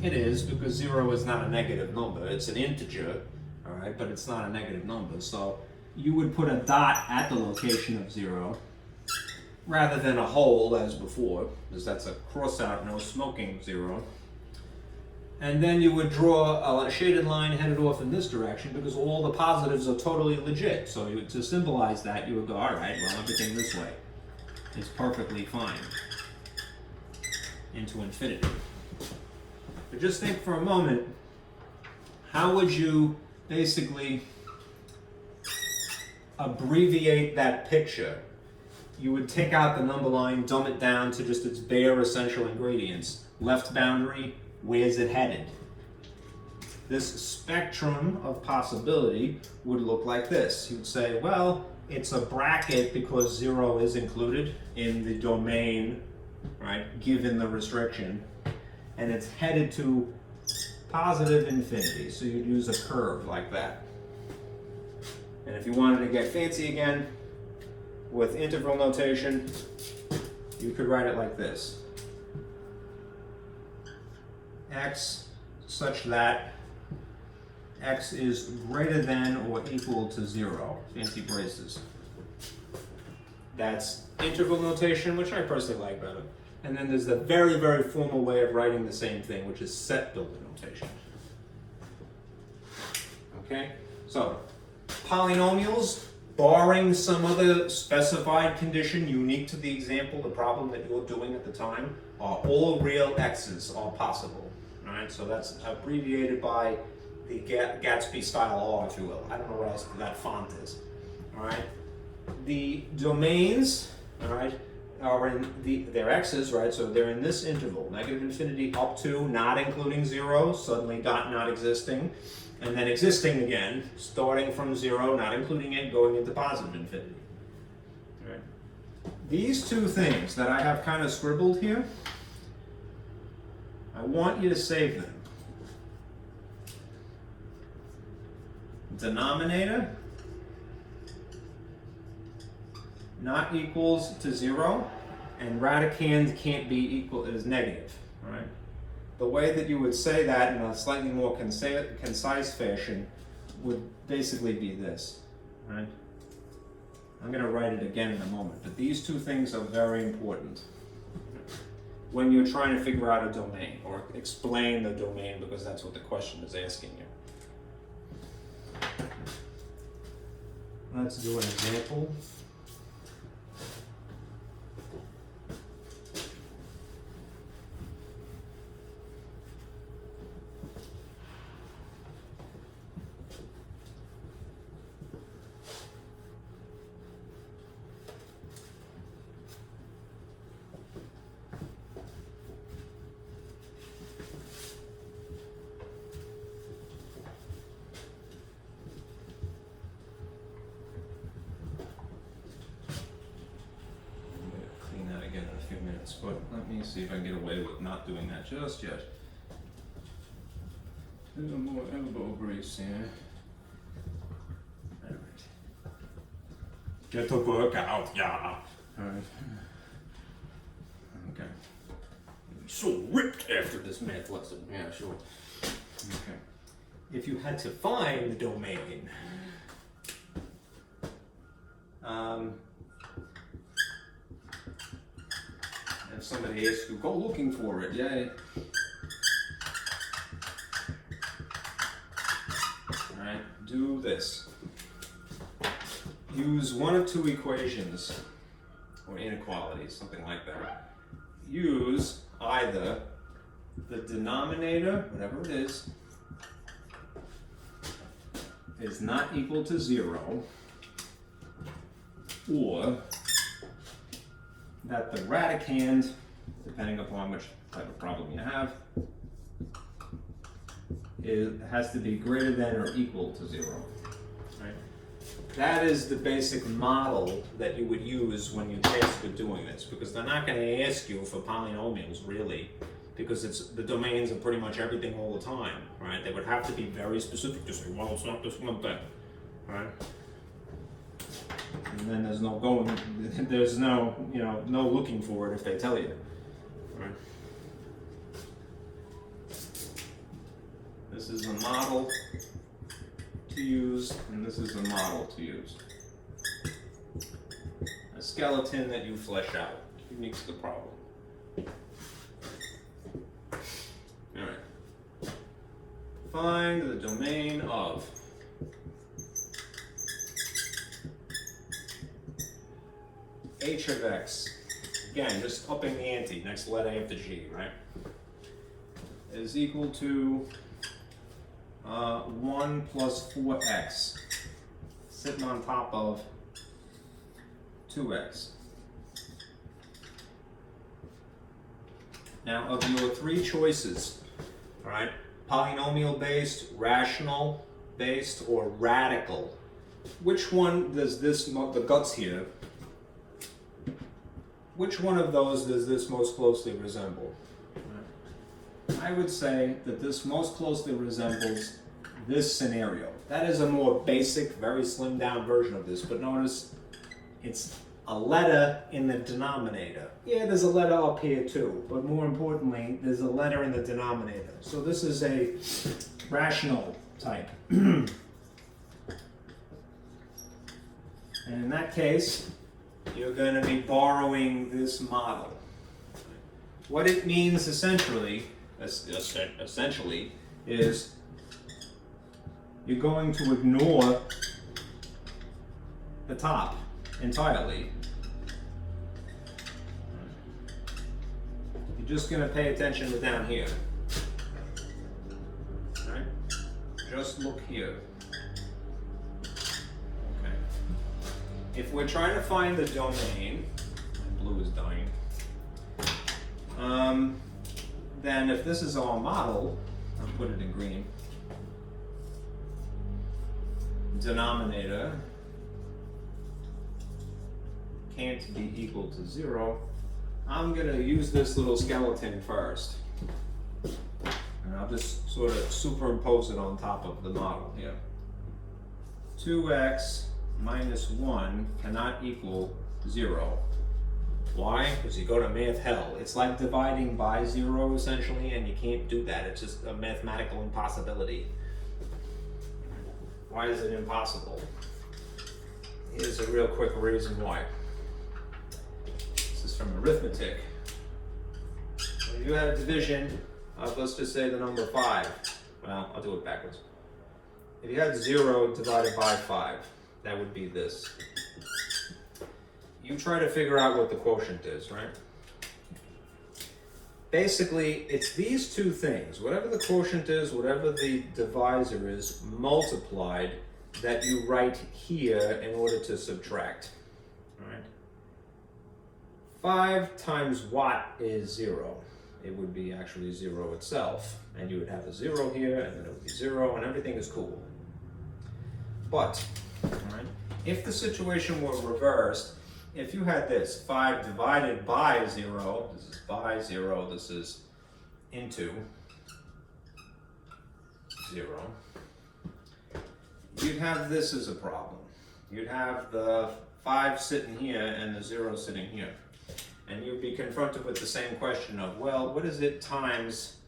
It is, because 0 is not a negative number. It's an integer, all right, but it's not a negative number. So you would put a dot at the location of 0 rather than a hole as before, because that's a cross out, no smoking 0. And then you would draw a shaded line headed off in this direction because all the positives are totally legit. So to symbolize that, you would go, all right, well, everything this way is perfectly fine into infinity. But just think for a moment, how would you basically abbreviate that picture? You would take out the number line, dumb it down to just its bare essential ingredients. Left boundary, where's it headed? This spectrum of possibility would look like this. You'd say, well, it's a bracket because 0 is included in the domain, right, given the restriction. and it's headed to positive infinity. So you'd use a curve like that. And if you wanted to get fancy again with interval notation, you could write it like this. X such that x is greater than or equal to 0. Fancy braces. That's interval notation, which I personally like better. And then there's the very, very formal way of writing the same thing, which is set builder notation. Okay? So, polynomials, barring some other specified condition unique to the example, the problem that you're doing at the time, are all real x's are possible. All right? So that's abbreviated by the Gatsby style R, if you will. I don't know what else that font is. All right? The domains, all right, are in they're x's, right? So they're in this interval, negative infinity up to, not including 0, suddenly dot not existing, and then existing again, starting from 0, not including it, going into positive infinity. All right. These two things that I have kind of scribbled here, I want you to save them. Denominator not equals to 0, and radicand can't be equal, it is negative, all right? The way that you would say that in a slightly more concise fashion would basically be this, right? I'm going to write it again in a moment, but these two things are very important when you're trying to figure out a domain or explain the domain, because that's what the question is asking you. Let's do an example. But let me see if I can get away with not doing that just yet. A little more elbow grease here. Alright. Get to work out, yeah. Alright. Okay. So ripped after this math lesson. Yeah, sure. Okay. If you had to find the domain, if somebody asks you, go looking for it, yay. Alright, do this. Use one of two equations, or inequalities, something like that. Use either the denominator, whatever it is not equal to 0, or that the radicand, depending upon which type of problem you have, it has to be greater than or equal to 0. Right? That is the basic model that you would use when you're tasked with doing this, because they're not going to ask you for polynomials, really, because the domains are pretty much everything all the time, right? They would have to be very specific to say, well, it's not this one thing, right? And then there's no going, there's no, no looking for it if they tell you. Right? This is a model to use, and this is a model to use. A skeleton that you flesh out, unique to the problem. Alright. Find the domain of h of x, again, just upping the ante, next letter after g, right, is equal to 1 plus 4x, sitting on top of 2x. Now, of your three choices, all right, polynomial-based, rational-based, or radical, which one does this, the guts here, which one of those does this most closely resemble? I would say that this most closely resembles this scenario. That is a more basic, very slimmed down version of this, but notice it's a letter in the denominator. Yeah, there's a letter up here too, but more importantly, there's a letter in the denominator. So this is a rational type. And in that case, you're going to be borrowing this model. What it means essentially is you're going to ignore the top entirely. You're just going to pay attention to down here. All right? Just look here. Okay. If we're trying to find the domain, my blue is dying. Then if this is our model, I'll put it in green. Denominator can't be equal to 0. I'm going to use this little skeleton first. And I'll just sort of superimpose it on top of the model here. 2x minus 1 cannot equal 0. Why? Because you go to math hell. It's like dividing by 0 essentially, and you can't do that. It's just a mathematical impossibility. Why is it impossible? Here's a real quick reason why. This is from arithmetic. When you have division of, let's just say, the number 5. Well, I'll do it backwards. If you had 0 divided by 5, that would be this. You try to figure out what the quotient is, right? Basically, it's these two things. Whatever the quotient is, whatever the divisor is, multiplied, that you write here in order to subtract. All right? 5 times what is 0? It would be actually 0 itself. And you would have a 0 here, and then it would be 0, and everything is cool. But, all right, if the situation were reversed, if you had this 5 divided by 0, this is by 0, this is into 0, you'd have this as a problem. You'd have the 5 sitting here and the 0 sitting here. And you'd be confronted with the same question of, well, what is it times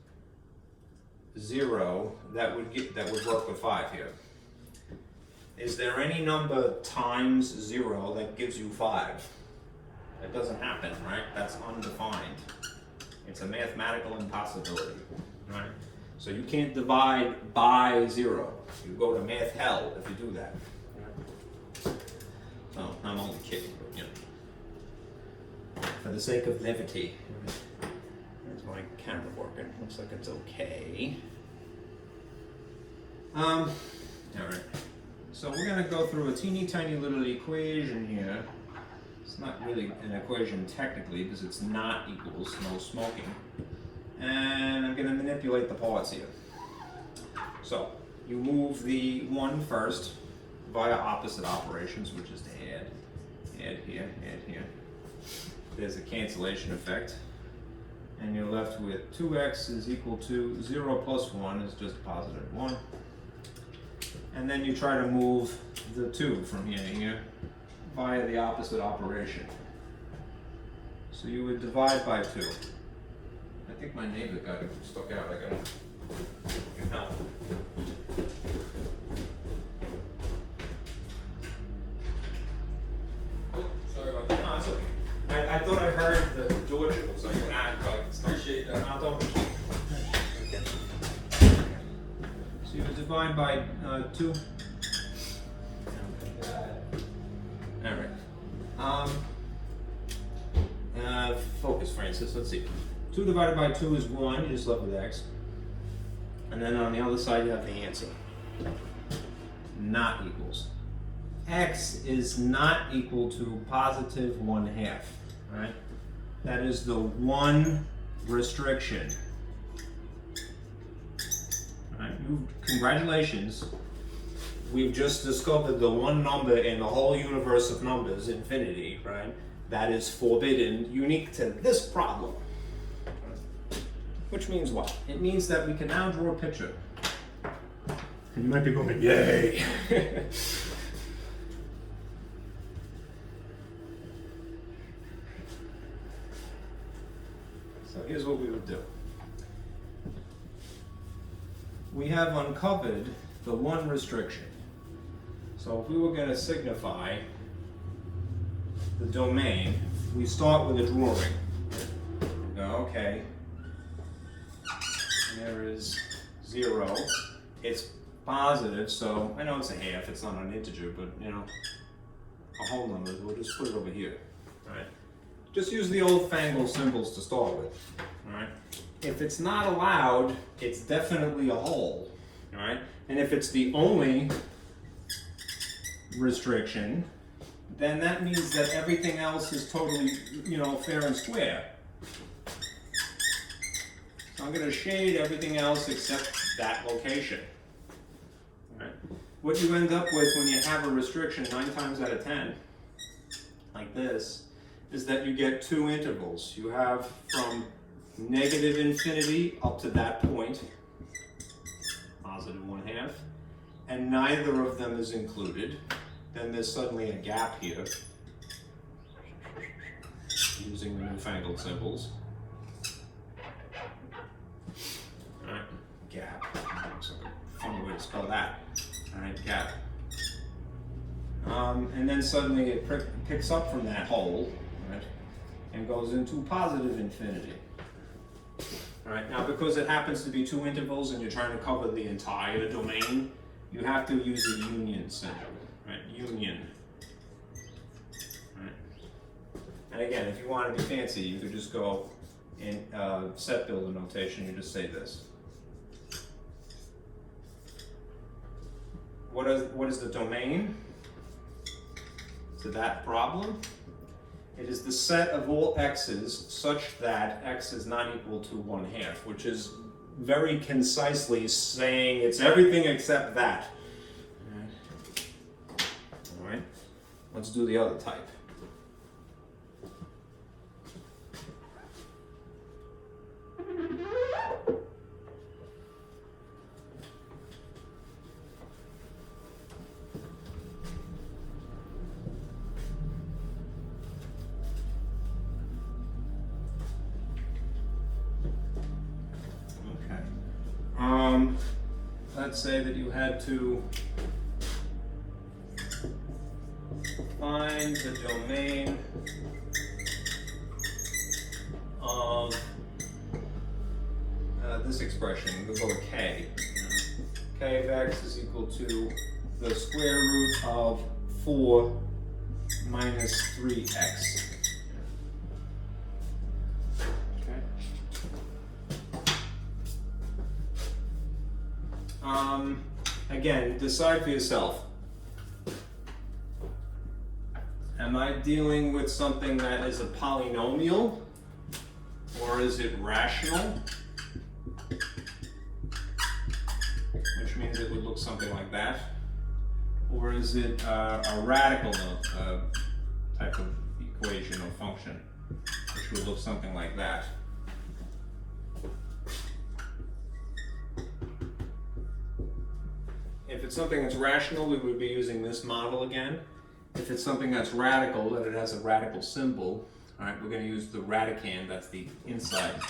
0 that would work with 5 here? Is there any number times 0 that gives you 5? That doesn't happen, right? That's undefined. It's a mathematical impossibility, right? So you can't divide by 0. You go to math hell if you do that. Right? So I'm only kidding, but you know. For the sake of levity. There's my camera working. Looks like it's okay. All right. So we're going to go through a teeny tiny little equation here. It's not really an equation technically because it's not equals no smoking. And I'm going to manipulate the parts here. So you move the 1 first via opposite operations, which is to add here, add here. There's a cancellation effect. And you're left with 2x is equal to 0 plus 1 is just positive 1. And then you try to move the 2 from here to here via the opposite operation. So you would divide by 2. I think my neighbor got it stuck out. I got help. Oh, sorry about that. No, it's okay. I thought I heard the door trickle, so you appreciate that. No, don't. So you would divide by 2. All right. Focus, Francis. Let's see. 2 divided by 2 is 1. You just left with x. And then on the other side, you have the answer. Not equals. X is not equal to positive 1/2. Right? That is the one restriction. Right. Congratulations. We've just discovered the one number in the whole universe of numbers, infinity, right? That is forbidden, unique to this problem. Which means what? It means that we can now draw a picture. And you might be going, yay! So here's what we would do. We have uncovered the one restriction. So if we were going to signify the domain, we start with a drawing. We go, okay, there is 0. It's positive, so I know it's a half, it's not an integer, but you know, a whole number, we'll just put it over here. All right. Just use the old fangled symbols to start with. All right. If it's not allowed, it's definitely a whole. All right. And if it's the only restriction, then that means that everything else is totally, you know, fair and square. So I'm going to shade everything else except that location. All right. What you end up with when you have a restriction 9 times out of 10, like this, is that you get 2 intervals. You have from negative infinity up to that point, positive 1/2, and neither of them is included. Then there's suddenly a gap here, using the newfangled symbols. All right, gap. Looks like a funny way to spell that. All right, gap. And then suddenly it picks up from that hole, right, and goes into positive infinity. All right, now because it happens to be 2 intervals and you're trying to cover the entire domain, you have to use a union symbol, right? Union. Right. And again, if you want to be fancy, you could just go in set builder notation. You just say this. What is the domain to that problem? It is the set of all x's such that x is not equal to 1/2, which is very concisely saying it's everything except that. All right, let's do the other type. Let's say that you had to find the domain of this expression. We'll go with k. K of x is equal to the square root of 4 minus 3x. Again, decide for yourself. Am I dealing with something that is a polynomial, or is it rational? Which means it would look something like that. Or is it a radical type of equation or function, which would look something like that. If it's something that's rational, we would be using this model again. If it's something that's radical, that it has a radical symbol, all right, we're going to use the radicand, that's the inside,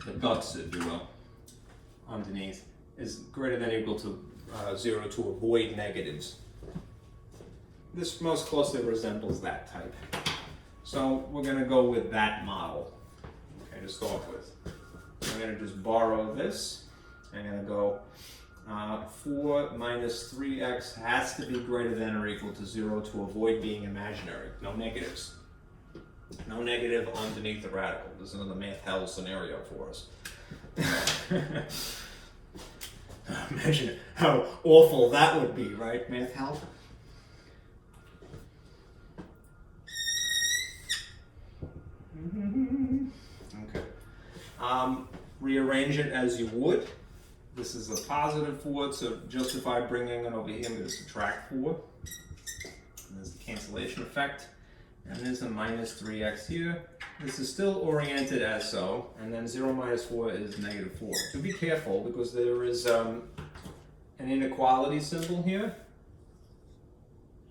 the guts, if you will, underneath, is greater than or equal to 0 to avoid negatives. This most closely resembles that type. So we're going to go with that model, okay, to start with. So I'm going to just borrow this. I'm going to go 4 minus 3x has to be greater than or equal to 0 to avoid being imaginary. No negatives. No negative underneath the radical. This is another math hell scenario for us. Imagine how awful that would be, right? Math hell? Okay. Rearrange it as you would. This is a positive 4, to justify bringing it over here, I'm going to subtract 4. And there's the cancellation effect. And there's a minus 3x here. this is still oriented as so, and then 0 minus 4 is negative 4. So be careful because there is an inequality symbol here.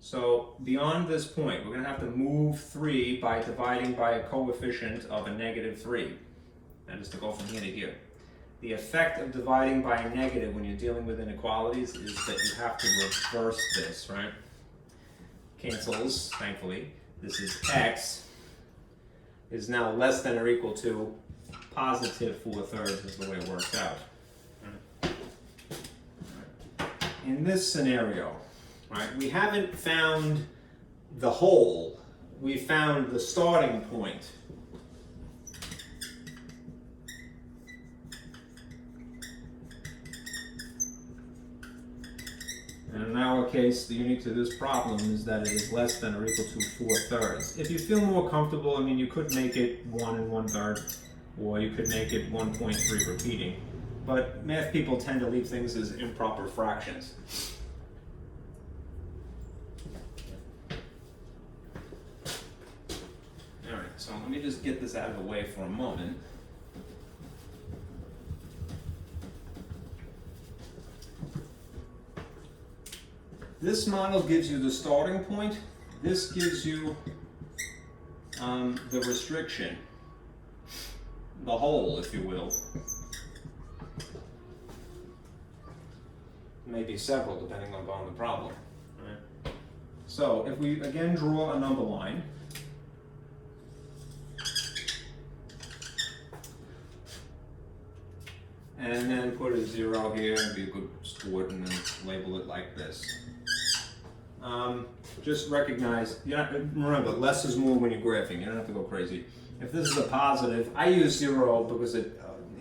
So beyond this point, we're going to have to move 3 by dividing by a coefficient of a negative 3. That is to go from here to here. The effect of dividing by a negative when you're dealing with inequalities is that you have to reverse this, right? Cancels, thankfully. This is x is now less than or equal to positive 4/3 is the way it works out. In this scenario, right, we haven't found the whole, we found the starting point. And in our case, the unique to this problem is that it is less than or equal to 4/3. If you feel more comfortable, I mean, you could make it 1 1/3, or you could make it 1.3 repeating. But math people tend to leave things as improper fractions. All right, so let me just get this out of the way for a moment. This model gives you the starting point. This gives you the restriction, the whole, if you will. Maybe several, depending upon the problem. Right? So if we again draw a number line, and then put a 0 here and be a good sport and then label it like this. Just recognize, remember, less is more when you're graphing. You don't have to go crazy. If this is a positive, I use 0 because it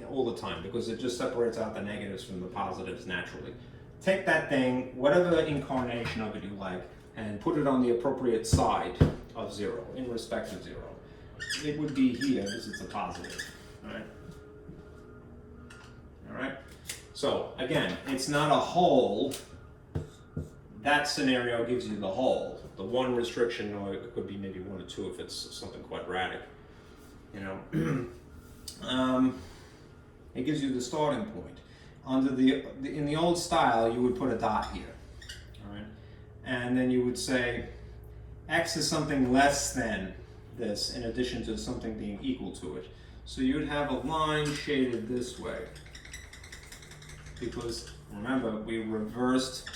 all the time because it just separates out the negatives from the positives naturally. Take that thing, whatever incarnation of it you like, and put it on the appropriate side of 0, in respect of 0. It would be here because it's a positive. All right. All right. So again, it's not a whole. That scenario gives you the whole. The one restriction, or it could be maybe 1 or 2 if it's something quadratic. You know, it gives you the starting point. In the old style, you would put a dot here, all right, and then you would say x is something less than this, in addition to something being equal to it. So you would have a line shaded this way, because remember we reversed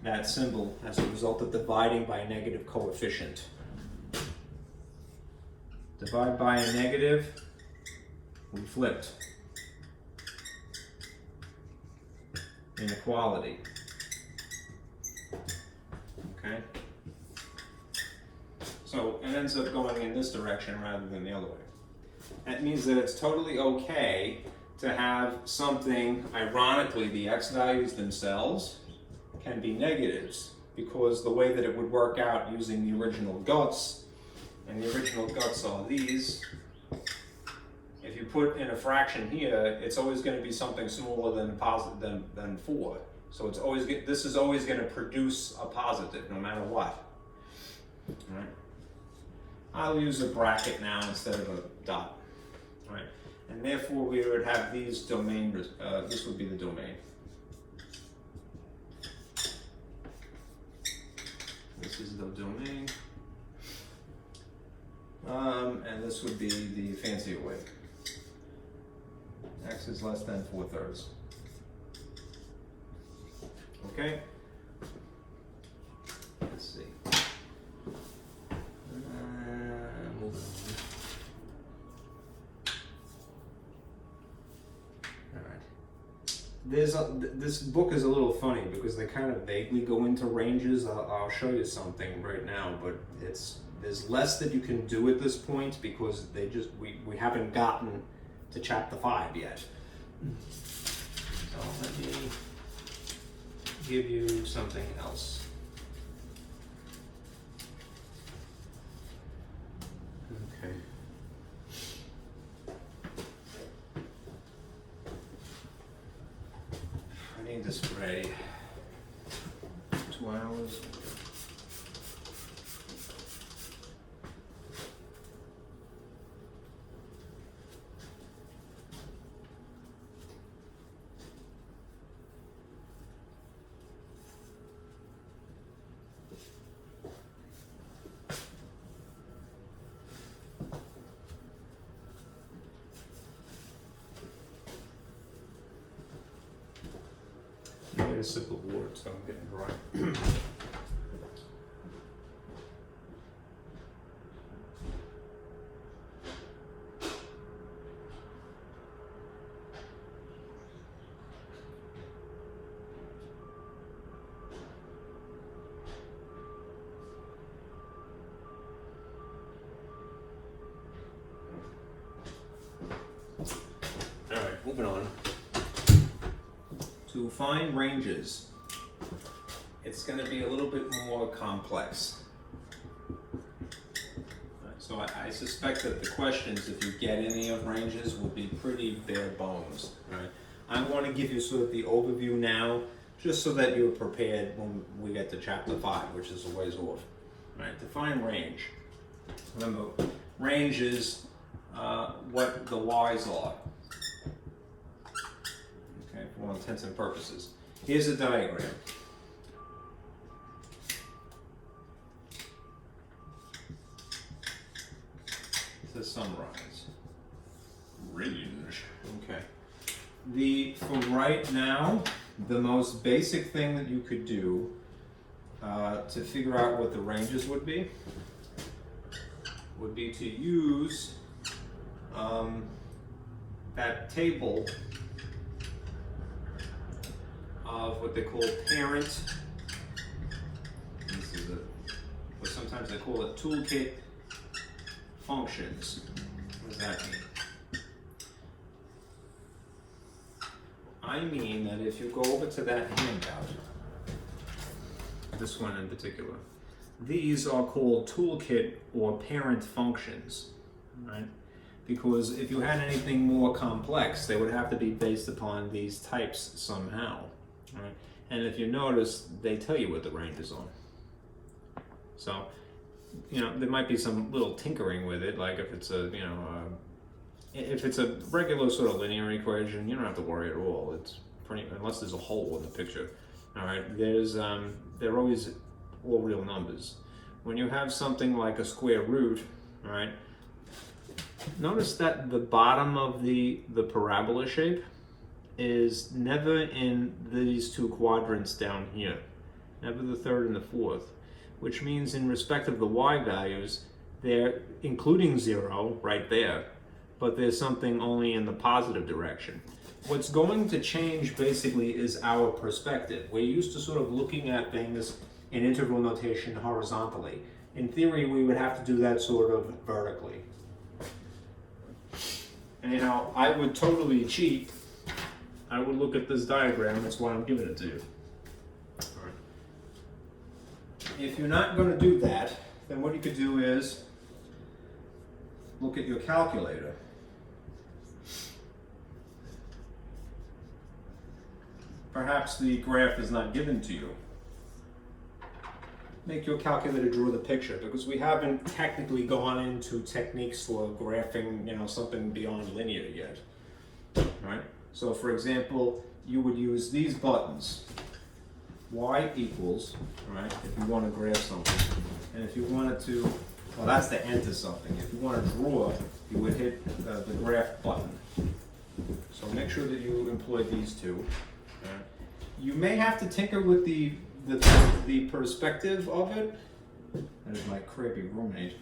that symbol as a result of dividing by a negative coefficient. Divide by a negative, we flipped. Inequality. Okay? So it ends up going in this direction rather than the other way. That means that it's totally okay to have something, ironically, the x values themselves can be negatives, because the way that it would work out using the original guts, and the original guts are these. If you put in a fraction here, it's always going to be something smaller than than 4. So it's always this is always going to produce a positive, no matter what. All right. I'll use a bracket now instead of a dot. All right. And therefore, we would have these domain. This would be the domain. This is the domain. And this would be the fancier way. X is less than 4/3. Okay? Let's see. Move on. Alright. This book is a little funny because they kind of vaguely go into ranges. I'll show you something right now, but there's less that you can do at this point because we haven't gotten to chapter 5 yet. So let me give you something else. Okay. I need this for 2 hours. a sip of water, so I'm getting dry. Alright, moving on. To find ranges, it's going to be a little bit more complex. So I suspect that the questions, if you get any of ranges, will be pretty bare bones. Right? I want to give you sort of the overview now, just so that you're prepared when we get to chapter 5, which is a ways off. Right? Define range. Remember, range is what the y's are. Okay, for all intents and purposes. Here's a diagram. To summarize, range. Okay. For right now, the most basic thing that you could do to figure out what the ranges would be to use that table of what they call parent. This is or sometimes they call it toolkit functions. What does that mean? I mean that if you go over to that handout, this one in particular, these are called toolkit or parent functions, right? Because if you had anything more complex, they would have to be based upon these types somehow, right? And if you notice, they tell you what the ranges are. So, you know, there might be some little tinkering with it, like if it's a, you know, if it's a regular sort of linear equation, you don't have to worry at all. It's pretty, unless there's a hole in the picture. All right, they're always all real numbers. When you have something like a square root, all right, notice that the bottom of the parabola shape is never in these two quadrants down here, never the third and the fourth, which means in respect of the y values, they're including 0 right there, but there's something only in the positive direction. What's going to change basically is our perspective. We're used to sort of looking at things in integral notation horizontally. In theory, we would have to do that sort of vertically. Anyhow, I would totally cheat. I would look at this diagram, that's why I'm giving it to you. All right. If you're not going to do that, then what you could do is look at your calculator. Perhaps the graph is not given to you. Make your calculator draw the picture, because we haven't technically gone into techniques for graphing, you know, something beyond linear yet. Right? So for example, you would use these buttons. Y equals, right, if you want to graph something. And if you wanted to, well, that's the enter something. If you want to draw, you would hit the graph button. So make sure that you employ these two. Right? You may have to tinker with the perspective of it. That is my crabby roommate.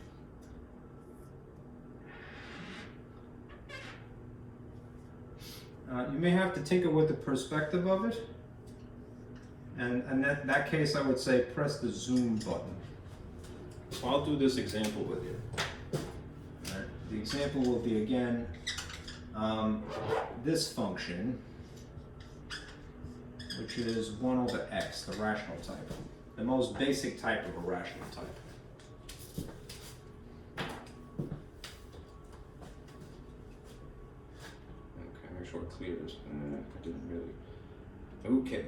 You may have to tinker with the perspective of it. And in that case, I would say press the zoom button. So I'll do this example with you. All right. The example will be, again, this function, which is 1 over x, the rational type. The most basic type of a rational type. Okay, make sure it clears. I didn't really. Okay.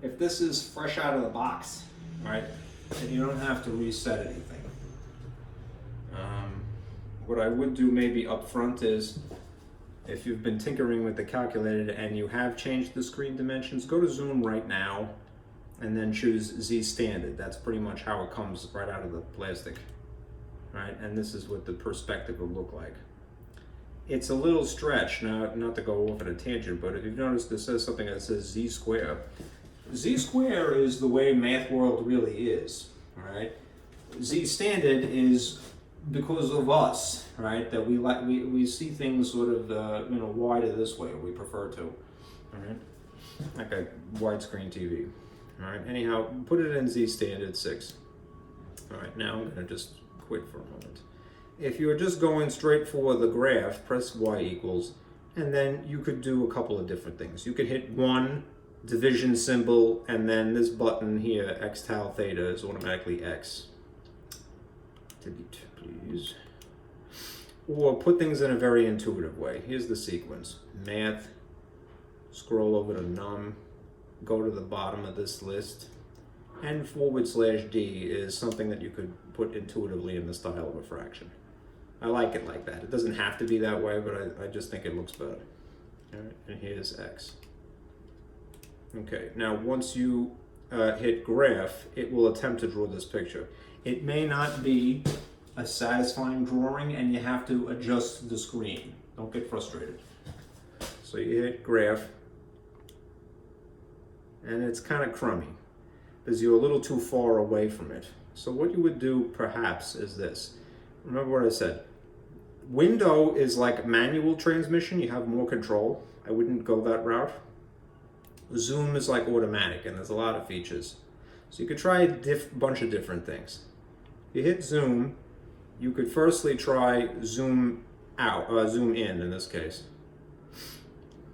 If this is fresh out of the box, right, then you don't have to reset anything. What I would do maybe up front is, if you've been tinkering with the calculator and you have changed the screen dimensions, go to zoom right now and then choose Z standard. That's pretty much how it comes right out of the plastic, right? And this is what the perspective will look like. it's a little stretch. Now, not to go off on a tangent, but if you've noticed, this says something that says z square. Z square is the way math world really is, all right? Z standard is because of us, right? That we see things sort of wider this way, or we prefer to, all right? Like a widescreen TV, all right? Anyhow, put it in Z standard 6. All right, now I'm gonna just quit for a moment. If you're just going straight for the graph, press Y equals, and then you could do a couple of different things. You could hit 1, division symbol, and then this button here, x tau theta, is automatically x. Delete, please. Or put things in a very intuitive way. Here's the sequence. Math, scroll over to num, go to the bottom of this list, and /D is something that you could put intuitively in the style of a fraction. I like it like that. It doesn't have to be that way, but I just think it looks better. All right, and here's x. Okay, now once you hit graph, it will attempt to draw this picture. It may not be a satisfying drawing, and you have to adjust the screen. Don't get frustrated. So you hit graph, and it's kind of crummy because you're a little too far away from it. So what you would do perhaps is this. Remember what I said. Window is like manual transmission. You have more control. I wouldn't go that route. Zoom is like automatic, and there's a lot of features. So you could try a bunch of different things. If you hit zoom, you could firstly try zoom out, zoom in this case.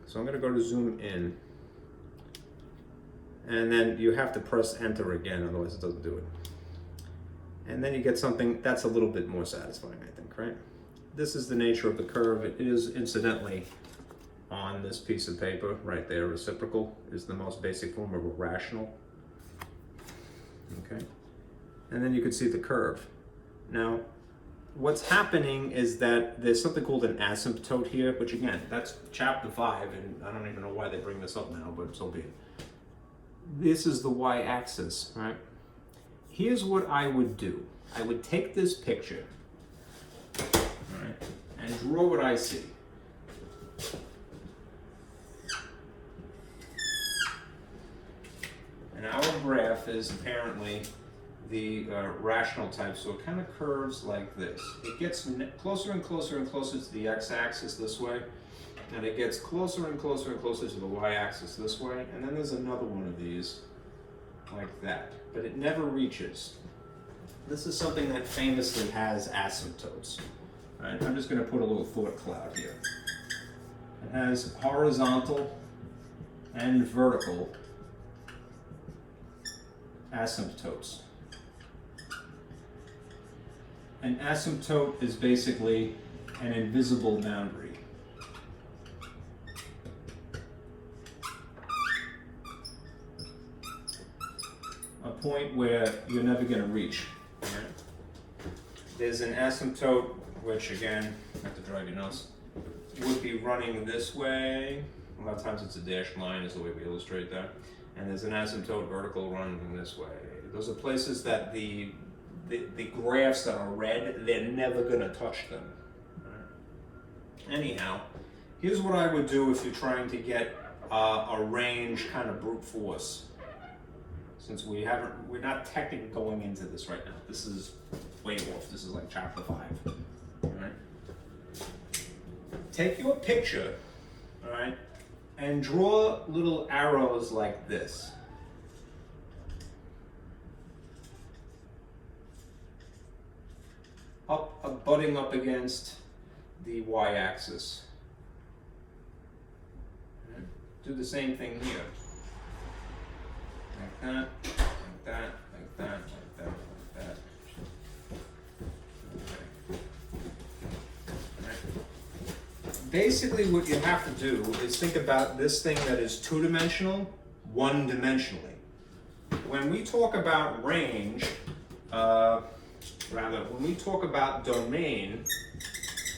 So I'm going to go to zoom in. And then you have to press enter again, otherwise it doesn't do it. And then you get something that's a little bit more satisfying, I think, right? This is the nature of the curve. It is, incidentally, on this piece of paper right there. Reciprocal is the most basic form of a rational. Okay. And then you can see the curve. Now, what's happening is that there's something called an asymptote here, which again, that's chapter 5, and I don't even know why they bring this up now, but so be it. This is the y-axis, right? Here's what I would do. I would take this picture, right, and draw what I see. And our graph is apparently the rational type, so it kind of curves like this. It gets closer and closer and closer to the x-axis this way, and it gets closer and closer and closer to the y-axis this way, and then there's another one of these like that, but it never reaches. This is something that famously has asymptotes. Right? I'm just going to put a little thought cloud here. It has horizontal and vertical asymptotes. An asymptote is basically an invisible boundary. A point where you're never going to reach. Right? There's an asymptote, which again, not to drive you nuts, would be running this way. A lot of times it's a dashed line is the way we illustrate that. And there's an asymptote vertical running this way. Those are places that the graphs that are red, they're never going to touch them. Right? Anyhow, here's what I would do if you're trying to get a range kind of brute force. Since we're not technically going into this right now. This is way off. This is like chapter 5. All right. Take your picture, all right, and draw little arrows like this. Butting up against the y-axis. Right. Do the same thing here. Like that, like that, like that, like that, like that. Okay. Right. Basically what you have to do is think about this thing that is two-dimensional, one-dimensionally. When we talk about range, when we talk about domain,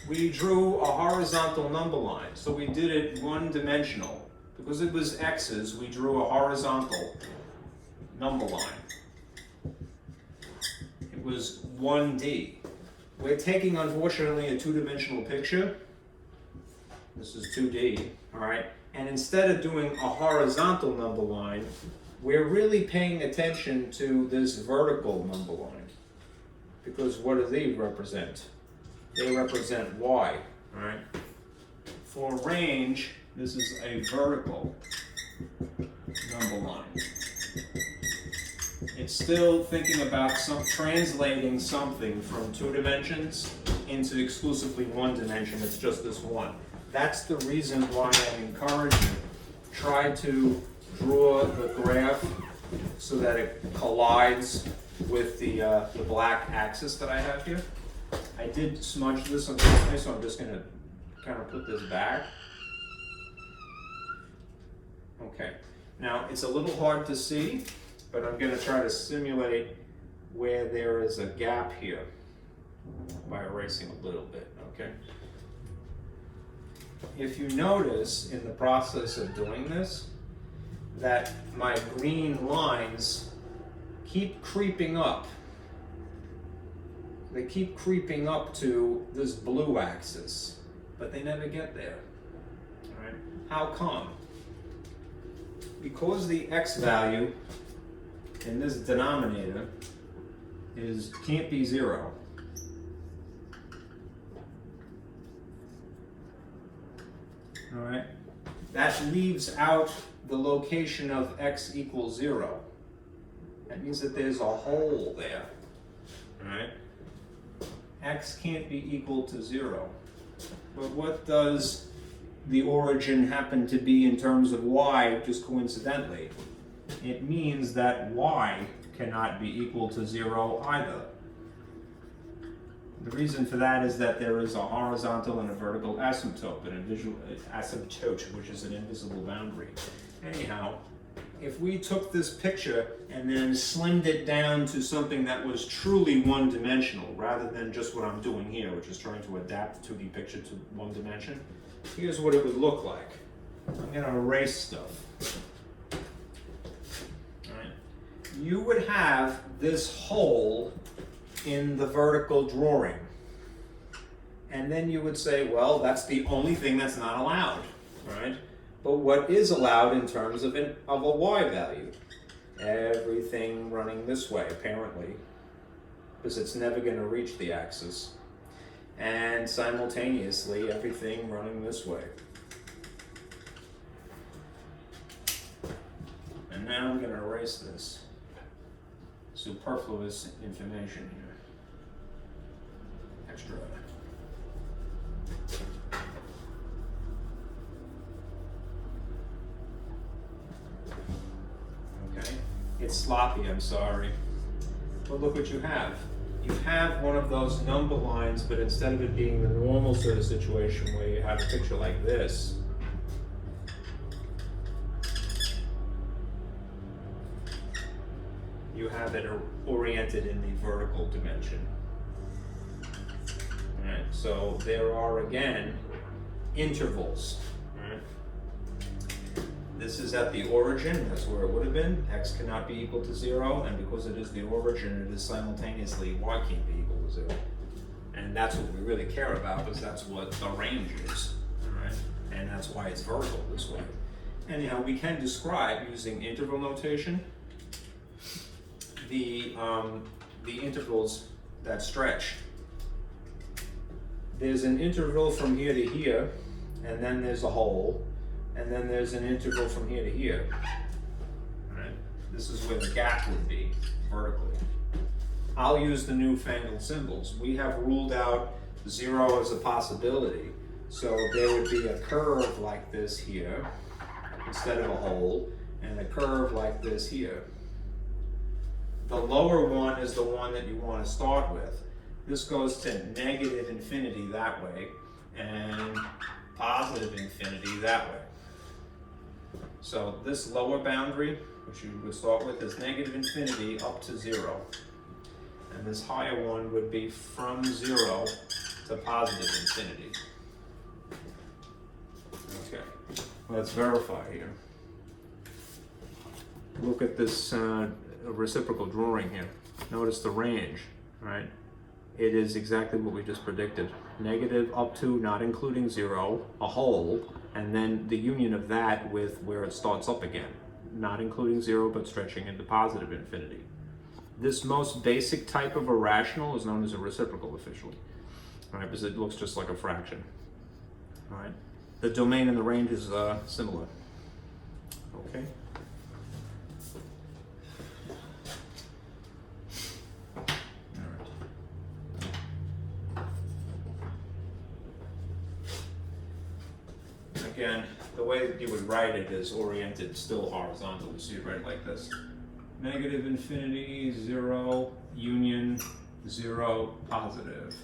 we drew a horizontal number line. So we did it one-dimensional. Because it was x's, we drew a horizontal number line. It was 1D. We're taking, unfortunately, a two-dimensional picture, This is 2D, all right? And instead of doing a horizontal number line, we're really paying attention to this vertical number line. Because what do they represent? They represent Y, all right? For range, this is a vertical number line. It's still thinking about translating something from 2 dimensions into exclusively 1 dimension. It's just this one. That's the reason why I encourage you. Try to draw the graph so that it collides with the black axis that I have here. I did smudge this on this way, so I'm just going to kind of put this back. Okay. Now, it's a little hard to see, but I'm going to try to simulate where there is a gap here by erasing a little bit, okay? If you notice in the process of doing this, that my green lines keep creeping up. They keep creeping up to this blue axis, but they never get there, all right? How come? Because the x value in this denominator can't be 0. All right, that leaves out the location of x equals 0. That means that there's a hole there. All right, x can't be equal to 0. But what does the origin happen to be in terms of y, just coincidentally? It means that y cannot be equal to 0 either. The reason for that is that there is a horizontal and a vertical asymptote, asymptote, which is an invisible boundary. Anyhow, if we took this picture and then slimmed it down to something that was truly one-dimensional, rather than just what I'm doing here, which is trying to adapt the 2D picture to 1 dimension, here's what it would look like. I'm going to erase stuff. All right. You would have this hole in the vertical drawing. And then you would say, well, that's the only thing that's not allowed, right? But what is allowed in terms of a y value? Everything running this way, apparently, because it's never going to reach the axis. And simultaneously, everything running this way. And now I'm going to erase this superfluous information here. Extra. Okay, it's sloppy, I'm sorry. But look what you have. You have one of those number lines, but instead of it being the normal sort of situation where you have a picture like this, you have it oriented in the vertical dimension. All right, so there are, again, intervals. All right. This is at the origin, that's where it would have been. X cannot be equal to 0, and because it is the origin, it is simultaneously y can't be equal to 0. And that's what we really care about, because that's what the range is. All right? And that's why it's vertical this way. Anyhow, we can describe, using interval notation, the intervals that stretch. There's an interval from here to here, and then there's a hole, and then there's an interval from here to here. Right? This is where the gap would be, vertically. I'll use the newfangled symbols. We have ruled out 0 as a possibility, so there would be a curve like this here, instead of a hole, and a curve like this here. The lower one is the one that you want to start with. This goes to negative infinity that way, and positive infinity that way. So this lower boundary, which you would start with, is negative infinity up to 0. And this higher one would be from 0 to positive infinity. Okay, let's verify here. Look at this reciprocal drawing here. Notice the range, right? it is exactly what we just predicted. Negative up to, not including 0, a whole, and then the union of that with where it starts up again. Not including 0, but stretching into positive infinity. This most basic type of irrational is known as a reciprocal officially, all right, because it looks just like a fraction. All right. The domain and the range is similar. Okay. Again, the way that you would write it is oriented still horizontally, so you write it like this. Negative infinity, 0, union, 0, positive.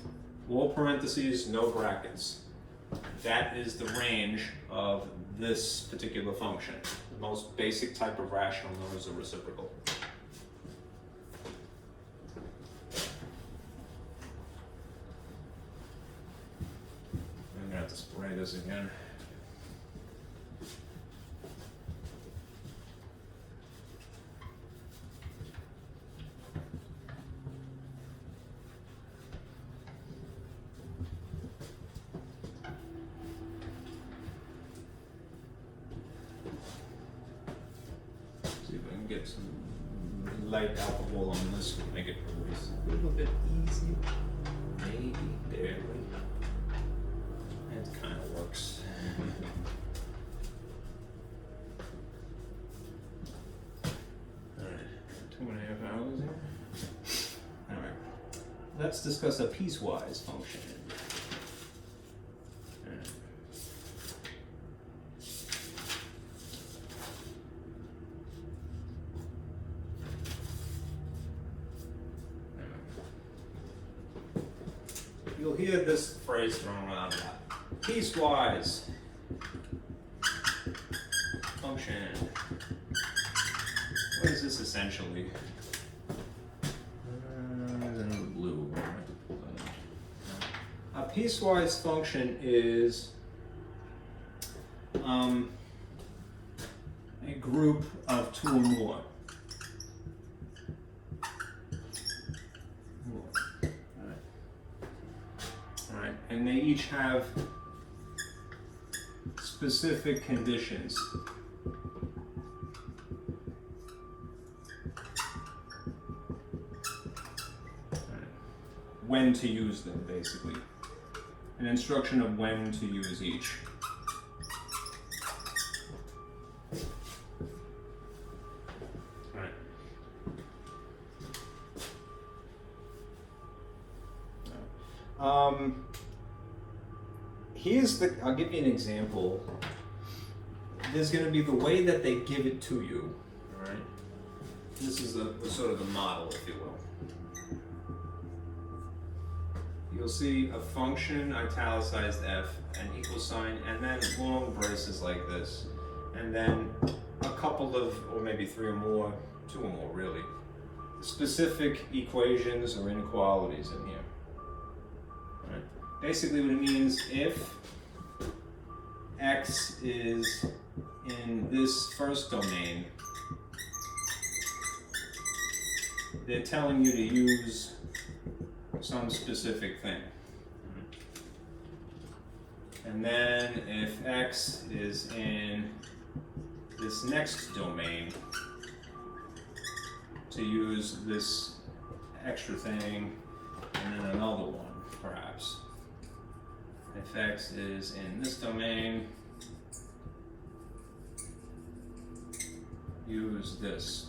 All parentheses, no brackets. That is the range of this particular function. The most basic type of rational known as a reciprocal. I'm gonna have to spray this again. Get some light alcohol on this will make it release a little bit easier. Maybe, barely. It kind of works. Alright, 2.5 hours here. Alright, let's discuss a piecewise function. You'll hear this phrase thrown around a lot. Piecewise function. What is this essentially? Blue. A piecewise function is a group of 2 or more. And they each have specific conditions. When to use them, basically. An instruction of when to use each. I'll give you an example. There's going to be the way that they give it to you. All right. This is the sort of the model, if you will. You'll see a function, italicized f, an equal sign, and then long braces like this, and then a couple of, or maybe 3 or more, 2 or more really, specific equations or inequalities in here. All right. Basically what it means, if x is in this first domain, they're telling you to use some specific thing. And then if x is in this next domain, to use this extra thing and then another one, perhaps. If x is in this domain, use this.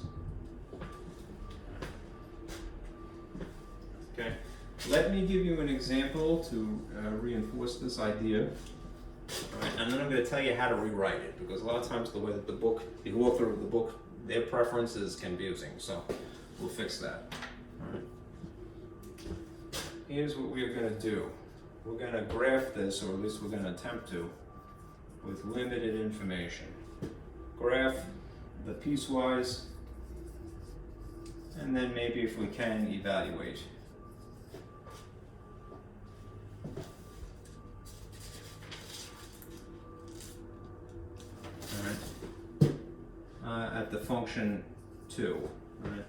Okay, let me give you an example to reinforce this idea. All right, and then I'm going to tell you how to rewrite it, because a lot of times the way that the author of the book, their preference is confusing, so we'll fix that. All right. Here's what we're going to do. We're going to graph this, or at least we're going to attempt to, with limited information. Graph the piecewise, and then maybe if we can, evaluate. At the function 2, right?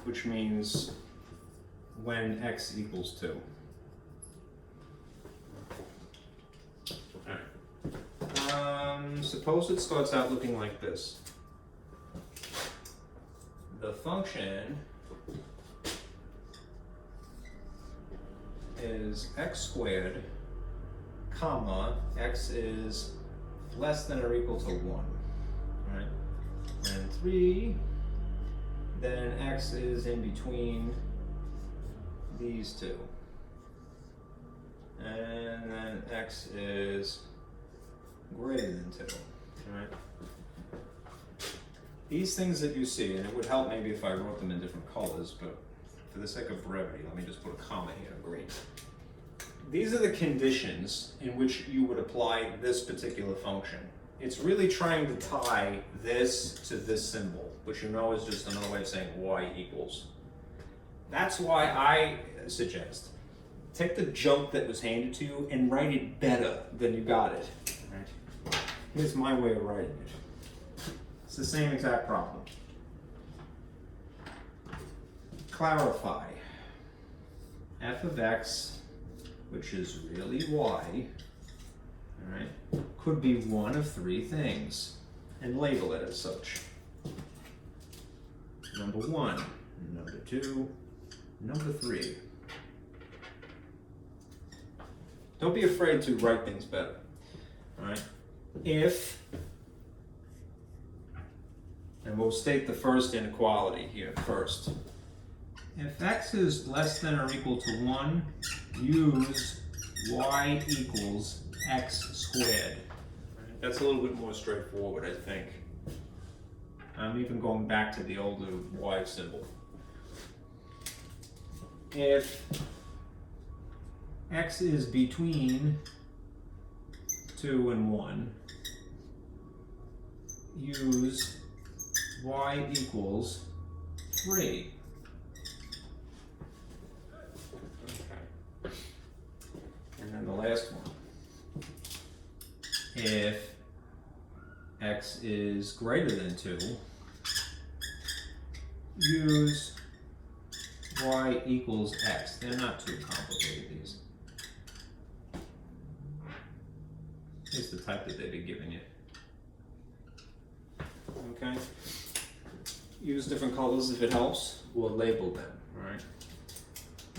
Which means when x equals 2. Suppose it starts out looking like this. The function is x squared, comma, x is less than or equal to 1, right? And 3, then x is in between these two. And then x is greater than 2, right? These things that you see, and it would help maybe if I wrote them in different colors, but for the sake of brevity, let me just put a comma here, green. These are the conditions in which you would apply this particular function. It's really trying to tie this to this symbol, which you know is just another way of saying y equals. That's why I suggest take the junk that was handed to you and write it better than you got it. Right? Here's my way of writing it. It's the same exact problem. Clarify. F of x, which is really y, all right, could be one of 3 things, and label it as such. Number 1, number 2, number 3. Don't be afraid to write things better, all right? If, and we'll state the first inequality here first. If x is less than or equal to 1, use y equals x squared. That's a little bit more straightforward, I think. I'm even going back to the older y symbol. If x is between 2 and 1, use y equals 3. Okay. And then the last one. If x is greater than 2, use y equals x. They're not too complicated, these. Here's the type that they've been giving you. Okay? Use different colors if it helps, or label them, alright?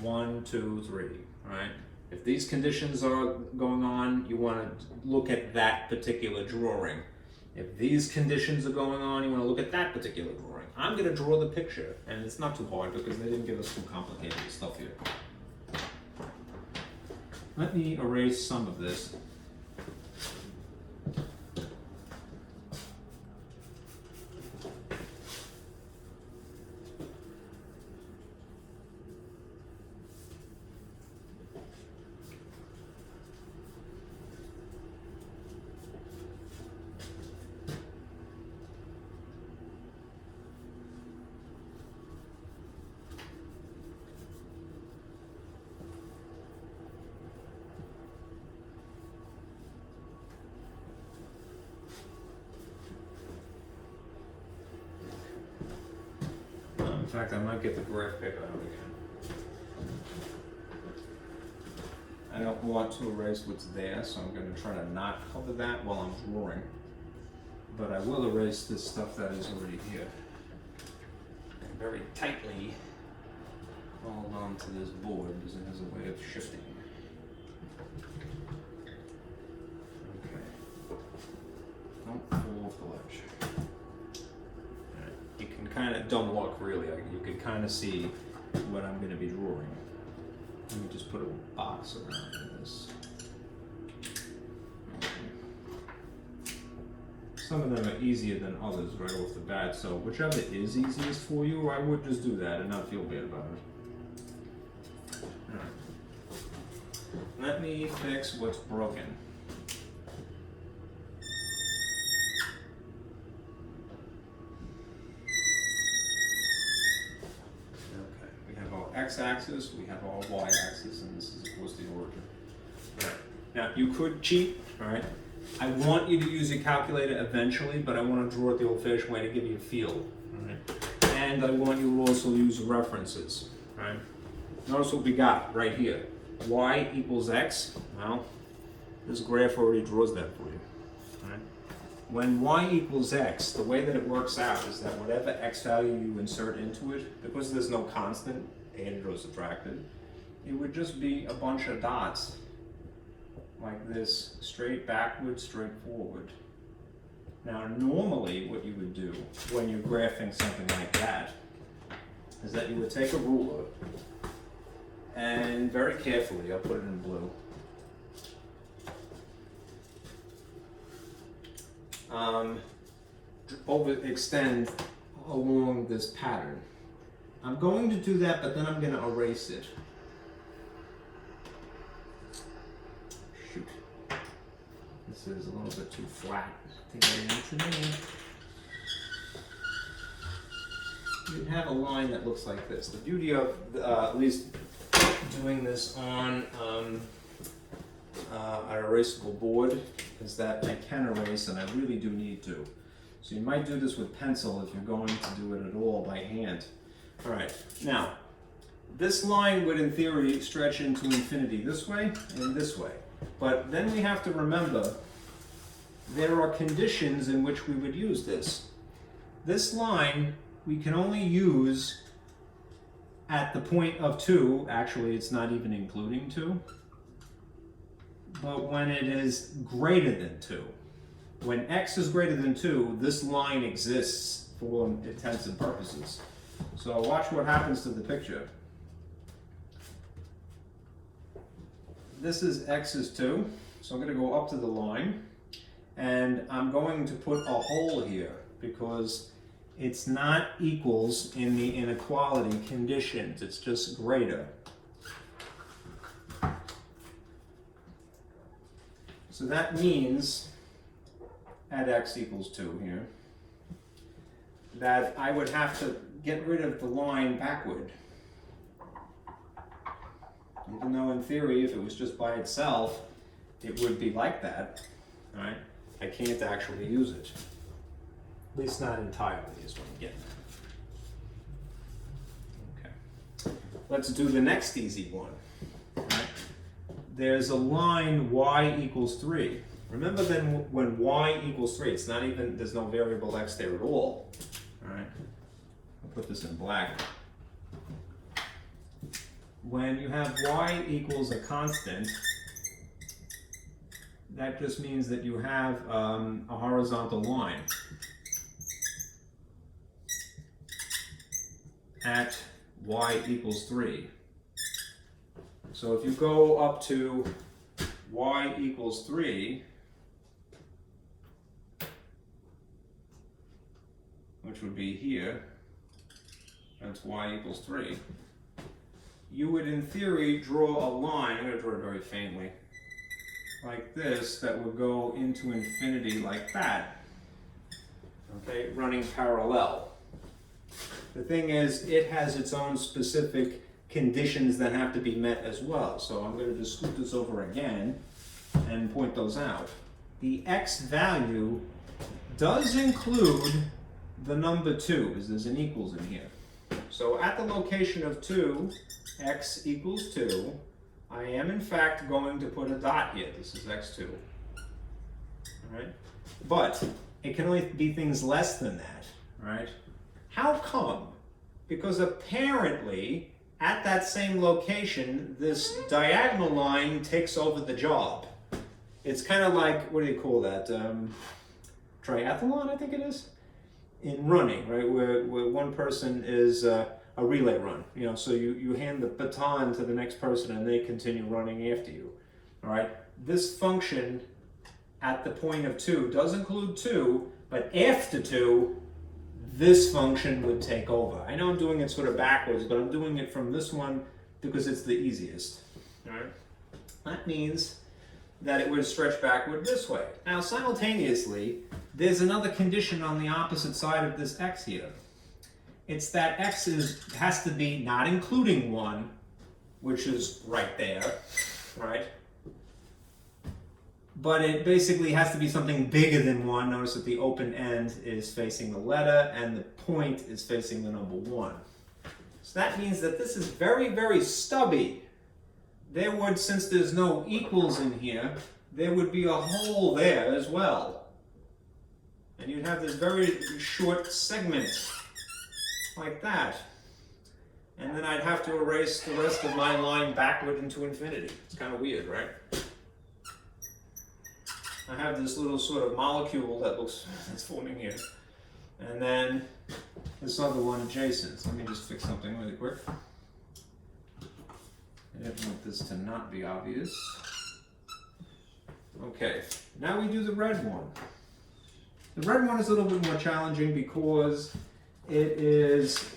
1, 2, 3, alright? If these conditions are going on, you want to look at that particular drawing. If these conditions are going on, you want to look at that particular drawing. I'm going to draw the picture, and it's not too hard because they didn't give us too complicated stuff here. Let me erase some of this. In fact, I might get the graph paper out again. I don't want to erase what's there, so I'm going to try to not cover that while I'm drawing. But I will erase this stuff that is already here. Very tightly hold on to this board because it has a way of shifting. Okay. Don't fall off the ledge. You can kind of, don't look really, you can kind of see what I'm going to be drawing. Let me just put a box around this. Some of them are easier than others right off the bat, so whichever is easiest for you, I would just do that and not feel bad about it. Alright. Let me fix what's broken. X-axis, we have our y-axis, and this is of course the origin. Right. Now you could cheat, all right? I want you to use your calculator eventually, but I want to draw it the old-fashioned way to give you a feel, all right? And I want you to also use references, all right? Notice what we got right here. Y equals x. Well, this graph already draws that for you, all right? when y equals x, the way that it works out is that whatever x value you insert into it, because there's no constant, added or subtracted, it would just be a bunch of dots like this, straight backward, straight forward. Now normally what you would do when you're graphing something like that is that you would take a ruler and very carefully, I'll put it in blue, overextend along this pattern. I'm going to do that, but then I'm going to erase it. Shoot. This is a little bit too flat to get into me. You'd have a line that looks like this. The beauty of at least doing this on an erasable board is that I can erase, and I really do need to. So you might do this with pencil if you're going to do it at all by hand. All right, now this line would in theory stretch into infinity this way and this way. But then we have to remember there are conditions in which we would use this. This line we can only use at the point of 2, actually it's not even including 2, but when it is greater than 2. When x is greater than 2, this line exists for intents and purposes. So watch what happens to the picture. This is x is 2, so I'm going to go up to the line, and I'm going to put a hole here because it's not equals in the inequality conditions, it's just greater. So that means at x equals 2 here, that I would have to get rid of the line backward. Even though in theory, if it was just by itself, it would be like that, right? I can't actually use it. At least not entirely is what I'm getting at. Okay. Let's do the next easy one. Right? There's a line y equals 3. Remember then when y equals 3, it's not even, there's no variable x there at all. All right? I'll put this in black. When you have y equals a constant, that just means that you have a horizontal line at y equals 3. So if you go up to y equals 3, which would be here, that's y equals 3, you would in theory draw a line, I'm going to draw it very faintly, like this, that would go into infinity like that, okay, running parallel. The thing is, it has its own specific conditions that have to be met as well. So I'm going to just scoot this over again and point those out. The x value does include the number 2, because there's an equals in here. So at the location of 2, x equals 2, I am in fact going to put a dot here. This is x2. All right? But it can only be things less than that. All right? How come? Because apparently, at that same location, this diagonal line takes over the job. It's kind of like, what do you call that? Triathlon, I think it is? In running, right? Where one person is a relay run. You know, so you hand the baton to the next person and they continue running after you. All right? This function at the point of 2 does include 2, but after 2, this function would take over. I know I'm doing it sort of backwards, but I'm doing it from this one because it's the easiest. All right? That means that it would stretch backward this way. Now, simultaneously, there's another condition on the opposite side of this x here. It's that x has to be not including 1, which is right there, right? But it basically has to be something bigger than 1. Notice that the open end is facing the letter and the point is facing the number 1. So that means that this is very, very stubby. There would, since there's no equals in here, there would be a hole there as well. And you'd have this very short segment like that. And then I'd have to erase the rest of my line backward into infinity. It's kind of weird, right? I have this little sort of molecule that's forming here. And then this other one adjacent. Let me just fix something really quick. I didn't want this to not be obvious. Okay, now we do the red one. The red one is a little bit more challenging because it is,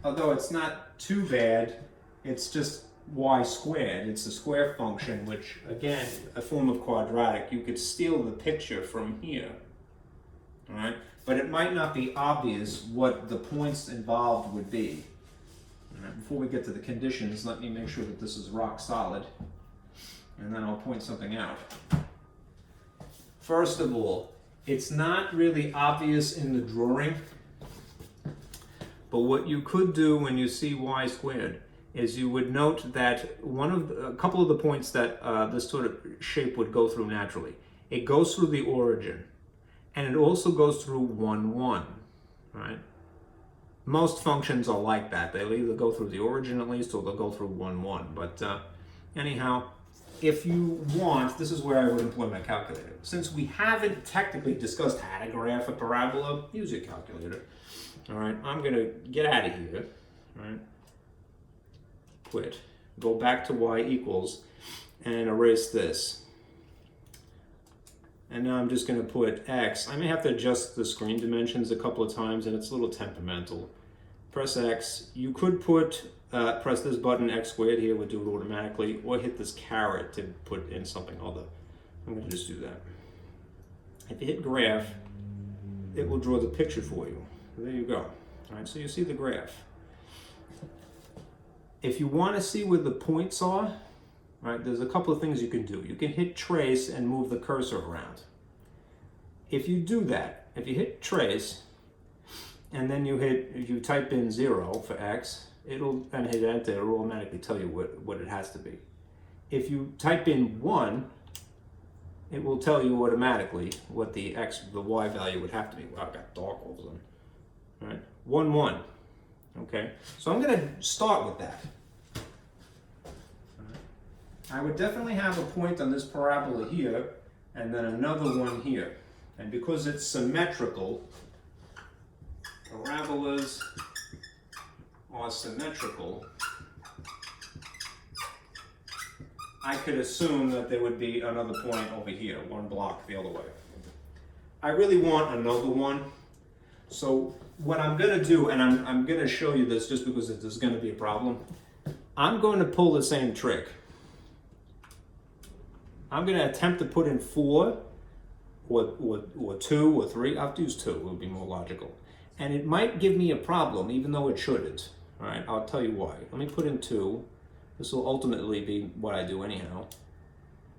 although it's not too bad, it's just y squared. It's a square function, which, again, a form of quadratic. You could steal the picture from here, all right? But it might not be obvious what the points involved would be. All right, before we get to the conditions, let me make sure that this is rock solid, and then I'll point something out. First of all, it's not really obvious in the drawing, but what you could do when you see y squared is you would note that a couple of the points that this sort of shape would go through naturally. It goes through the origin, and it also goes through 1, 1, right? Most functions are like that. They'll either go through the origin at least, or they'll go through 1, 1. But anyhow, if you want, this is where I would employ my calculator. Since we haven't technically discussed how to graph a parabola, use your calculator. All right, I'm gonna get out of here, all right? Quit, go back to y equals, and erase this. And now I'm just gonna put x. I may have to adjust the screen dimensions a couple of times, and it's a little temperamental. Press x. You could press this button, x squared here would do it automatically, or hit this caret to put in something other. I'm gonna just do that. If you hit graph, it will draw the picture for you. There you go. All right, so you see the graph. If you want to see where the points are, right, there's a couple of things you can do. You can hit trace and move the cursor around. If you do that, if you hit trace, and then you type in 0 for x, and hit enter, it'll automatically tell you what it has to be. If you type in 1, it will tell you automatically what the y value would have to be. Wow, I got dark all of a sudden. All right, 1, 1. Okay, so I'm going to start with that. I would definitely have a point on this parabola here, and then another one here. And because it's symmetrical, parabolas are symmetrical, I could assume that there would be another point over here, one block the other way. I really want another one. So what I'm going to do, and I'm going to show you this just because there's going to be a problem, I'm going to pull the same trick. I'm going to attempt to put in 4 or 2 or 3. I'll use 2, it would be more logical. And it might give me a problem, even though it shouldn't. All right, I'll tell you why. Let me put in 2. This will ultimately be what I do anyhow.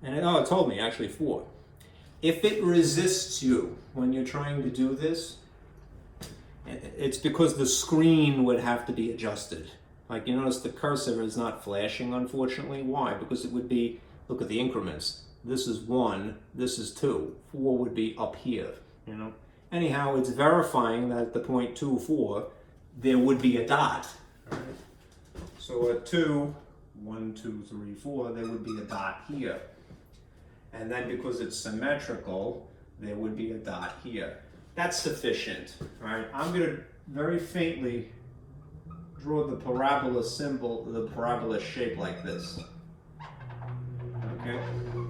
And it told me actually 4. If it resists you when you're trying to do this, it's because the screen would have to be adjusted. Like you notice the cursor is not flashing, unfortunately. Why? Because it would be, look at the increments. This is 1, this is 2. 4 would be up here, you know? Anyhow, it's verifying that at the point 2, 4, there would be a dot. All right? So at 2, 1, 2, 3, 4, there would be a dot here. And then because it's symmetrical, there would be a dot here. That's sufficient, right? I'm going to very faintly draw the parabola symbol, the parabola shape like this. Okay?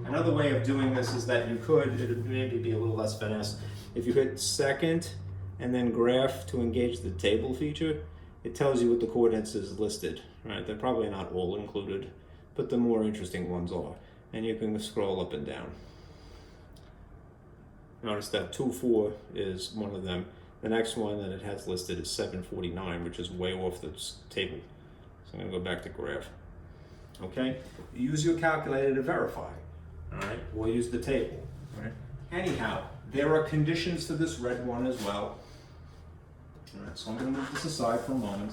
Another way of doing this is that you could, it would maybe be a little less finesse. If you hit second and then graph to engage the table feature, it tells you what the coordinates is listed, right? They're probably not all included, but the more interesting ones are. And you can scroll up and down. Notice that 2, 4 is one of them. The next one that it has listed is 749, which is way off the table. So I'm going to go back to graph. Okay? Use your calculator to verify. All right? We'll use the table. All right? Anyhow, there are conditions for this red one as well. All right, so I'm going to move this aside for a moment.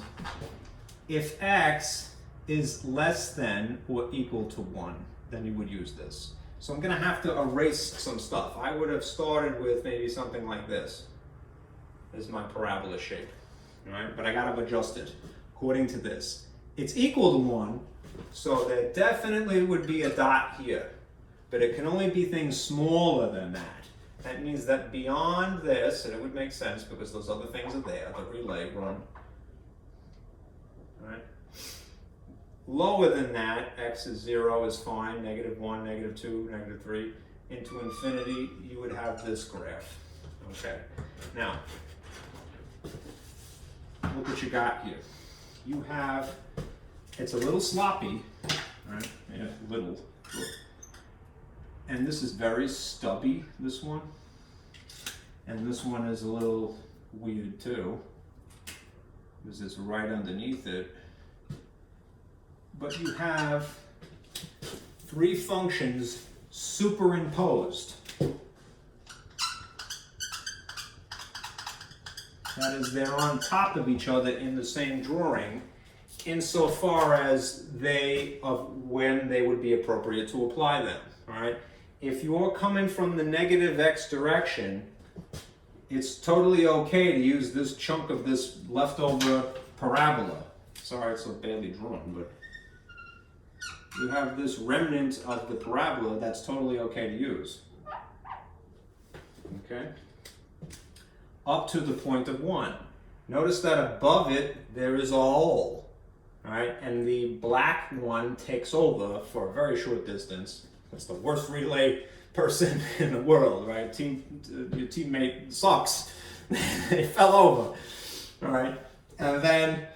If x is less than or equal to 1, then you would use this. So I'm going to have to erase some stuff. I would have started with maybe something like this. This is my parabola shape. All right? But I got to adjust it according to this. It's equal to 1, so there definitely would be a dot here. But it can only be things smaller than that. That means that beyond this, and it would make sense because those other things are there, the relay run. All right? Lower than that, x is 0 is fine, -1, -2, -3. Into infinity, you would have this graph. Okay. Now, look what you got here. You have, it's a little sloppy, right? Yeah, little. And this is very stubby, this one. And this one is a little weird too, because it's right underneath it. But you have 3 functions superimposed. That is, they're on top of each other in the same drawing, insofar as when they would be appropriate to apply them. All right? If you're coming from the negative x direction, it's totally okay to use this chunk of this leftover parabola. Sorry it's so badly drawn, but you have this remnant of the parabola that's totally okay to use. Okay? Up to the point of 1. Notice that above it, there is a hole. All right? And the black one takes over for a very short distance. That's the worst relay person in the world, right? Your teammate sucks. They fell over, all right? And then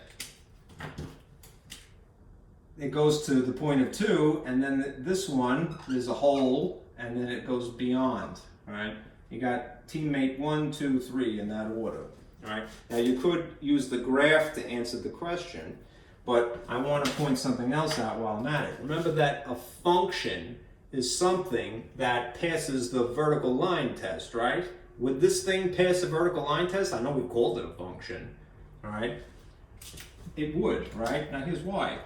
it goes to the point of 2, and then this one is a hole, and then it goes beyond, all right? You got teammate 1, 2, 3 in that order, all right? Now you could use the graph to answer the question, but I want to point something else out while I'm at it. Remember that a function is something that passes the vertical line test, right? Would this thing pass the vertical line test? I know we called it a function, all right? It would, right? Now here's why.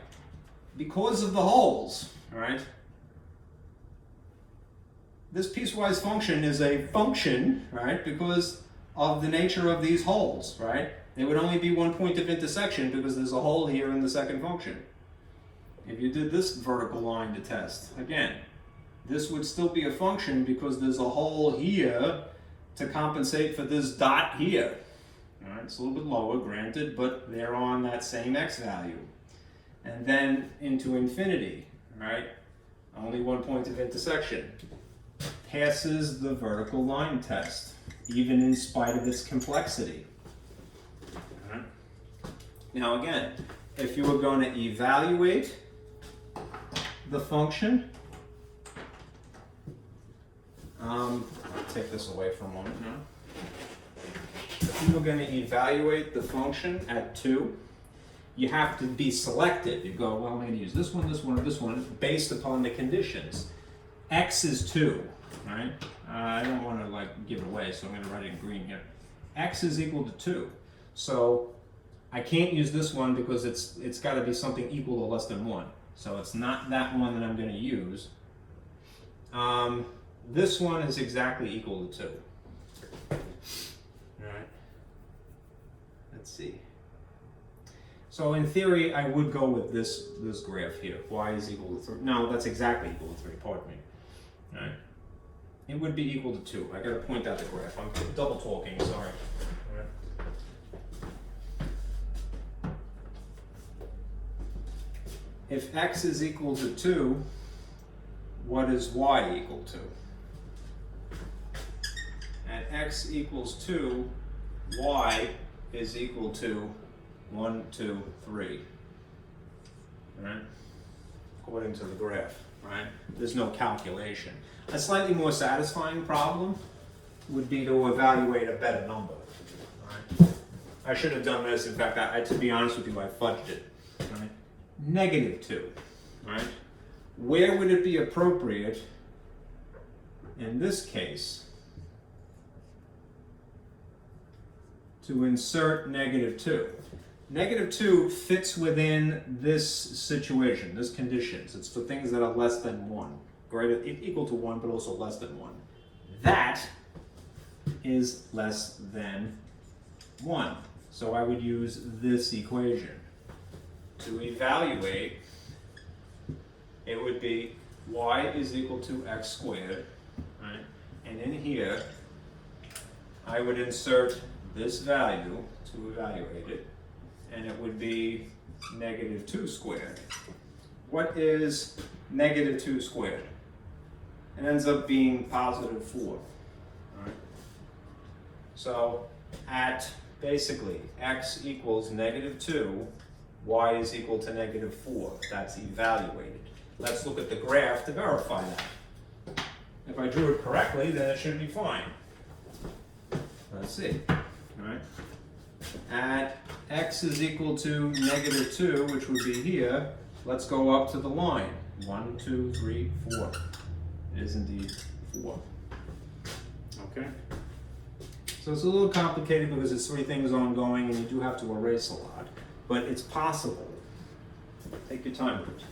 Because of the holes, all right? This piecewise function is a function, right? Because of the nature of these holes, right? There would only be one point of intersection because there's a hole here in the second function. If you did this vertical line to test, again, this would still be a function because there's a hole here to compensate for this dot here. All right, it's a little bit lower, granted, but they're on that same x value. And then into infinity, right? Only one point of intersection. Passes the vertical line test, even in spite of its complexity. All right. Now again, if you were going to evaluate the function, I'll take this away for a moment now. If you were going to evaluate the function at 2, you have to be selective. You go, well, I'm going to use this one, or this one, based upon the conditions. X is 2, right? I don't want to give it away, so I'm going to write it in green here. X is equal to 2. So I can't use this one because it's got to be something equal or less than 1. So it's not that one that I'm going to use. This one is exactly equal to 2. All right. Let's see. So in theory, I would go with this graph here. Y is equal to 3. No, that's exactly equal to 3. Pardon me. All right. It would be equal to 2. I got to point out the graph. I'm double talking. Sorry. All right. If x is equal to 2, what is y equal to? At x equals 2, y is equal to 1, 2, 3. All right? According to the graph, right? There's no calculation. A slightly more satisfying problem would be to evaluate a better number. All right? I should have done this. In fact, to be honest with you, I fudged it. Right? -2. Right? Where would it be appropriate in this case to insert -2? -2 fits within this situation, this conditions. It's for things that are less than 1. equal to 1, but also less than 1. That is less than 1. So I would use this equation. To evaluate, it would be y is equal to x squared, right? And in here, I would insert this value to evaluate it, and it would be negative 2 squared. What is negative 2 squared? It ends up being positive 4. All right? So at basically x equals negative 2, y is equal to negative 4. That's evaluated. Let's look at the graph to verify that. If I drew it correctly, then it should be fine. Let's see. All right. At x is equal to negative 2, which would be here, let's go up to the line. 1, 2, 3, 4. It is indeed 4. Okay? So it's a little complicated because it's 3 things ongoing and you do have to erase a lot. But it's possible. Take your time with it.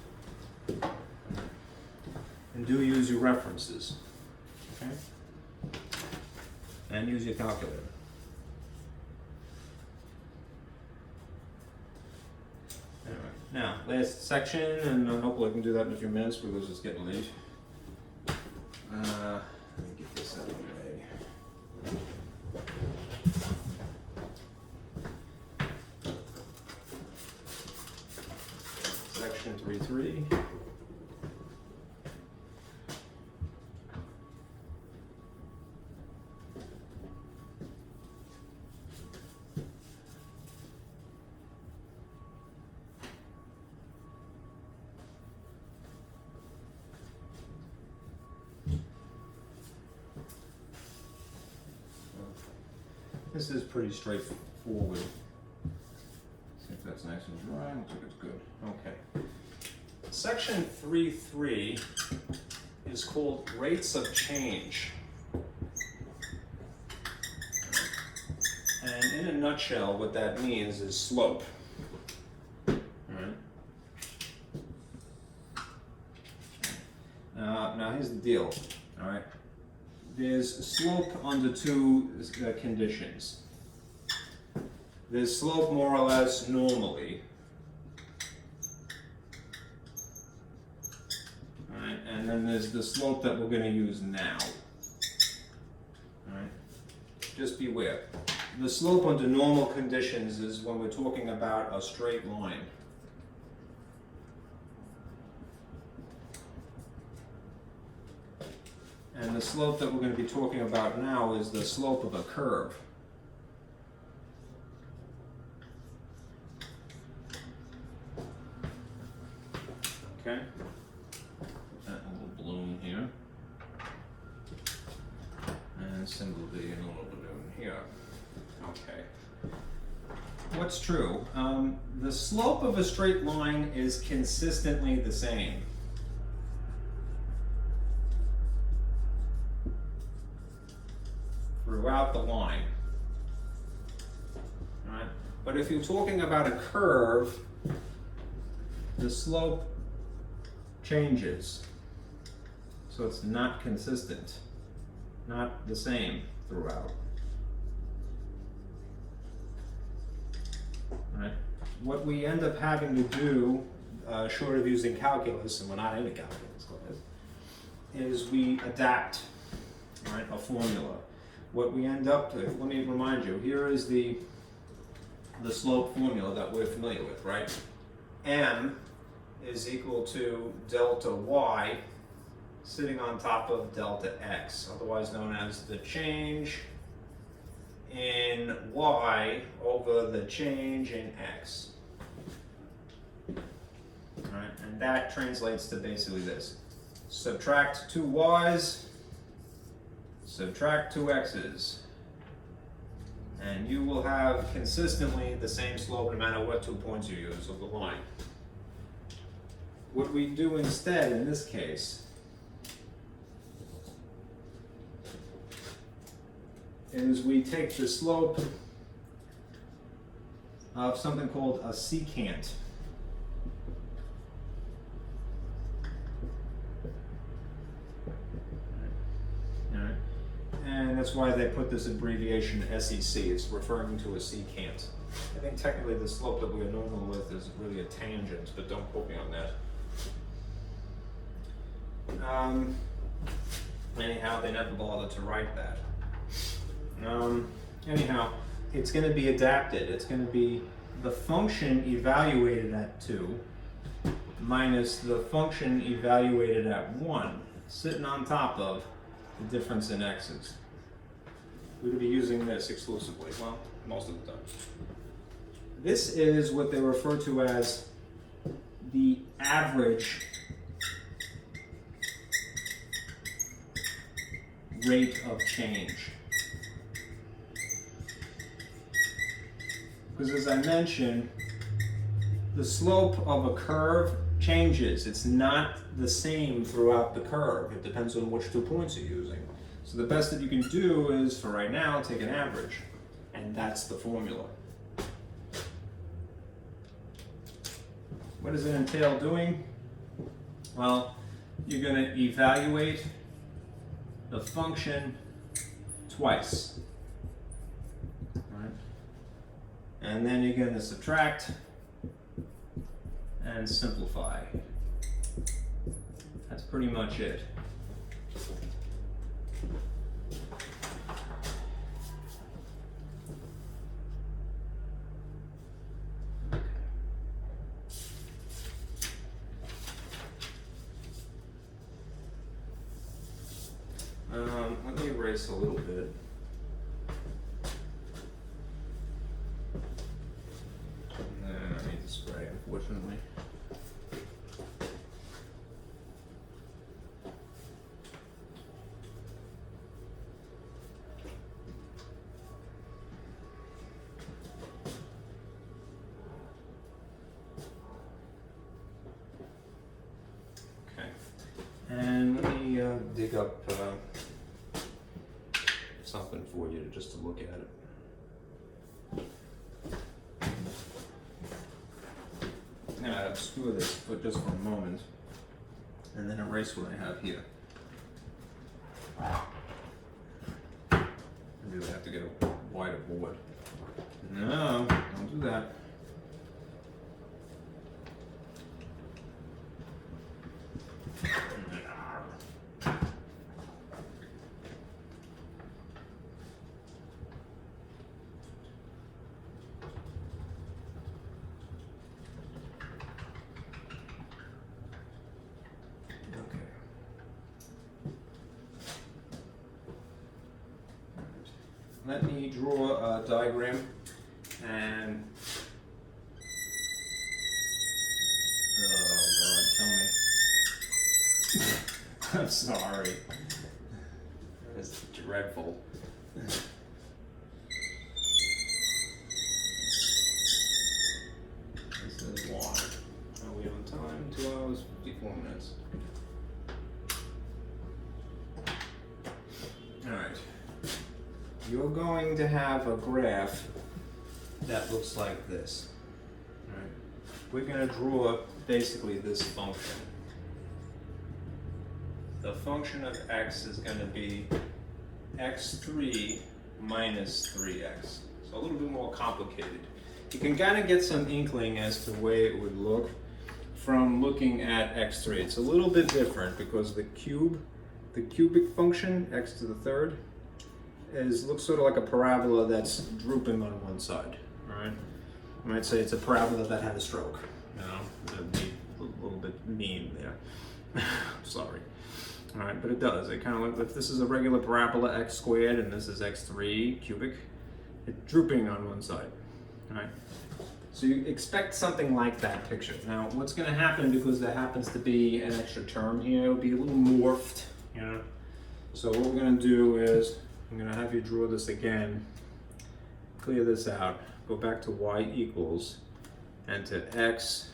And do use your references. Okay? And use your calculator. Alright, now, last section, and hopefully I can do that in a few minutes because it's getting late. Let me get this out of the way. Section 3.3. This is pretty straightforward. See if that's nice and dry. Looks like it's good. Okay. Section 3.3 is called rates of change. And in a nutshell, what that means is slope. Now here's the deal. All right. There's slope under 2 conditions. There's slope more or less normally. All right, and then there's the slope that we're going to use now. All right. Just beware. The slope under normal conditions is when we're talking about a straight line. And the slope that we're going to be talking about now is the slope of a curve. Okay? Put that little balloon here. And symbol D and a little balloon here. Okay. What's true? The slope of a straight line is consistently the same. Throughout the line. All right? But if you're talking about a curve, the slope changes. So it's not consistent, not the same throughout. All right? What we end up having to do, short of using calculus, and we're not in a calculus class, is we adapt, right, a formula. What we end up with, let me remind you, here is the slope formula that we're familiar with, right? M is equal to delta y sitting on top of delta x, otherwise known as the change in y over the change in x. All right, and that translates to basically this. Subtract 2 y's, subtract 2 x's, and you will have consistently the same slope no matter what 2 points you use of the line. What we do instead in this case is we take the slope of something called a secant. And that's why they put this abbreviation SEC. It's referring to a secant. I think technically the slope that we're normal with is really a tangent, but don't quote me on that. Anyhow, they never bothered to write that. Anyhow, it's going to be adapted. It's going to be the function evaluated at 2 minus the function evaluated at 1, sitting on top of the difference in x's. We're going to be using this exclusively, well, most of the time. This is what they refer to as the average rate of change. Because as I mentioned, the slope of a curve changes. It's not the same throughout the curve. It depends on which 2 points you're using. So the best that you can do is, for right now, take an average. And that's the formula. What does it entail doing? Well, you're going to evaluate the function twice. Right? And then you're going to subtract and simplify. That's pretty much it. Let me erase a little bit. And then I need to spray, unfortunately. Okay. And let me dig up something for you just to look at it. I'm gonna obscure this for just for a moment and then erase what I have here. I really have to get a wider board. No, don't do that. Let me draw a diagram and oh God, kill me. I'm sorry. It's dreadful. This is why. Are we on time? 2 hours, 54 minutes. All right. You're going to have a graph that looks like this. Right? We're going to draw basically this function. The function of x is going to be x3 minus 3x. So a little bit more complicated. You can kind of get some inkling as to the way it would look from looking at x3. It's a little bit different because the cubic function, x to the third, looks sort of like a parabola that's drooping on one side. All right, I might say it's a parabola that had a stroke. You know, it'd be a little bit mean there. Sorry. All right, but it does. It kind of looks, if this is a regular parabola x squared and this is x3 cubic, it's drooping on one side. All right. So you expect something like that picture. Now, what's going to happen, because there happens to be an extra term here, it'll be a little morphed. You know. So what we're going to do is, I'm going to have you draw this again, clear this out, go back to y equals, and to x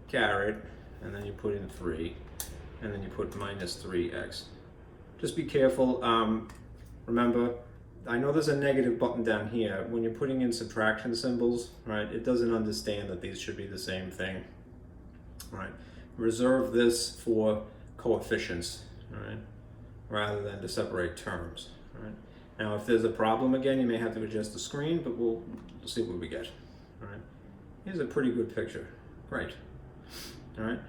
caret, and then you put in 3, and then you put minus 3x. Just be careful. Remember, I know there's a negative button down here. When you're putting in subtraction symbols, right, it doesn't understand that these should be the same thing. Right? Reserve this for coefficients. All right? rather than to separate terms. All right? Now, if there's a problem again, you may have to adjust the screen, but we'll see what we get. All right? Here's a pretty good picture. Great. All right?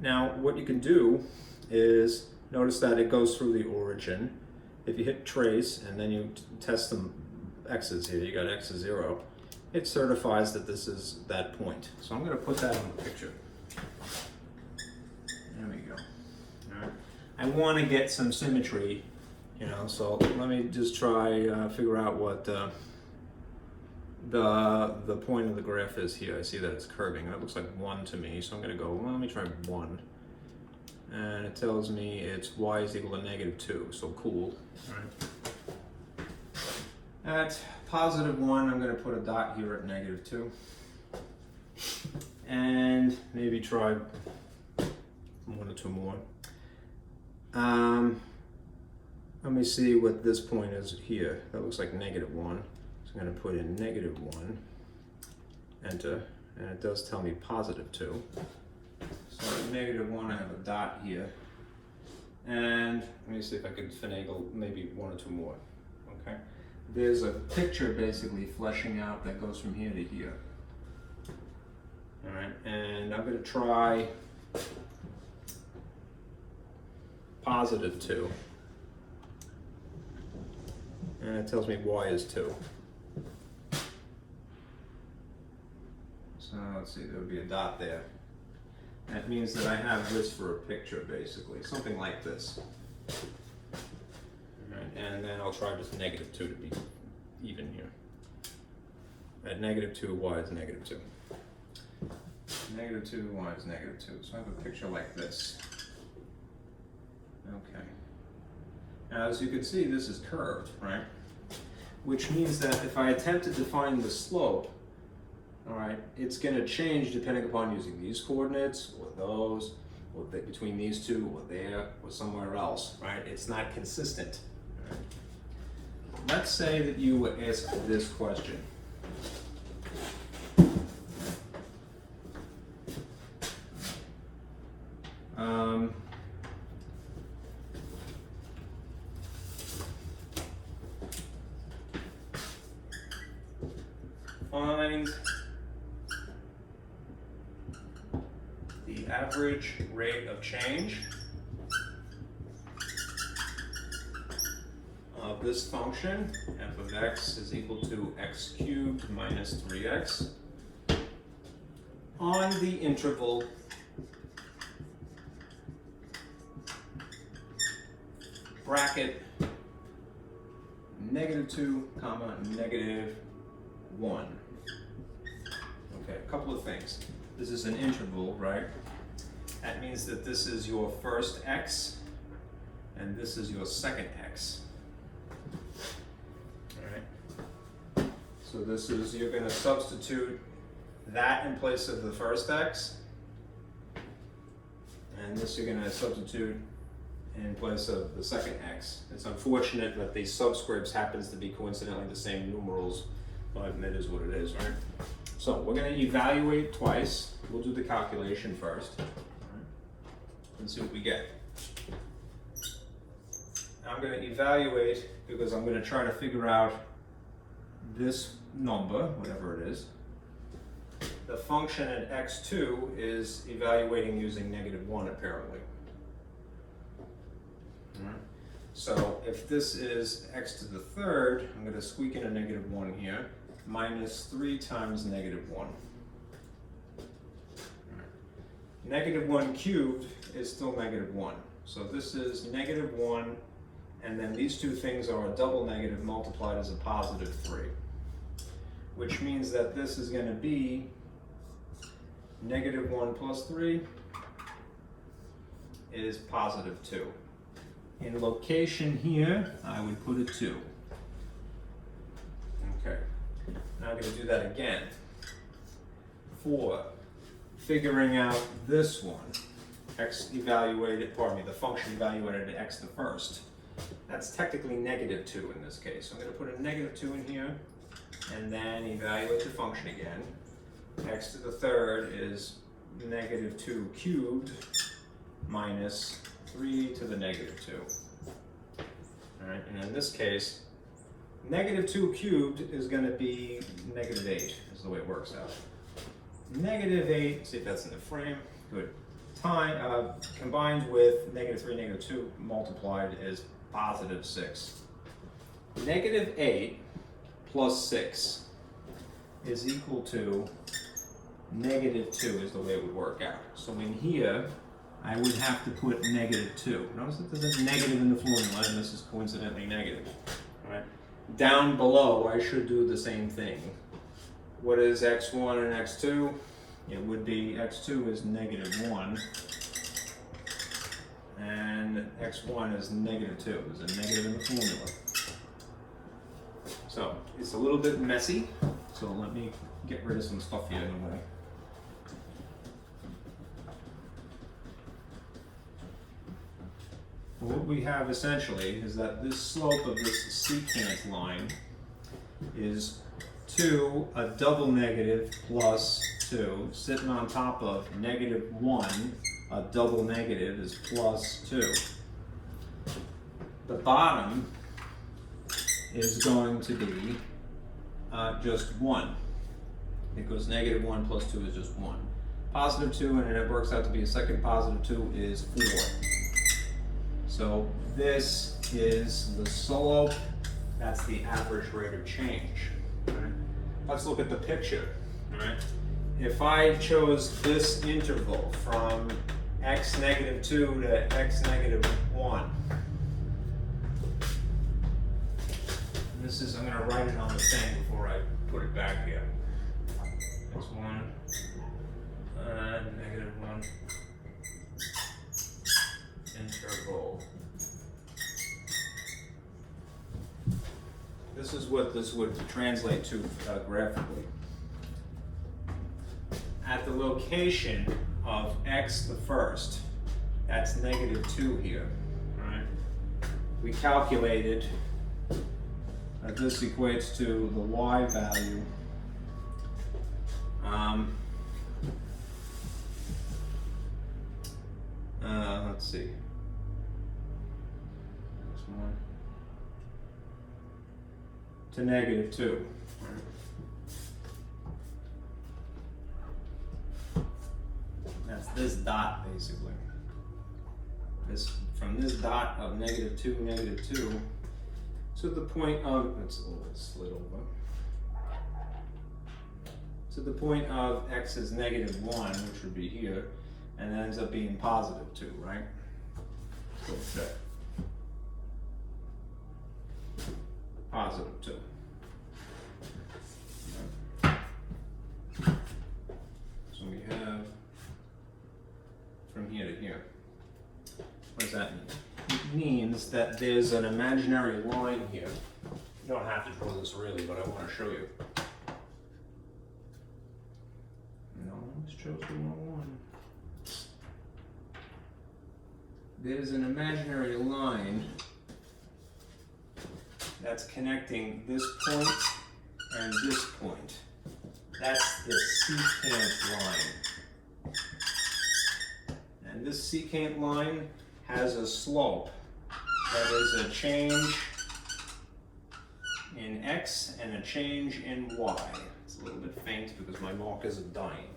Now, what you can do is notice that it goes through the origin. If you hit trace and then you test some x's here, you got x is 0, it certifies that this is that point. So I'm going to put that on the picture. There we go. All right. I want to get some symmetry, you know, so let me just try figure out what the point of the graph is here. I see that it's curving. That looks like 1 to me, so I'm going to go, well, let me try 1. And it tells me it's y is equal to -2, so cool. All right. At +1, I'm going to put a dot here at -2. And maybe try 1 or 2 more. Let me see what this point is here. That looks like -1. So I'm going to put in -1, enter, and it does tell me +2. So at -1, I have a dot here. And let me see if I could finagle maybe 1 or 2 more. Okay. There's a picture basically fleshing out that goes from here to here. All right, and I'm going to try +2. And it tells me y is 2. So let's see, there would be a dot there. That means that I have this for a picture, basically, something like this. All right, and then I'll try just -2 to be even here. At -2, y is -2. -2, y is -2. So I have a picture like this. Okay. Now, as you can see, this is curved, right? Which means that if I attempt to define the slope, all right, it's going to change depending upon using these coordinates or those, or between these two, or there, or somewhere else, right? It's not consistent. All right? Let's say that you were asked this question. Find the average rate of change of this function, f of x is equal to x cubed minus 3x, on the interval bracket -2, comma, -1. Okay, a couple of things. This is an interval, right? That means that this is your first x, and this is your second x. All right. So this is, you're going to substitute that in place of the first x, and this you're going to substitute in place of the second x. It's unfortunate that these subscripts happens to be coincidentally the same numerals, but it is what it is, right? So we're going to evaluate twice. We'll do the calculation first. Right. And see what we get. I'm going to evaluate because I'm going to try to figure out this number, whatever it is. The function at x2 is evaluating using -1 apparently. All right. So if this is x to the third, I'm going to squeak in a -1 here. -3 times -1. -1 cubed is still -1. So this is -1, and then these two things are a double negative multiplied as a +3. Which means that this is going to be -1 plus 3 is +2. In location here, I would put a 2. Okay. Now I'm going to do that again. For figuring out this one, x evaluated, pardon me, the function evaluated at x the first. That's technically -2 in this case. So I'm going to put a -2 in here, and then evaluate the function again. X to the third is -2 cubed minus 3 to the -2. right? And in this case, negative 2 cubed is going to be negative 8, is the way it works out. Negative 8, see if that's in the frame, good. Combined with negative 3, negative 2 multiplied is positive 6. Negative 8 plus 6 is equal to negative 2 is the way it would work out. So in here, I would have to put negative 2. Notice that there's a negative in the formula, and this is coincidentally negative. All right. Down below, I should do the same thing. What is x1 and x2? It would be x2 is negative 1, and x1 is negative 2. There's a negative in the formula. So it's a little bit messy, so let me get rid of some stuff here anyway. What we have essentially is that this slope of this secant line is 2, a double negative plus 2, sitting on top of negative 1, a double negative is plus 2. The bottom is going to be just 1, because negative 1 plus 2 is just 1. Positive 2, and it works out to be a second positive 2 is 4. So this is the slope, that's the average rate of change. Right? Let's look at the picture. Right? If I chose this interval from x negative 2 to x negative 1, this is, I'm going to write it on the thing before I put it back here. x1, negative 1. Interval. This is what this would translate to graphically. At the location of x the first, that's negative 2 here, right? We calculated that this equates to the y value let's see. One to negative 2. That's this dot basically. This from this dot of negative 2, negative 2 to the point of, it's a little bit slid over, to the point of x is negative 1, which would be here, and it ends up being positive 2, right? So check. Positive 2. So we have from here to here. What does that mean? It means that there's an imaginary line here. You don't have to draw this really, but I want to show you. No, I almost chose the wrong one. There's an imaginary line that's connecting this point and this point. That's the secant line. And this secant line has a slope that is a change in x and a change in y. It's a little bit faint because my markers are dying.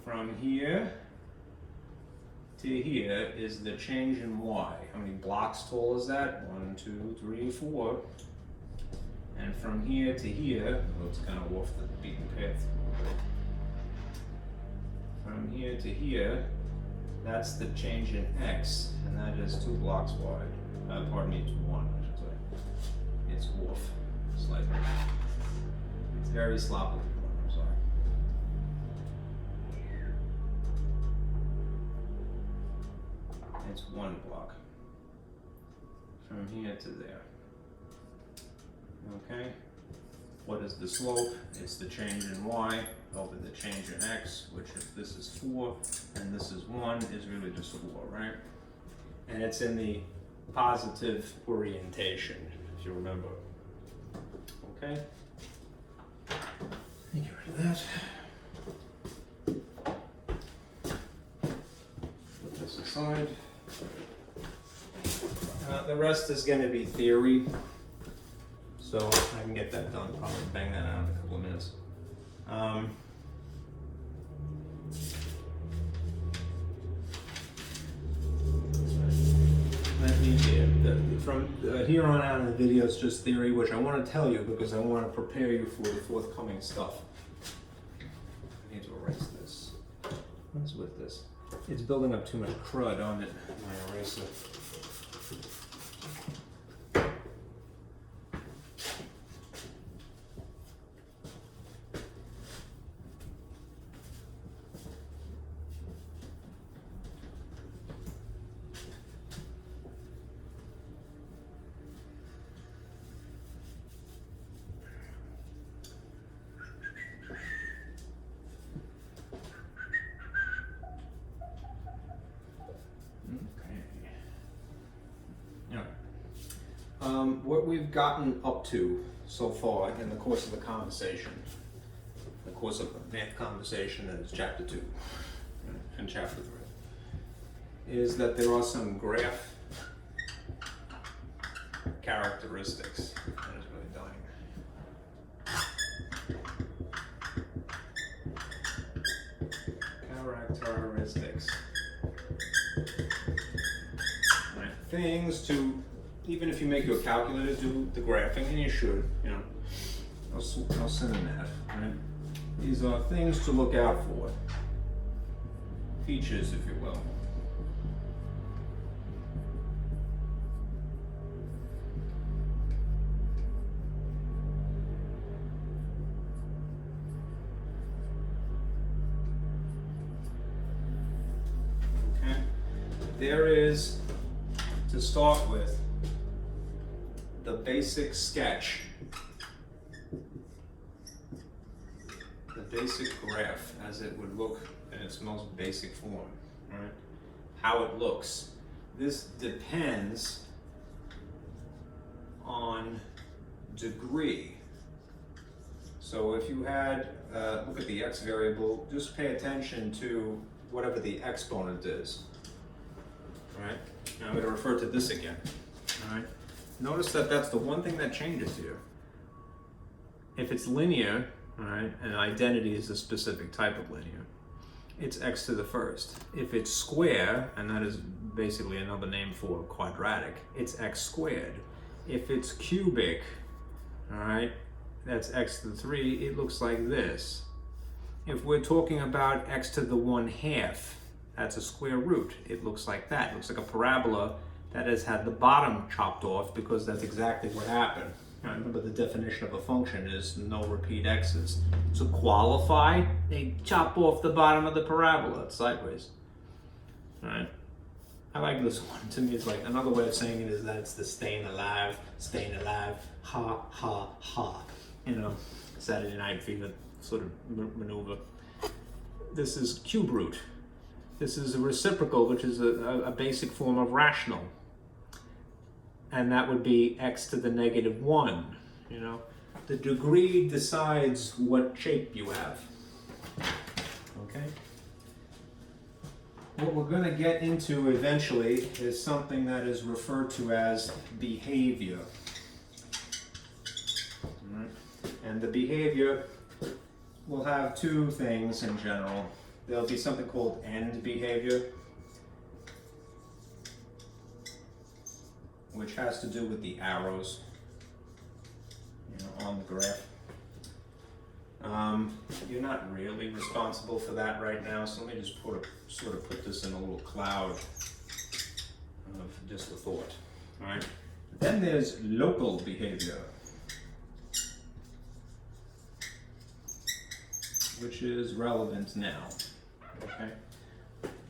From here to here is the change in y. How many blocks tall is that? 1, 2, 3, 4. And from here to here, well, it's kind of off the beaten path. From here to here, that's the change in x, and that is 2 blocks wide. Pardon me, it's 1, I should say. It's off slightly. It's very sloppily. I'm sorry. It's 1 block from here to there. Okay. What is the slope? It's the change in y over the change in x, which if this is 4 and this is 1, is really just 4, right? And it's in the positive orientation, if you remember. Okay? Get rid of that. side. The rest is going to be theory, so I can get that done. Probably bang that out in a couple of minutes. Let me from here on out in the video, it's just theory, which I want to tell you because I want to prepare you for the forthcoming stuff. I need to erase this. What's with this? It's building up too much crud on it, my eraser. What we've gotten up to so far in the course of the conversation, the course of the math conversation that is chapter 2 and chapter 3, is that there are some graph characteristics. That is really dying. Characteristics. Right. Things to, even if you make your calculator do the graphing, and you should, you know, I'll send in that, right? These are things to look out for. Features, if you will. Okay. There is, to start with, the basic sketch, the basic graph as it would look in its most basic form, right? How it looks. This depends on degree. So if you had, look at the x variable, just pay attention to whatever the exponent is, right? Now I'm going to refer to this again, all right? Notice that that's the one thing that changes here. If it's linear, all right, and identity is a specific type of linear, it's x to the first. If it's square, and that is basically another name for quadratic, it's x squared. If it's cubic, all right, that's x to the 3, it looks like this. If we're talking about x to the 1/2, that's a square root. It looks like that. It looks like a parabola that has had the bottom chopped off, because that's exactly what happened. Now, remember, the definition of a function is no repeat x's. To qualify, they chop off the bottom of the parabola. It's sideways. All right. I like this one. To me, it's like another way of saying it is that it's the staying alive, ha, ha, ha. You know, Saturday Night Fever sort of maneuver. This is cube root. This is a reciprocal, which is a basic form of rational. And that would be x to the -1, you know. The degree decides what shape you have, okay? What we're going to get into eventually is something that is referred to as behavior. All right? And the behavior will have two things in general. There'll be something called end behavior, which has to do with the arrows, you know, on the graph. You're not really responsible for that right now, so let me just sort of put this in a little cloud of just a thought. All right. Then there's local behavior, which is relevant now. Okay.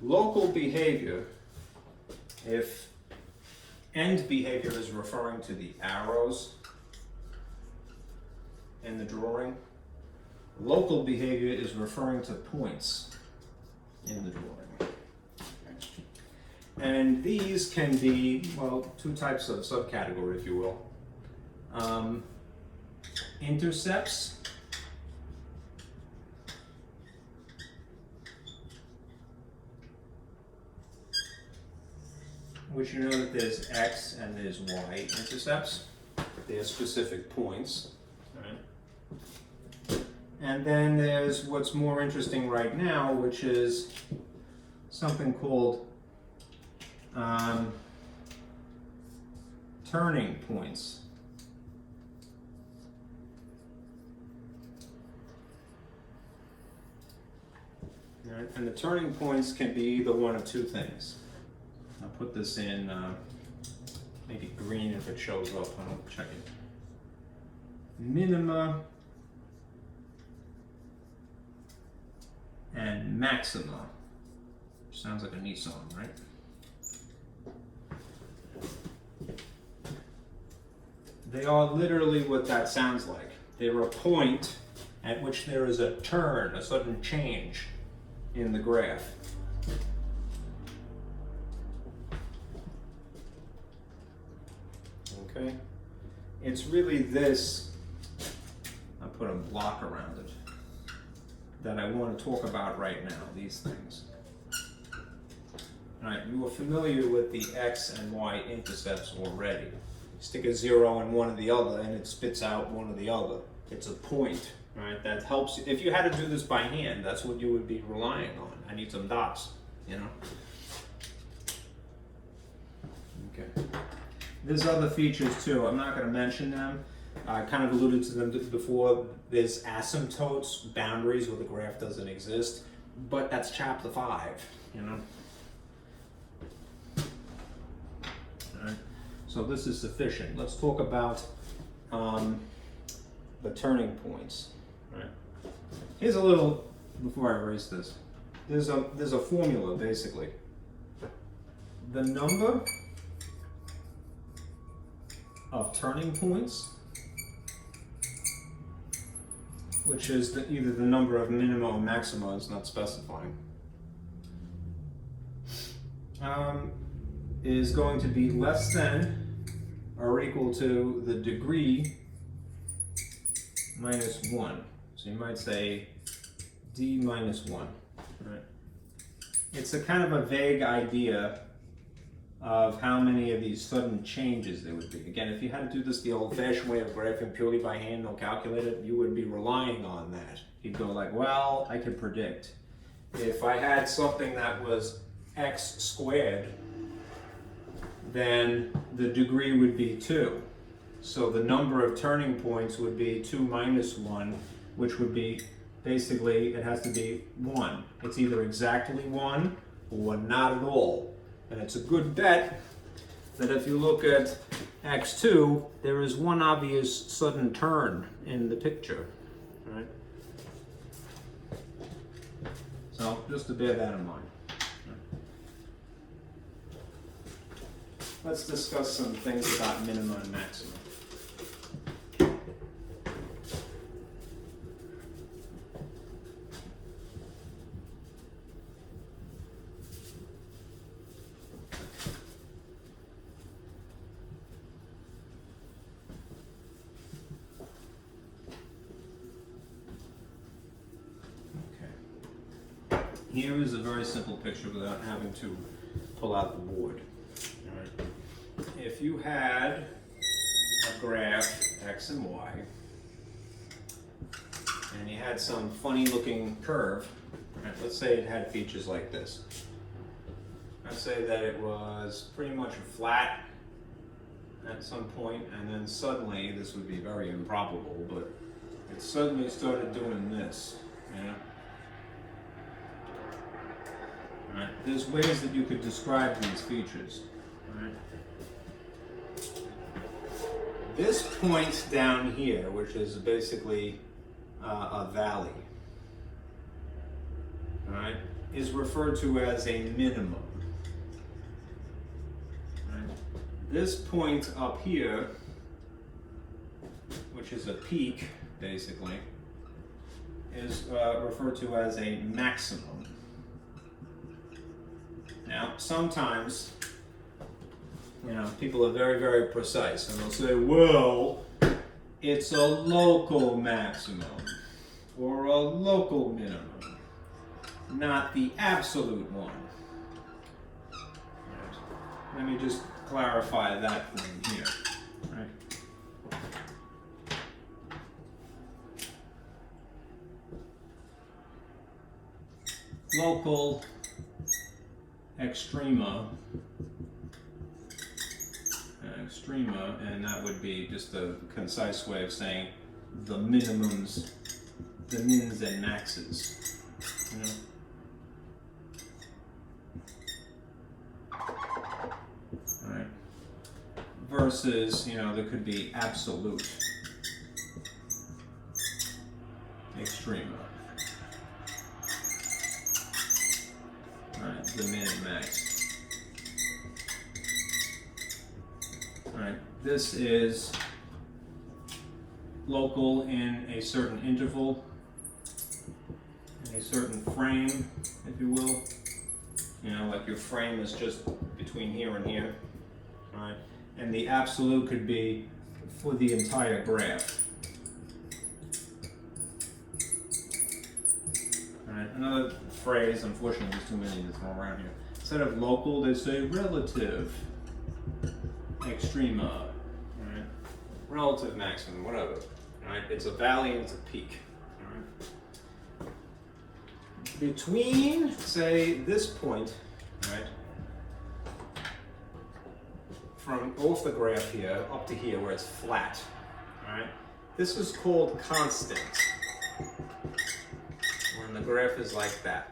Local behavior, if end behavior is referring to the arrows in the drawing, local behavior is referring to points in the drawing. Okay. And these can be, well, two types of subcategory, if you will. Intercepts which you know that there's x and there's y intercepts. They're specific points. Right? And then there's what's more interesting right now, which is something called turning points. Right? And the turning points can be either one of two things. I'll put this in maybe green if it shows up. I'll check it. Minima and maxima. Sounds like a Nissan, right? They are literally what that sounds like. They're a point at which there is a turn, a sudden change in the graph. Okay? It's really this, I'll put a block around it, that I want to talk about right now, these things. All right, you are familiar with the x and y intercepts already. Stick a 0 in one or the other and it spits out one or the other. It's a point, right? That helps you. If you had to do this by hand, that's what you would be relying on. I need some dots, you know? Okay. There's other features too. I'm not going to mention them. I kind of alluded to them before. There's asymptotes, boundaries where the graph doesn't exist, but that's chapter 5, you know? All right. So this is sufficient. Let's talk about the turning points. Right. Here's a little, before I erase this, there's a formula basically. The number of turning points, which is either the number of minima or maxima, it's not specifying, is going to be less than or equal to the degree minus 1. So you might say d minus 1. Right? It's a kind of a vague idea of how many of these sudden changes there would be. Again, if you had to do this the old-fashioned way of graphing purely by hand, no calculator, you would be relying on that. You'd go like, well, I could predict. If I had something that was x squared, then the degree would be 2. So the number of turning points would be 2 minus 1, which would be, basically, it has to be 1. It's either exactly 1 or not at all. And it's a good bet that if you look at x2, there is one obvious sudden turn in the picture, right? So just to bear that in mind. Let's discuss some things about minima and maxima. Here is a very simple picture without having to pull out the board. All right. If you had a graph, x and y, and you had some funny looking curve, right, let's say it had features like this. Let's say that it was pretty much flat at some point, and then suddenly, this would be very improbable, but it suddenly started doing this, you know? Right. There's ways that you could describe these features. Right. This point down here, which is basically a valley, right, is referred to as a minimum. Right. This point up here, which is a peak, basically, is referred to as a maximum. Now, sometimes, you know, people are very, very precise, and they'll say, well, it's a local maximum, or a local minimum, not the absolute one. Right. let me just clarify that thing here. Right? Local extrema, and that would be just a concise way of saying the minimums, the mins and maxes. You know? Right. Versus, you know, there could be absolute extrema. Right, the min and max. Right, this is local in a certain interval, in a certain frame, if you will. You know, like your frame is just between here and here. Right? And the absolute could be for the entire graph. Right? Another phrase, unfortunately there's too many to throw around here. Instead of local, they say relative extrema. Right? Relative maximum, whatever. Right? It's a valley and it's a peak. Right? Between, say, this point, right? From off the graph here up to here where it's flat, right? This is called constant. When the graph is like that,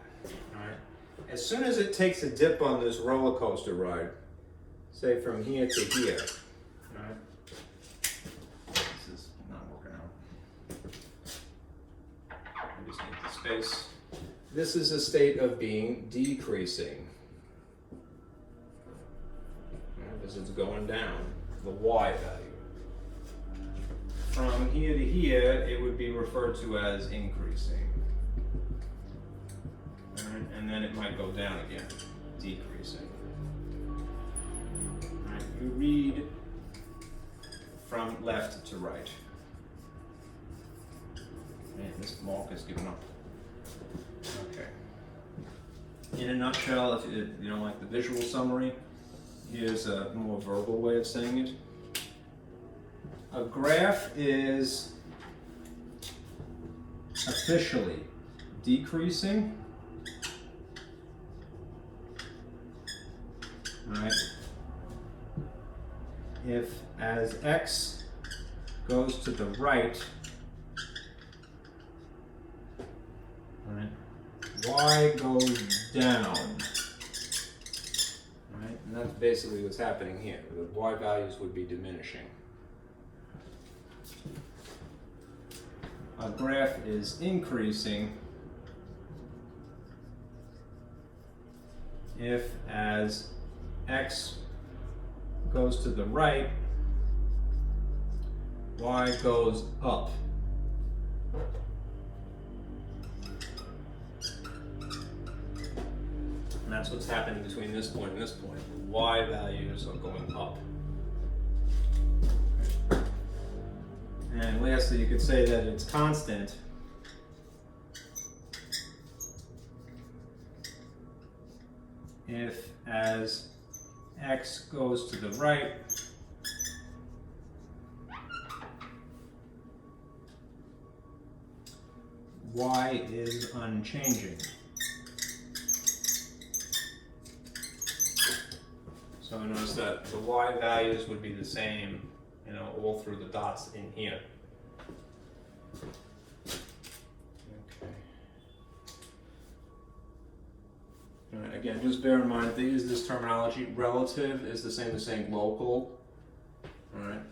right? As soon as it takes a dip on this roller coaster ride, say from here to here, right? This is not working out. I just need the space. This is a state of being decreasing. As it's going down, the y value. From here to here, it would be referred to as increasing. Right? And then it might go down again, decreasing. Right? You read from left to right. Man, this mark is giving up. Okay. In a nutshell, if you don't like the visual summary, here's a more verbal way of saying it. A graph is officially decreasing, right? If as x goes to the right, right, y goes down. And that's basically what's happening here. The y values would be diminishing. A graph is increasing if as x goes to the right, y goes up. And that's what's happening between this point and this point. Y values are going up. And lastly, you could say that it's constant if as x goes to the right, y is unchanging. So notice that the y values would be the same, you know, all through the dots in here. Okay. All right, again, just bear in mind, if they use this terminology, relative is the same as saying local, all right,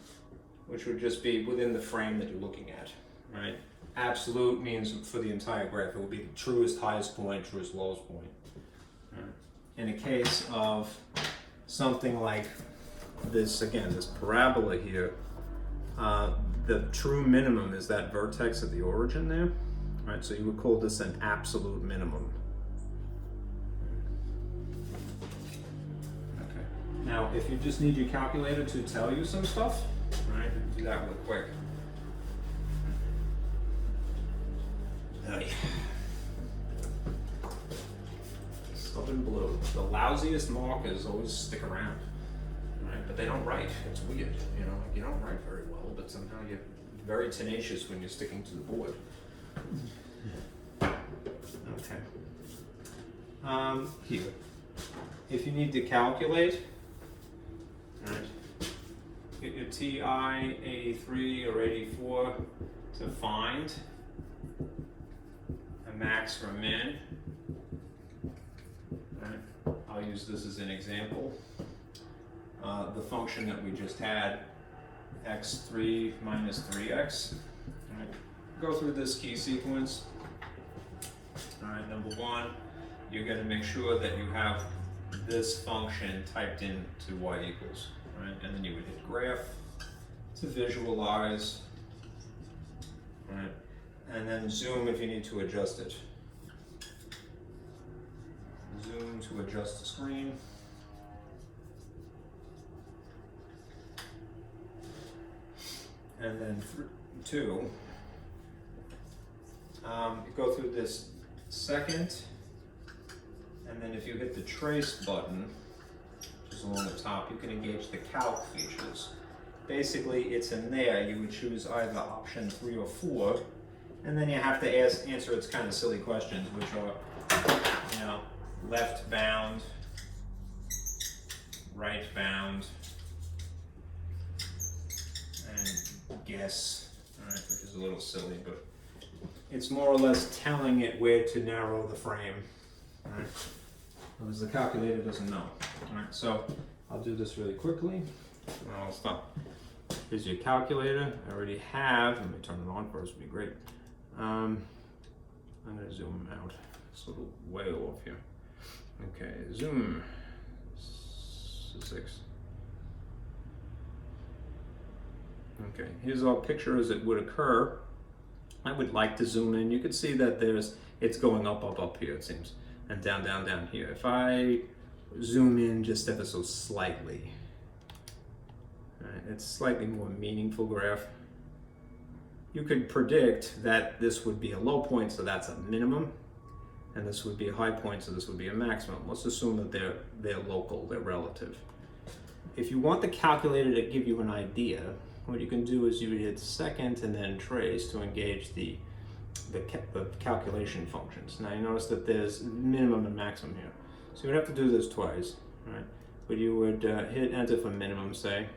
which would just be within the frame that you're looking at, right? Absolute means for the entire graph. It will be the truest highest point, truest lowest point. All right. In a case of something like this, again, this parabola here, the true minimum is that vertex at the origin there, right? So you would call this an absolute minimum. Okay. Now, if you just need your calculator to tell you some stuff, right, do that real quick. Stubborn blue. The lousiest markers always stick around. but they don't write. It's weird, you know, like you don't write very well, but somehow you're very tenacious when you're sticking to the board. Okay. Here, if you need to calculate, right, get your TI 83 or 84 to find a max or a min. Right. I'll use this as an example. The function that we just had, x3 minus 3x. Right. Go through this key sequence. All right, number one, you're going to make sure that you have this function typed into y equals, right? And then you would hit graph to visualize, right? And then zoom if you need to adjust it. Zoom to adjust the screen. And then two, you go through this second, and then if you hit the trace button, which is along the top, you can engage the calc features. Basically, it's in there. You would choose either option 3 or 4, and then you have to answer its kind of silly questions, which are, you know, left bound, right bound, and guess, all right, which is a little silly, but it's more or less telling it where to narrow the frame, all right? Because the calculator doesn't know. All right, so I'll do this really quickly. I'll stop. Here's your calculator. I already have. Let me turn it on first. Would be great. I'm gonna zoom out. It's a little way off here. Okay, zoom. 6. Okay, here's our picture as it would occur. I would like to zoom in. You can see that it's going up here, it seems, and down here. If I zoom in just ever so slightly, right, it's slightly more meaningful graph. You could predict that this would be a low point, so that's a minimum, and this would be a high point, so this would be a maximum. Let's assume that they're local, they're relative. If you want the calculator to give you an idea, what you can do is you would hit second and then trace to engage the calculation functions. Now you notice that there's minimum and maximum here. So you would have to do this twice, right? But you would hit enter for minimum, say,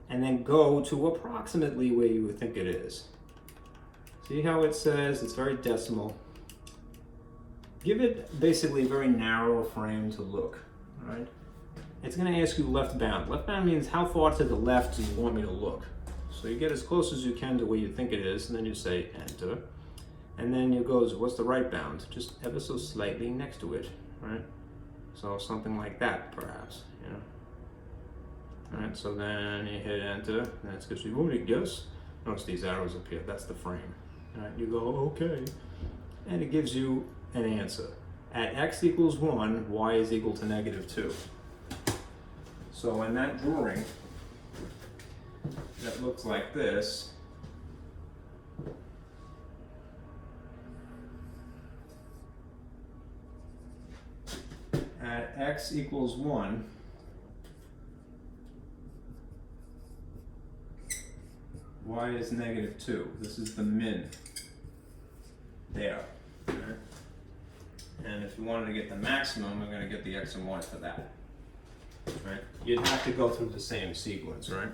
and then go to approximately where you would think it is. See how it says it's very decimal. Give it basically a very narrow frame to look, right? It's going to ask you left bound. Left bound means how far to the left do you want me to look? So you get as close as you can to where you think it is, and then you say enter. And then you go, what's the right bound? Just ever so slightly next to it, right? So something like that, perhaps, you know? All right, so then you hit enter, and it's because you want to guess. Notice these arrows up here, that's the frame. All right, you go, okay. And it gives you an answer. At x equals 1, y is equal to -2. So in that drawing, that looks like this. At x equals 1, y is -2. This is the min there. Okay. And if you wanted to get the maximum, we're going to get the x and y for that. Right? You'd have to go through the same sequence, right?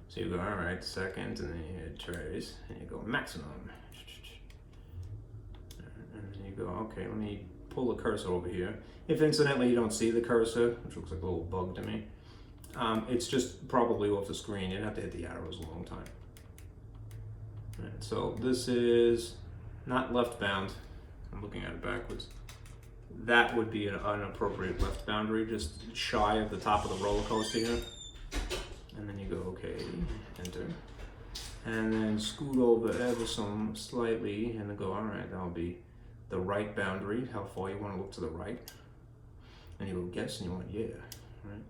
So you go, all right, second, and then you hit trace, and you go maximum. And then you go, okay, let me pull the cursor over here. If incidentally you don't see the cursor, which looks like a little bug to me, it's just probably off the screen. You'd have to hit the arrows a long time. Right, so this is not left bound. I'm looking at it backwards. That would be an appropriate left boundary, just shy of the top of the roller coaster here. And then you go, okay, enter. And then scoot over ever so slightly, and then go, all right, that'll be the right boundary, how far you want to look to the right. And you go guess, and you want, yeah, right?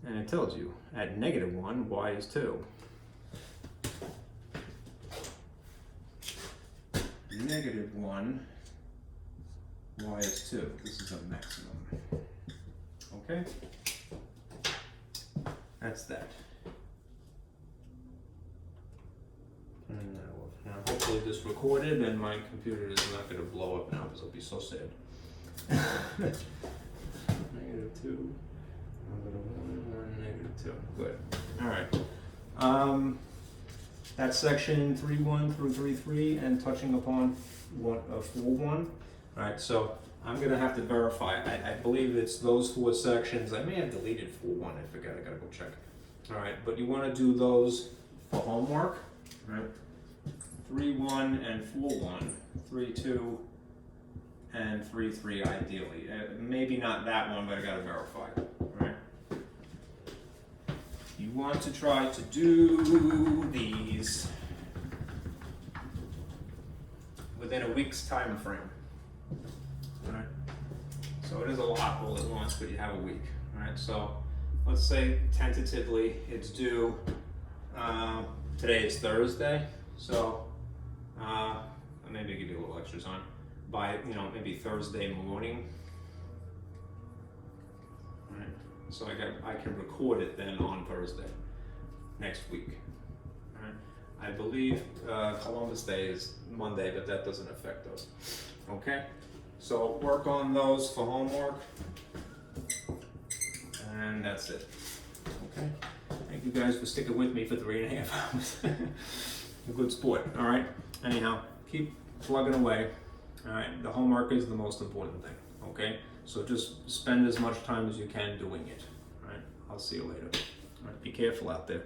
And it tells you, at -1, y is 2. -1, y is 2. This is a maximum. Okay? That's that. And now, hopefully this recorded and my computer is not going to blow up now because I'll be so sad. -2, -1, -2. Good. All right. That's section 3.1 through 3.3 and touching upon 4.1. All right, so I'm going to have to verify. I believe it's those 4 sections. I may have deleted 4.1. I forgot. I got to go check. All right, but you want to do those for homework. All right. 3.1 and 4.1, 3.2 and 3.3 ideally. Maybe not that one, but I gotta verify. Right? You want to try to do these within a week's time frame. Right? So it is a lot all at once, but you have a week. Right? So let's say tentatively it's due. Today is Thursday, so. Maybe give you a little extra time by, maybe Thursday morning. Right. So I can record it then on Thursday next week. Right. I believe Columbus Day is Monday, but that doesn't affect us. Okay. So work on those for homework, and that's it. Okay. Thank you guys for sticking with me for 3.5 hours. A good sport. All right. Anyhow, keep plugging away. All right, the homework is the most important thing. Okay, so just spend as much time as you can doing it. All right, I'll see you later. All right, be careful out there.